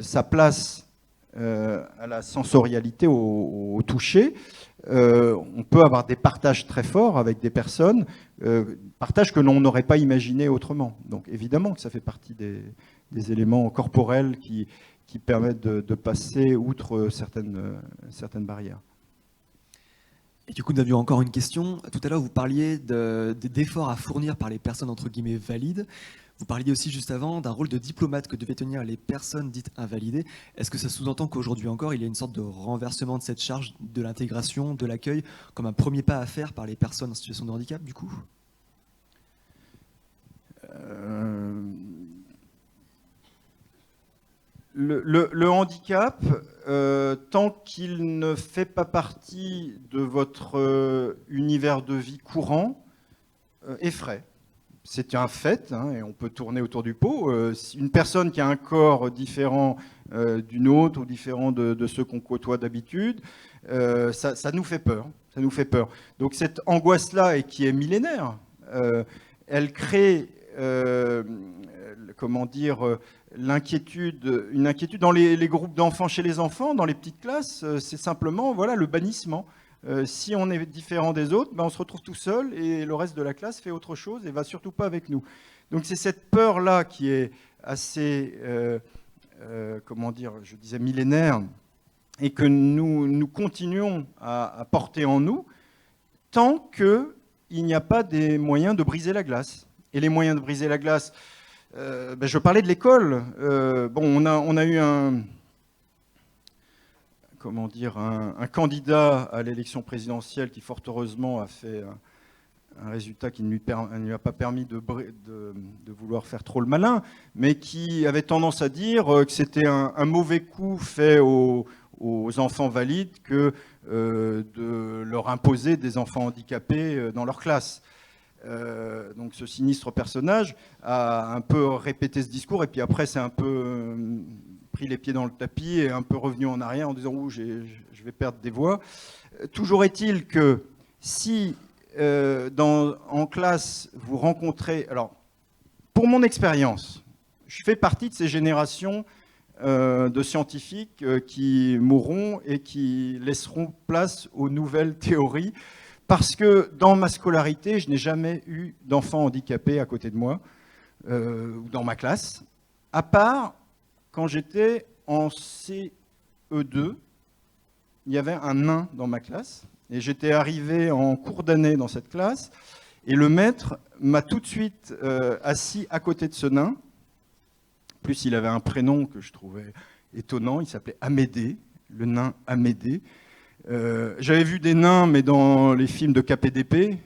sa place à la sensorialité, au toucher, on peut avoir des partages très forts avec des personnes, partages que l'on n'aurait pas imaginés autrement. Donc évidemment que ça fait partie des éléments corporels qui permettent de passer outre certaines barrières. Et du coup, nous avions encore une question. Tout à l'heure, vous parliez d'efforts à fournir par les personnes entre guillemets valides. Vous parliez aussi juste avant d'un rôle de diplomate que devaient tenir les personnes dites invalidées. Est-ce que ça sous-entend qu'aujourd'hui encore, il y a une sorte de renversement de cette charge de l'intégration, de l'accueil, comme un premier pas à faire par les personnes en situation de handicap, du coup ? Le handicap, tant qu'il ne fait pas partie de votre univers de vie courant, effraie. C'est un fait, hein, et on peut tourner autour du pot. Une personne qui a un corps différent d'une autre ou différent de ceux qu'on côtoie d'habitude, ça nous fait peur. Ça nous fait peur. Donc cette angoisse-là, et qui est millénaire, elle crée, comment dire, l'inquiétude, une inquiétude dans les groupes d'enfants chez les enfants, dans les petites classes. C'est simplement, voilà, le bannissement. Si on est différent des autres, ben on se retrouve tout seul et le reste de la classe fait autre chose et va surtout pas avec nous. Donc c'est cette peur-là qui est assez, comment dire, je disais millénaire, et que nous continuons à porter en nous tant qu'il n'y a pas des moyens de briser la glace. Et les moyens de briser la glace, je parlais de l'école. On a eu un candidat à l'élection présidentielle qui, fort heureusement, a fait un résultat qui ne lui a pas permis de vouloir faire trop le malin, mais qui avait tendance à dire que c'était un mauvais coup fait aux enfants valides que de leur imposer des enfants handicapés dans leur classe. Donc ce sinistre personnage a un peu répété ce discours, et puis après c'est un peu pris les pieds dans le tapis et un peu revenu en arrière en disant « Ouh, je vais perdre des voix ». Toujours est-il que si en classe vous rencontrez... Alors, pour mon expérience, je fais partie de ces générations de scientifiques qui mourront et qui laisseront place aux nouvelles théories. Parce que dans ma scolarité, je n'ai jamais eu d'enfant handicapé à côté de moi, ou dans ma classe, à part quand j'étais en CE2, il y avait un nain dans ma classe, et j'étais arrivé en cours d'année dans cette classe, et le maître m'a tout de suite assis à côté de ce nain. En plus, il avait un prénom que je trouvais étonnant, il s'appelait Amédée, le nain Amédée. J'avais vu des nains, mais dans les films de KPDP,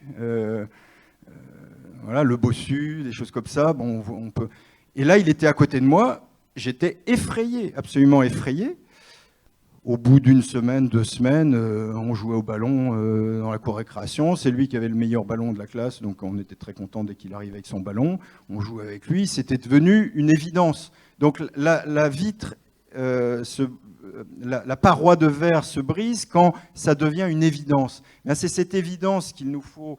voilà, le bossu, des choses comme ça. Bon, on peut... Et là, il était à côté de moi. J'étais effrayé, absolument effrayé. Au bout d'une semaine, 2 semaines, on jouait au ballon dans la cour récréation. C'est lui qui avait le meilleur ballon de la classe, donc on était très contents dès qu'il arrivait avec son ballon. On jouait avec lui. C'était devenu une évidence. Donc la vitre la paroi de verre se brise quand ça devient une évidence. C'est cette évidence qu'il nous faut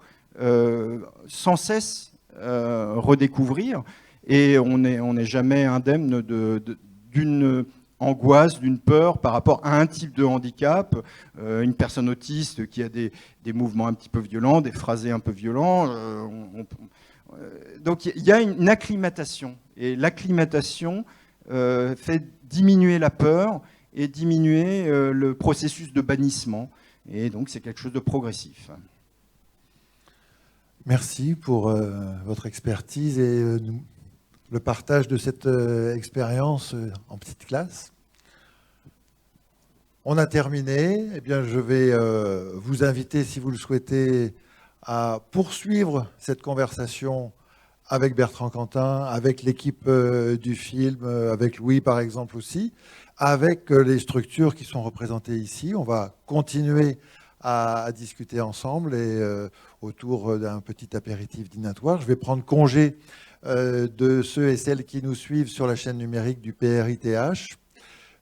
sans cesse redécouvrir, et on n'est jamais indemne d'une angoisse, d'une peur par rapport à un type de handicap, une personne autiste qui a des mouvements un petit peu violents, des phrasés un peu violents. Donc il y a une acclimatation, et l'acclimatation fait diminuer la peur et diminuer le processus de bannissement. Et donc, c'est quelque chose de progressif. Merci pour votre expertise et le partage de cette expérience en petite classe. On a terminé. Eh bien, je vais vous inviter, si vous le souhaitez, à poursuivre cette conversation avec Bertrand Cantin, avec l'équipe du film, avec Louis par exemple aussi, avec les structures qui sont représentées ici. On va continuer à discuter ensemble et autour d'un petit apéritif dînatoire. Je vais prendre congé de ceux et celles qui nous suivent sur la chaîne numérique du PRITH.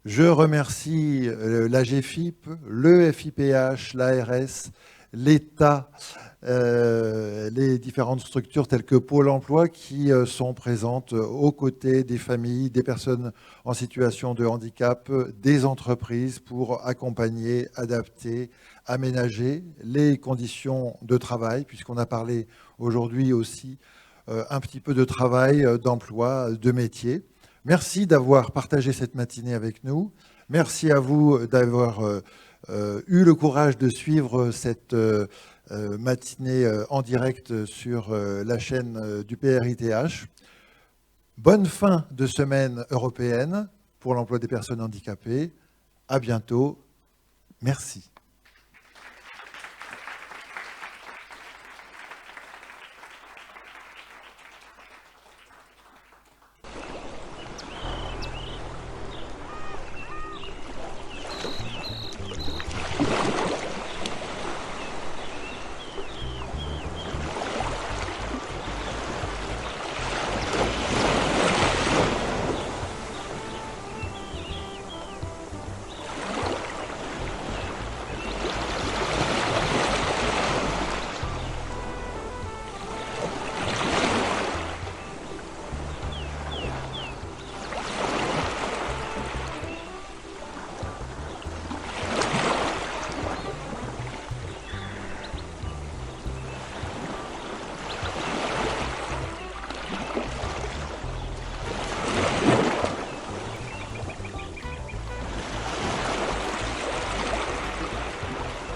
Je remercie l'AGFIP, le FIPH, l'ARS, l'État, les différentes structures telles que Pôle emploi qui sont présentes aux côtés des familles, des personnes en situation de handicap, des entreprises pour accompagner, adapter, aménager les conditions de travail, puisqu'on a parlé aujourd'hui aussi un petit peu de travail, d'emploi, de métier. Merci d'avoir partagé cette matinée avec nous. Merci à vous d'avoir eu le courage de suivre cette matinée en direct sur la chaîne du PRITH. Bonne fin de semaine européenne pour l'emploi des personnes handicapées. À bientôt. Merci.